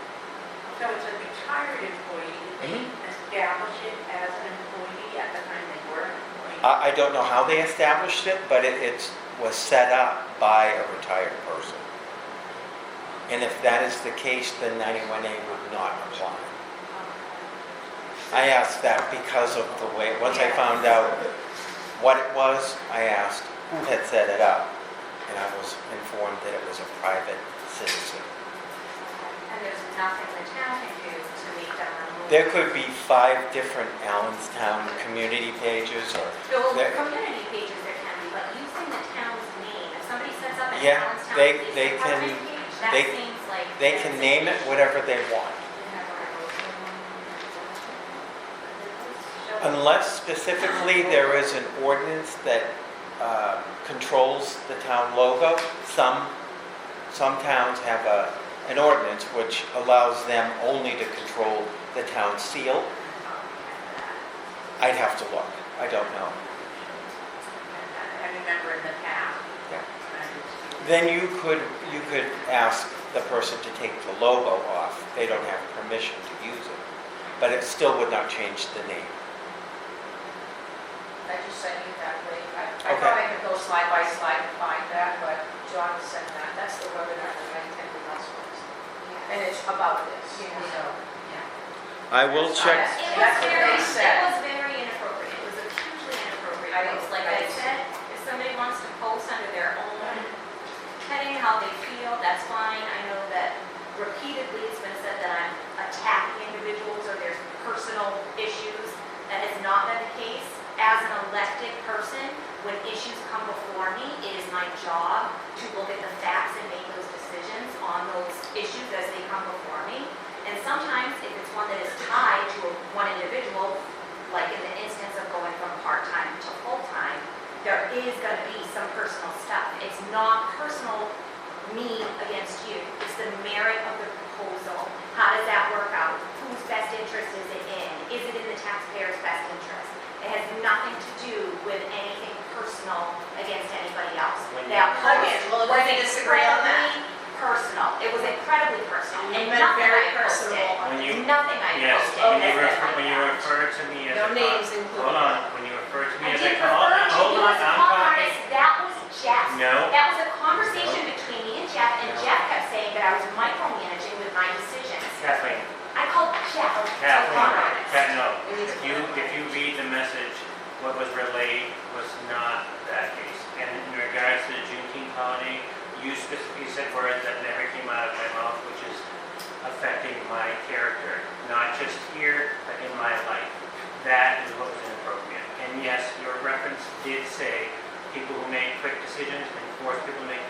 So it's a retired employee, did they establish it as an employee at the time they were an employee? I don't know how they established it, but it was set up by a retired person. And if that is the case, then 91A would not apply. I asked that because of the way, once I found out what it was, I asked who had set it up, and I was informed that it was a private citizen. And there's nothing the town can do to make that remove. There could be 5 different Allenstown community pages, or Well, there- community pages there can be, but using the town's name, if somebody sets up an Yeah, Allenstown they Police can- Department page, that they- seems like. they can name it whatever they want. Unless specifically there is an ordinance that controls the town logo. Some towns have an ordinance which allows them only to control the town seal. I'd have to look. I don't know. I remember in the past. Yeah. Then you could ask the person to take the logo off. They don't have permission to use it. But it still would not change the name. I just sent you that link. I Okay. thought I could go slide by slide and find that, but John sent that. That's the webinar that I attended last week. And it's about this, so. I will check. It That's was what very, they said. it was very inappropriate. It was a hugely inappropriate post. Like I said, if somebody wants to post under their own heading, how they feel, that's fine. I know that repeatedly it's been said that I'm attacking individuals or there's personal issues. That has not been the case. As an elected person, when issues come before me, it is my job to look at the facts and make those decisions on those issues as they come before me. And sometimes, if it's one that is tied to one individual, like in the instance of going from part-time to full-time, there is going to be some personal stuff. It's not personal me against you. It's the merit of the proposal. How does that work out? Whose best interest is it in? Is it in the taxpayer's best interest? It has nothing to do with anything personal against anybody else. When you- That post Okay, well, was we can disagree on that. incredibly personal. It was incredibly personal. And And you've been nothing very I posted. personal. When you, Nothing I yes, posted. when you has been refer, like when you that. refer to me as No a names con- included. hold on, when you refer to me I as a didn't con- refer to hold you on, as I'm con talking. artist. That was Jeff. No. That was a conversation No. between me and Jeff, and No. Jeff kept saying that I was micromanaging with my decisions. Kathleen, I called Jeff a con Kathleen, artist. no, if you read the message, what was relayed was not that case. And in regards to the Juneteenth holiday, you specifically said words that never came out of my mouth, which is affecting my character, not just here, but in my life. That is what was inappropriate. And yes, your reference did say people who make quick decisions and force people to make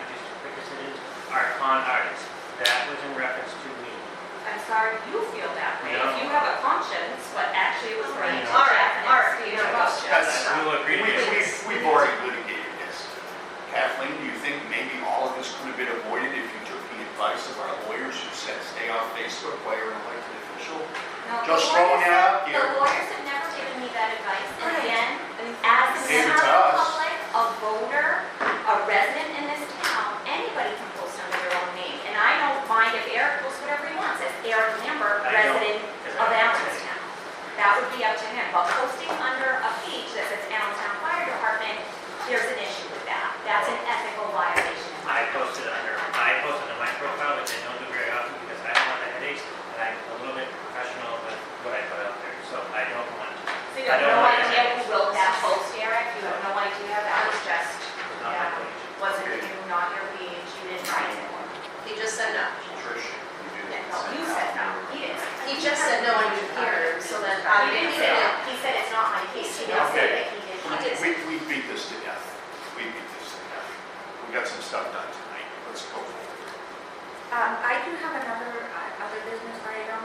quick decisions are con artists. That was in reference to me. I'm sorry you feel that way. No. If you have a conscience, but actually it was right. No. All right, You you know, know, We will agree to disagree. We've already litigated this. Kathleen, do you think maybe all of this could have been avoided if you took the advice of our lawyers who said stay off Facebook while you're an elected official? No, Just the throwing it out lawyers- here. The lawyers have never given me that advice. And Right. again, as a Gave it member to of the us. public, a voter, a resident in this town, anybody can post under their own name. And I don't mind if Eric posts whatever he wants, as Eric Lambert, I don't, resident 'cause of I don't Allenstown. That would be up to him. But posting under a page that says Allenstown Fire Department, there's an issue with that. That's an ethical violation. I posted under my profile, which I don't do very often because I don't want the headaches, and I'm a little bit professional with what I put out there, so I don't want to. So you I have don't no want idea to- who wrote that post, Eric? You have no idea? That was just, Not my page. wasn't you, not your page, you didn't write it. He just said no. Trish, you did. No, you said no, he didn't. He just said no, I didn't hear him, so then He I didn't didn't say say that. He said it's not my case. He didn't say that he did. He did say We beat this to death. We beat this to death. We got some stuff done tonight. Let's go forward. I do have another, other business item.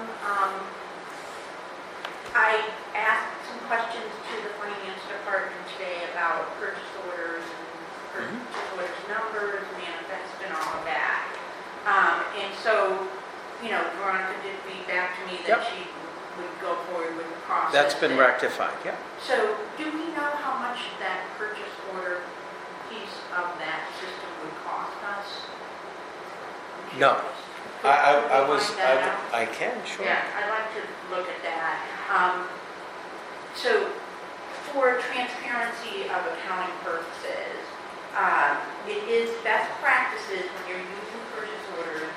I asked some questions to the finance department today about purchase orders and purchase orders numbers, manifest and all of that. And so, Veronica did feedback to me that Yep. she would go forward with the process. That's been rectified, yeah. So do we know how much that purchase order piece of that system would cost us? I'm No. curious. I Could we was, find that out? I can, sure. Yeah, I'd like to look at that. So for transparency of accounting purposes, it is best practices when you're using purchase orders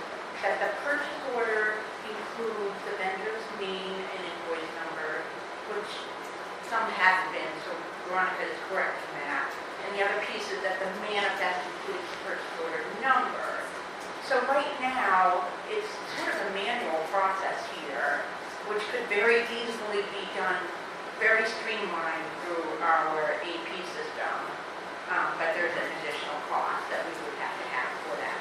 that the purchase order includes the vendor's name and invoice number, which some haven't been, so Veronica is correct in that. And the other piece is that the manifest includes the purchase order number. So right now, it's sort of a manual process here, which could very easily be done, very streamlined through our AP system. But there's an additional cost that we would have to have for that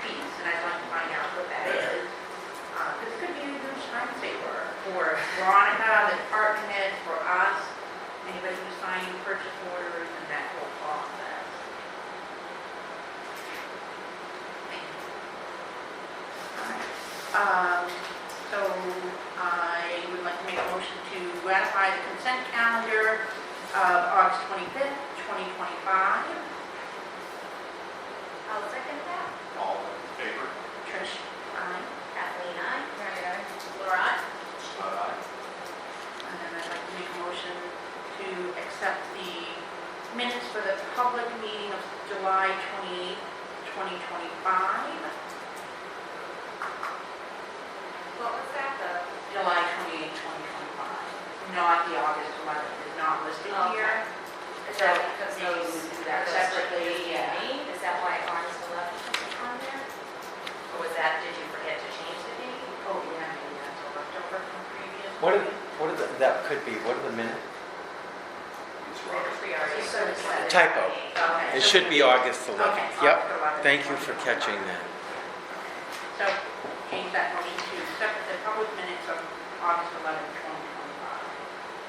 piece, and I'd like to find out what that is. Because it could be a huge time saver for Veronica, the department head, for us, anybody who's signing purchase orders and that whole process. So I would like to make a motion to ratify the consent calendar of August 25th, 2025. I'll second that. All in favor? Trish, aye. Kathleen, aye. Mary Ann. Laura, aye. Scott, aye. And then I'd like to make a motion to accept the minutes for the public meeting of July 28th, 2025. What was that, July 28th, 2025. Not the August 11th, is not listed Okay. here. Is that because Maybe we those would do that those separately, yeah. Date? Is that why August 11th was on there? Or was that, did you forget to change the date? Oh, yeah, maybe that's a leftover from previous. What are the, that could be, what are the minutes? It's Robert. So it's that- Typo. Okay. It should be August 11th. Okay, Yep, August 11th, thank you for catching that. So change that motion to accept the public minutes of August 11th, 2025.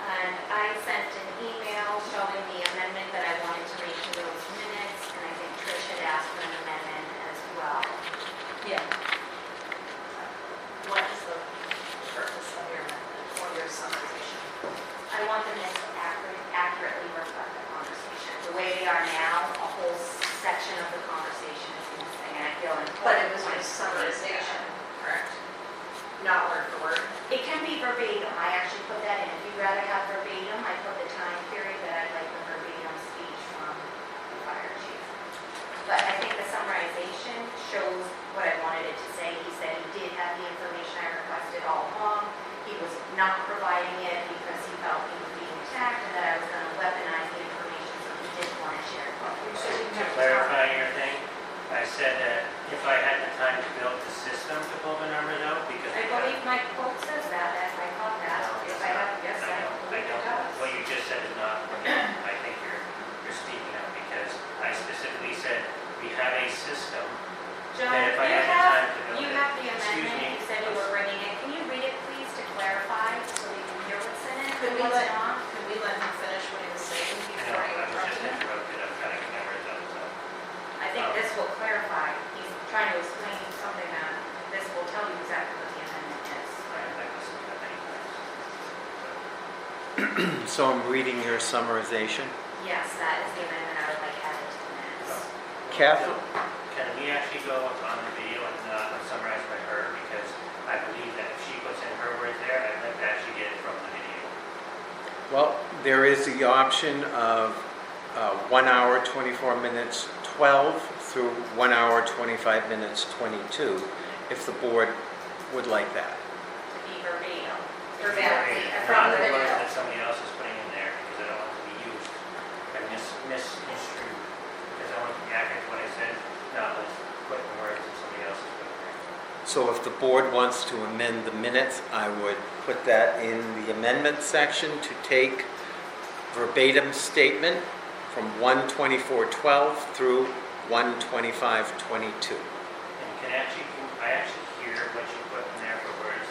And I sent an email showing the amendment that I wanted to make to those minutes, and I think Trish had asked for an amendment as well. Yeah. What is the purpose of your amendment or your summarization? I want the minutes to accurately reflect the conversation. The way they are now, a whole section of the conversation is missing, and I feel important. But it was just summarization, correct? Not word for word? It can be verbatim, I actually put that in. If you'd rather have verbatim, I put the time period that I'd like the verbatim speech from the fire chief. But I think the summarization shows what I wanted it to say. He said he did have the information I requested all along. He was not providing it because he felt he was being attacked and that I was going to weaponize the information, so he didn't want to share it publicly. To clarify your thing, I said that If I had the time to build the system to pull the numbers out, because. I believe my quote says that, I caught that. No, If it's I not. have, yes, I believe it don't. does. What you just said is not, I think you're speaking of, because I specifically said, we have a system, John, that if I had the time to build you it. have the Excuse amendment, me. you said you were bringing it. Can you read it, please, to clarify, so we can hear what's in it? Could we what's let, not? could we let him finish what he was saying I know, before you I was just interrupted him? interrupted, I'm trying to get numbers out, so. I think this will clarify. He's trying to explain something that this will tell you exactly what the amendment is. I listened to that many times. So I'm reading your summarization. Yes, that is the amendment I would like added to the minutes. Kathy? Can we actually go on the video and summarize by her, because I believe that if she puts in her words there, I'd like to actually get it from the video. Well, there is the option of 1 hour, 24 minutes, 12 through 1 hour, 25 minutes, 22, if the board would like that. To be verbatim. Verbatim. From Not the the words video. that somebody else is putting in there, because I don't want it to be used and misconstrued, because I want it to be accurate to what I said, not like putting words that somebody else is putting there. So if the board wants to amend the minutes, I would put that in the amendment section to take verbatim statement from 1:24:12 through 1:25:22. And can I actually hear what you put in there for words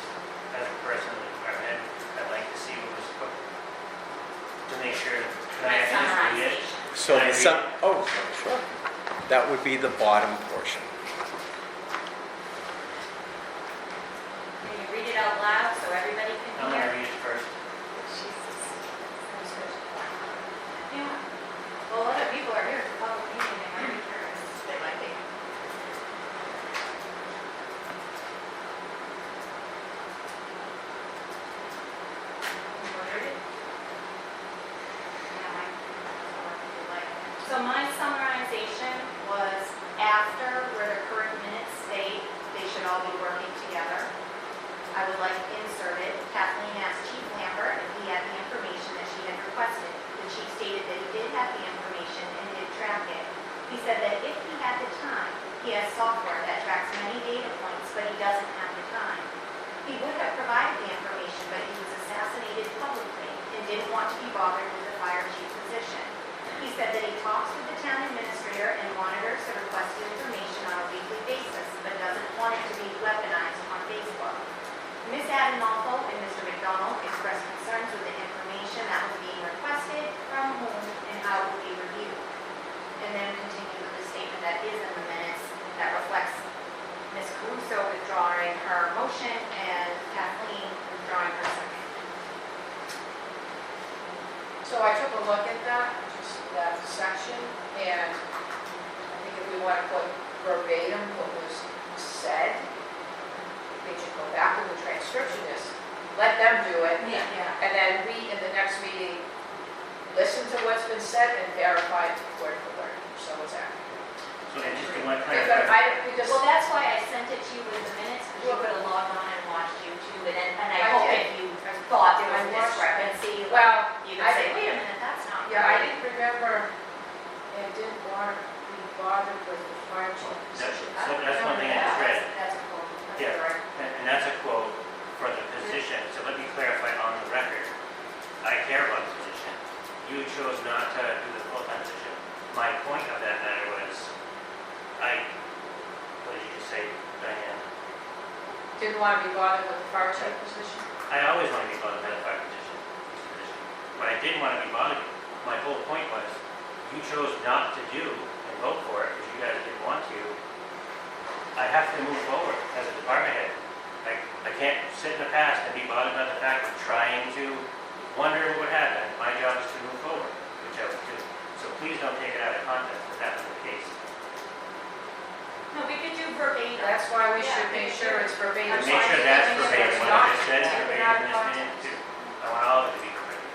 as a person in the department? I'd like to see what was put, to make sure, can I My actually just read it? summarization. So Can I the read sum, oh, sure. That would be the bottom portion. Can you read it out loud so everybody I'm can going to hear? read it first. Yeah. Well, a lot of people are here for public meeting, they might be curious. They might be. So my summarization was after where the current minutes state they should all be working together. I would like inserted, Kathleen asked Chief Lambert if he had the information that she had requested. The chief stated that he did have the information and did track it. He said that if he had the time, he has software that tracks many data points, but he doesn't have the time. He would have provided the information, but he was assassinated publicly and didn't want to be bothered with the fire chief position. He said that he talks with the town administrator and monitors the requested information on a weekly basis, but doesn't want it to be weaponized on Facebook. Ms. Adinolfo and Mr. McDonald expressed concerns with the information that was being requested, from whom, and how it would be reviewed. And then continue with the statement that is in the minutes that reflects Ms. Caruso withdrawing her motion and Kathleen withdrawing her second. So I took a look at that, just that section, and I think if we want to put verbatim what was said, they should go back to the transcriptionist, let them do it, Yeah. and then we, in the next meeting, listen to what's been said and verify word for word, so it's accurate. So then just do one Because Well, that's why I sent it to you with the minutes, because you could have logged on and watched YouTube, and I I hope did. if you thought there was I a watched- discrepancy, Well, you I could say, didn't- wait a minute, that's not yeah, I right. didn't remember, and didn't want to be bothered with the fire chief position. I So don't that's one remember thing I that. just read. That's a quote, that's Yeah. correct. And that's a quote for the position, so let me clarify on the record. I care about the position. You chose not to do the full-time position. My point of that matter was, what did you just say, Diane? Didn't want to be bothered with the fire chief position? I always want to be bothered by the fire position. But I didn't want to be bothered. My whole point was, you chose not to do and vote for it because you guys didn't want to. I have to move forward as a department head. I can't sit in the past and be bothered by the fact of trying to wonder what would happen. My job is to move forward, which I would do. So please don't take it out of context if that was the case. No, we could do verbatim. That's why we Yeah, should make sure it's verbatim. And make sure that's verbatim, what I just said is Take it verbatim out in of this context. minute too. I want all of it to be verbatim.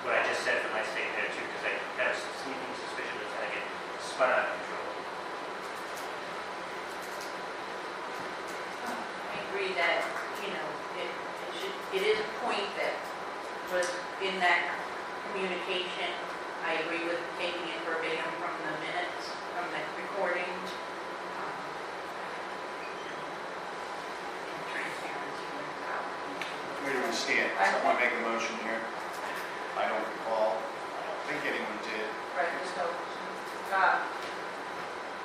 What I just said for my statement there too, because I have a sneaking suspicion it's going to get spun out of control. I agree that, it is a point that was in that communication. I agree with taking it verbatim from the minutes, from the recordings. we stand? Someone make a motion here? I don't recall. I don't think anyone did. Right, there's no,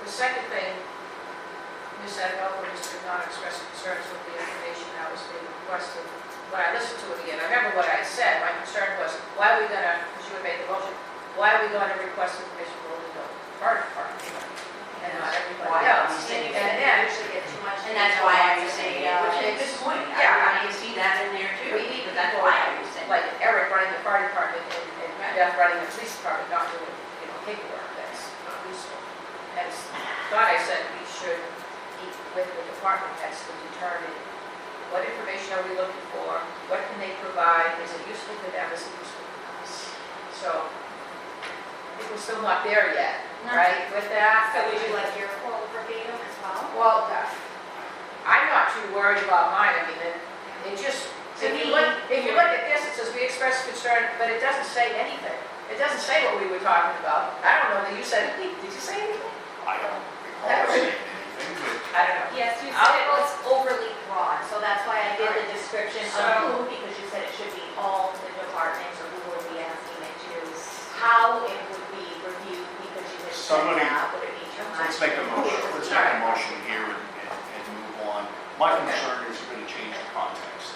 the second thing, you said, Elvis did not express concerns with the information that was being requested. When I listened to it again, I remember what I said, my concern was, why are we gonna, because you had made the motion, why are we gonna request information from the fire department? And not everybody else. And And then then, usually get too much. And that's why I was saying, which is a good it's, point. yeah, I can see that in there too, we need but that's people why I was saying. like Eric running the fire department and Jeff running the police department, not doing, paperwork, that's not useful. As thought I said, we should meet with the department heads to determine what information are we looking for, what can they provide, is it useful to them, is it useful to us? So, I think we're still not there yet, right, with that? So would you like your quote verbatim as well? Well, I'm not too worried about mine, I mean, it just, To if me, you look at this, it says we express concern, but it doesn't say anything. It doesn't say what we were talking about. I don't know that you said, did you say anything? I don't recall saying anything, but I don't know. Yes, you said it was overly broad, so that's why I did the description of So- who, because you said it should be all the departments, or who would be asking it to, how it would be reviewed, because you had said Somebody- that, would it be too much? let's make a motion. Let's make a motion here and move on. My concern is you're going to change the context.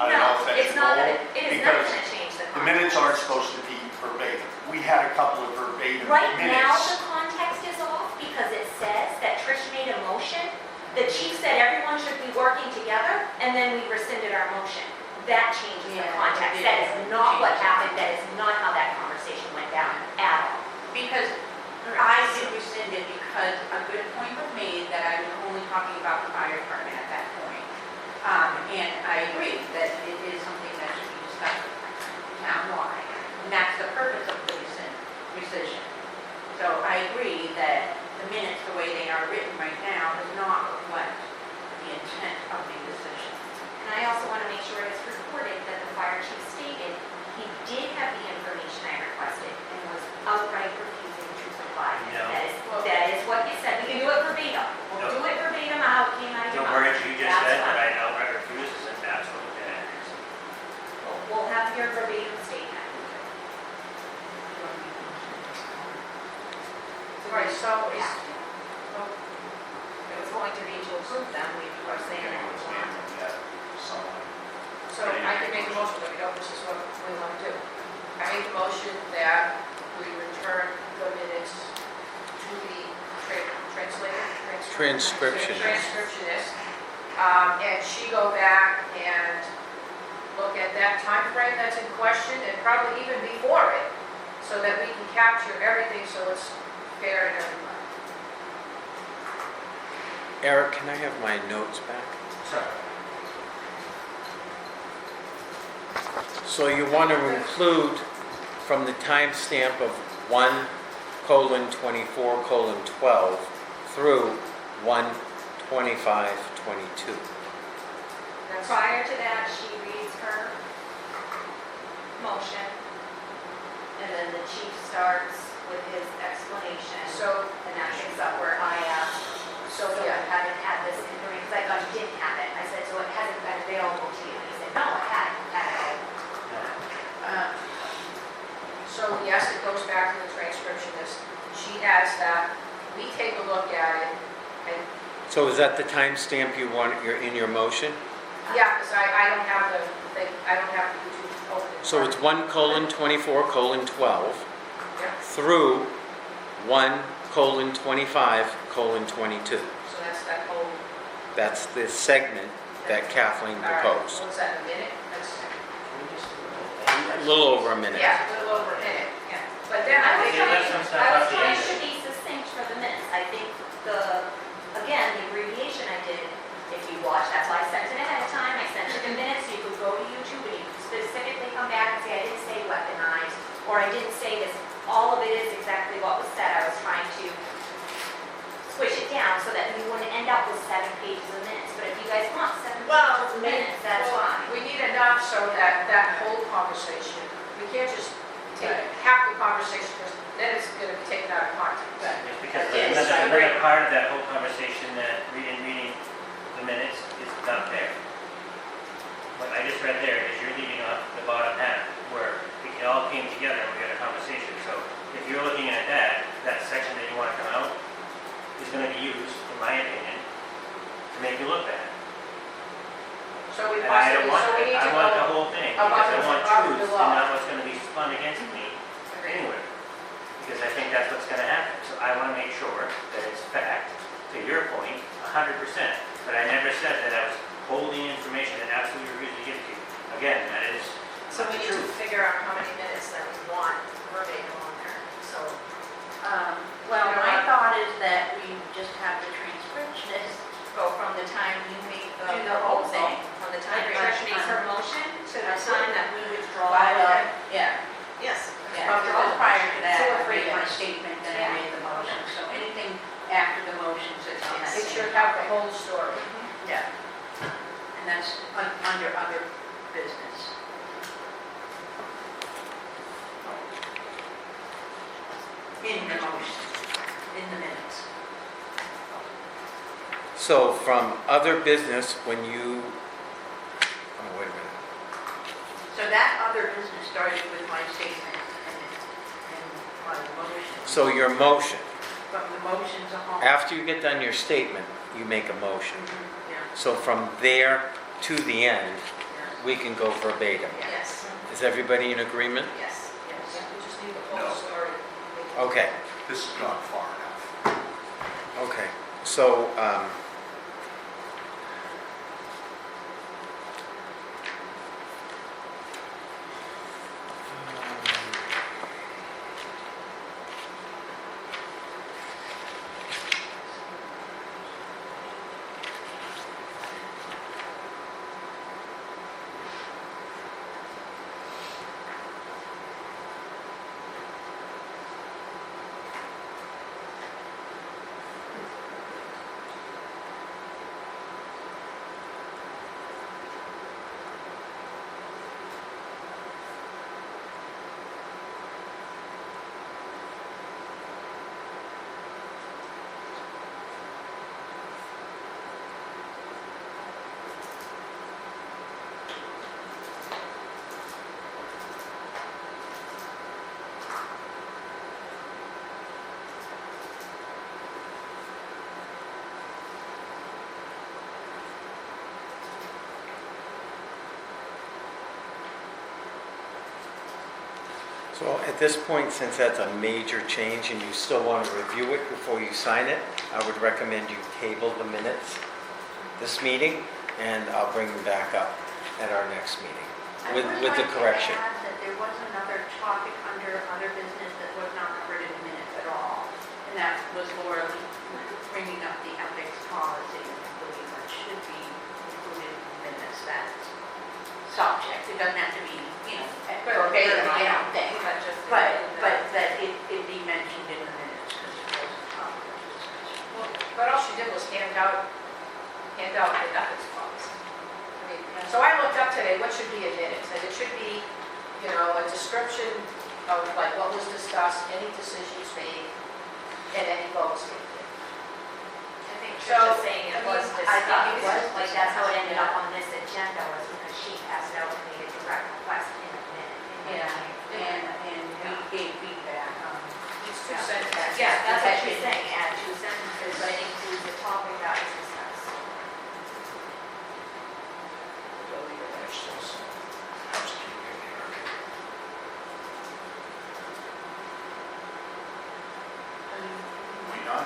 I don't know if that's No, it's not your gonna, goal, it is not because gonna change the the minutes aren't context. supposed to be verbatim. We had a couple of verbatim Right now, minutes. the context is off because it says that Trish made a motion. The chief said everyone should be working together, and then we rescinded our motion. That changes the Yeah, context. it That did. is not what Changes. happened. That is not how that conversation went down at all. Because I did rescind it because a good point was made that I was only talking about the fire department at that point. And I agree that it is something that should be discussed town-wide. And that's the purpose of the rescission. So I agree that the minutes, the way they are written right now, does not reflect the intent of the decision. And I also want to make sure it's recorded that the fire chief stated he did have the information I requested and was outright refusing to supply it. No. That is what you said. We can do it verbatim. We'll No. do it verbatim how it came out of The your mouth. words you just That's said, fine. that I outright refuses, and that's what that is. We'll have your verbatim statement. Right, so is, Yeah. It was going to be to approve them, we of course saying that was not. Yeah, someone. so I can make a motion, but we don't, this is what we want to do. I make a motion that we return the minutes to the translator? Transcriptionist. Transcriptionist, and she go back and look at that time frame that's in question, and probably even before it, so that we can capture everything, so it's fair and everybody. Eric, can I have my notes back? So you want to include from the timestamp of 1:24:12 through 1:25:22. That's Prior to that, she reads her motion, and then the chief starts with his explanation. So, And that picks up where I asked, so you haven't had this information, because I thought you didn't have it. I said, so it hasn't been available to you? And he said, no, I had it. so yes, it goes back to the transcriptionist. She adds that, we take a look at it, and, So is that the timestamp you want, you're in your motion? yeah, because I don't have the thing, I don't have the YouTube open. So it's 1:24:12 Yeah, through 1:25:22. so that's that whole, That's the segment that Kathleen all right, proposed. what's that, a minute? That's, A little over a minute. yeah, a little over a minute, yeah. But then I think, Yeah, that's some stuff I was up to trying you. to be succinct for the minutes. I think again, the abbreviation I did, if you watch, that's why I sent it ahead of time. I sent it in minutes, so you could go to YouTube and you could specifically come back and say, I didn't say weaponized, or I didn't say this. All of it is exactly what was said. I was trying to squish it down so that we wouldn't end up with 7 pages of minutes. But if you guys want 7 pages of minutes, that's fine. we need enough so that that whole conversation, we can't just take half the conversation, because then it's going to be taken out of context. It's because Yes, another, I agree. another part of that whole conversation that reading the minutes is not there. But I just just read there is you're leaving off the bottom half, where it all came together and we had a conversation. So if you're looking at that, that section that you want to come out is going to be used, in my opinion, to make you look bad. So we And I possibly, don't want so we that. need I to want the go whole thing, above because I and want above truth below. and not what's going to be spun against me anywhere. Because I think that's what's going to happen. So I want to make sure that it's fact, to your point, 100%. But I never said that I was holding information that absolutely refused to give to you. Again, that is So we the need to truth. figure out how many minutes that we want verbatim on there, so. Well, You know my what? thought is that we just have the transcriptionist Go from the time you make the Do the whole proposal, thing. from the time Like, Trish makes her on- motion to the Absolutely. time that we withdraw. Yeah, Yes. yeah, because prior to that, 2 or I 3 made my minutes. statement, then I Yeah. made the motion, so anything after the motion sits on that It same. should have the whole story. Yeah. And that's under other business. In the motion, in the minutes. So from other business, when you, oh, wait a minute. So that other business started with my statement and my motion. So your motion, From the motion to home. after you get done your statement, you make a motion. Yeah, So from there to the end, yeah, we can go verbatim. Yes, Is everybody in agreement? yes. yes. We just need the whole No. story. Okay, This has gone far enough. okay. So, so at this point, since that's a major change and you still want to review it before you sign it, I would recommend you table the minutes this meeting, and I'll bring them back up at our next meeting with the correction. I would like to add that there was another topic under other business that was not covered in the minutes at all. And that was Laura bringing up the ethics policy, including what should be included in the minutes, that subject. It doesn't have to be, verbatim, I don't think. But that it be mentioned in the minutes, because it was a topic of discussion. But all she did was hand out the ethics policy. I mean, so I looked up today, what should be in minutes, and it should be, a description of like what was discussed, any decisions made, and any votes taken. I think So, Trish is saying it was I think it was, discussed. Like, that's how it ended up on this agenda, was because she passed out and made a direct request in a minute. And we gave feedback on. These 2 sentences. Yeah, that's what she's saying, add 2 sentences, but it includes the topic that was discussed. We done?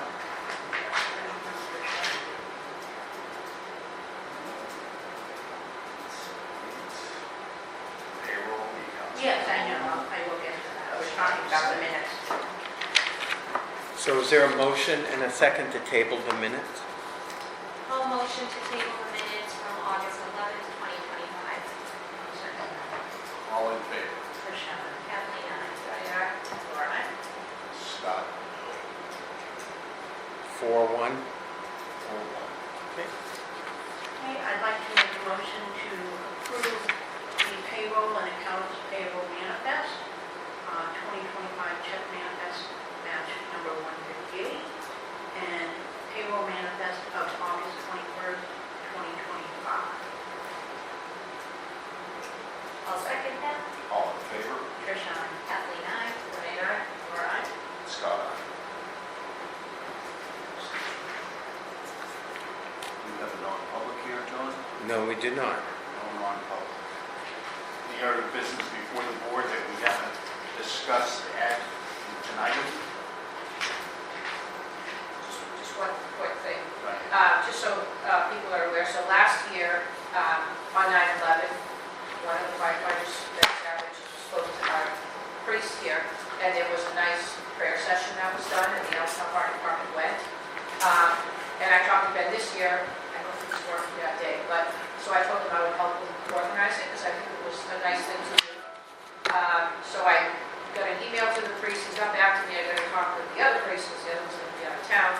Payroll, we got. Yes, I know, I will get to that. I was talking about the minutes. So is there a motion and a second to table the minutes? I'll motion to table the minutes from August 11th, 2025. All in favor? Michelle. Kathleen, aye. Laura, aye. Scott? 4-1. Okay, I'd like to make a motion to approve the payroll and accounts payable manifest, 2025 check manifest match number 158, and payroll manifest of August 21st, favor? Tricia, aye. Kathleen, aye. Renee, aye. Laura, aye. Scott, aye. We have a non-public here, John? No, we did not. No non-public. Any other business before the board that we haven't discussed at tonight? Just one quick thing. Right. Just so people are aware, so last year, on 9/11, one of the firefighters, that Savage, spoke to our priest here, and there was a nice prayer session that was done, and the Allenstown Fire Department went. And I talked to Ben this year, I don't think he's working that day, but, so I told him I would help him organize it, because I think it was a nice thing to do. So I got an email to the priest, he's got back to me, I got to talk with the other priest, because the other one's going to be out of town.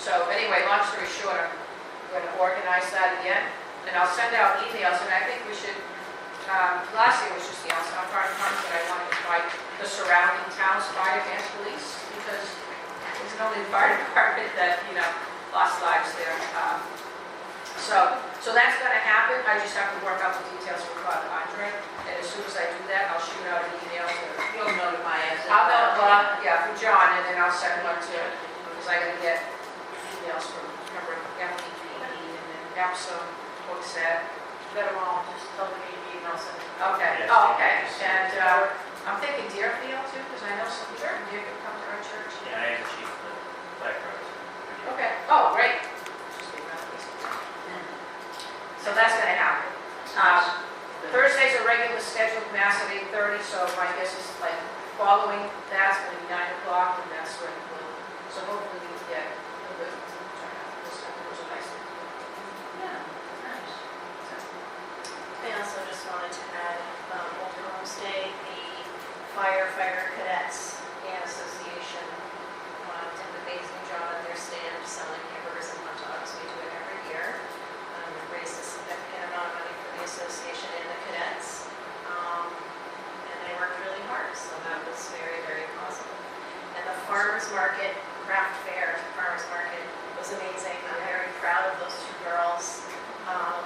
So anyway, long story short, I'm going to organize that again, and I'll send out emails, and I think we should, last year was just the Allenstown Fire Department, but I wanted to invite the surrounding towns, fire and police, because it's only the fire department that, lost lives there. So that's going to happen, I just have to work out the details with Father Andre, and as soon as I do that, I'll shoot out an email to, You'll notify us. I'll know, for John, and then I'll send one to, because I gotta get emails from, remember, FDP, and then Epsom, Hooksett. Got them all, just tell me the email, send it. Okay, Yes. oh, okay, and I'm thinking Deerfield too, because I know some Deer could come to our church. Yeah, I am the chief of the flag guards. Okay, oh, great. So that's gonna happen. Thursday's a regular scheduled mass at 8:30, so my guess is like following that's gonna be 9 o'clock, and that's when we'll, so hopefully we can get a good turnout this time. It was a nice thing. Yeah, nice. I also just wanted to add, Old Homes Day, the firefighter cadets and association did an amazing job at their stand selling hamburgers and hot dogs. We do it every year. It raised a significant amount of money for the association and the cadets. And they worked really hard, so that was very, very positive. And the farmers market, craft fair, farmers market was amazing. I'm very proud of those two girls,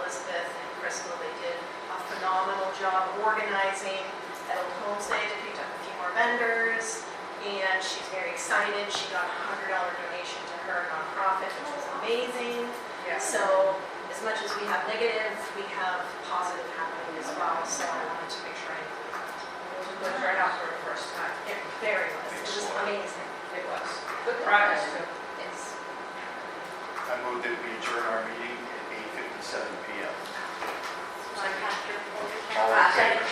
Elizabeth and Crystal. They did a phenomenal job organizing at Old Homes Day. They picked up a few more vendors, and she's very excited. She got a $100 donation to her nonprofit, which was amazing. Yeah. So as much as we have negative, we have positive happening as well. So I wanted to make sure I included that. It was a good turnout for the first time. It very was. It was amazing. It was. Good progress too. Yes. I move that we adjourn our meeting at 8:57 PM. Want to have your folder? All in favor?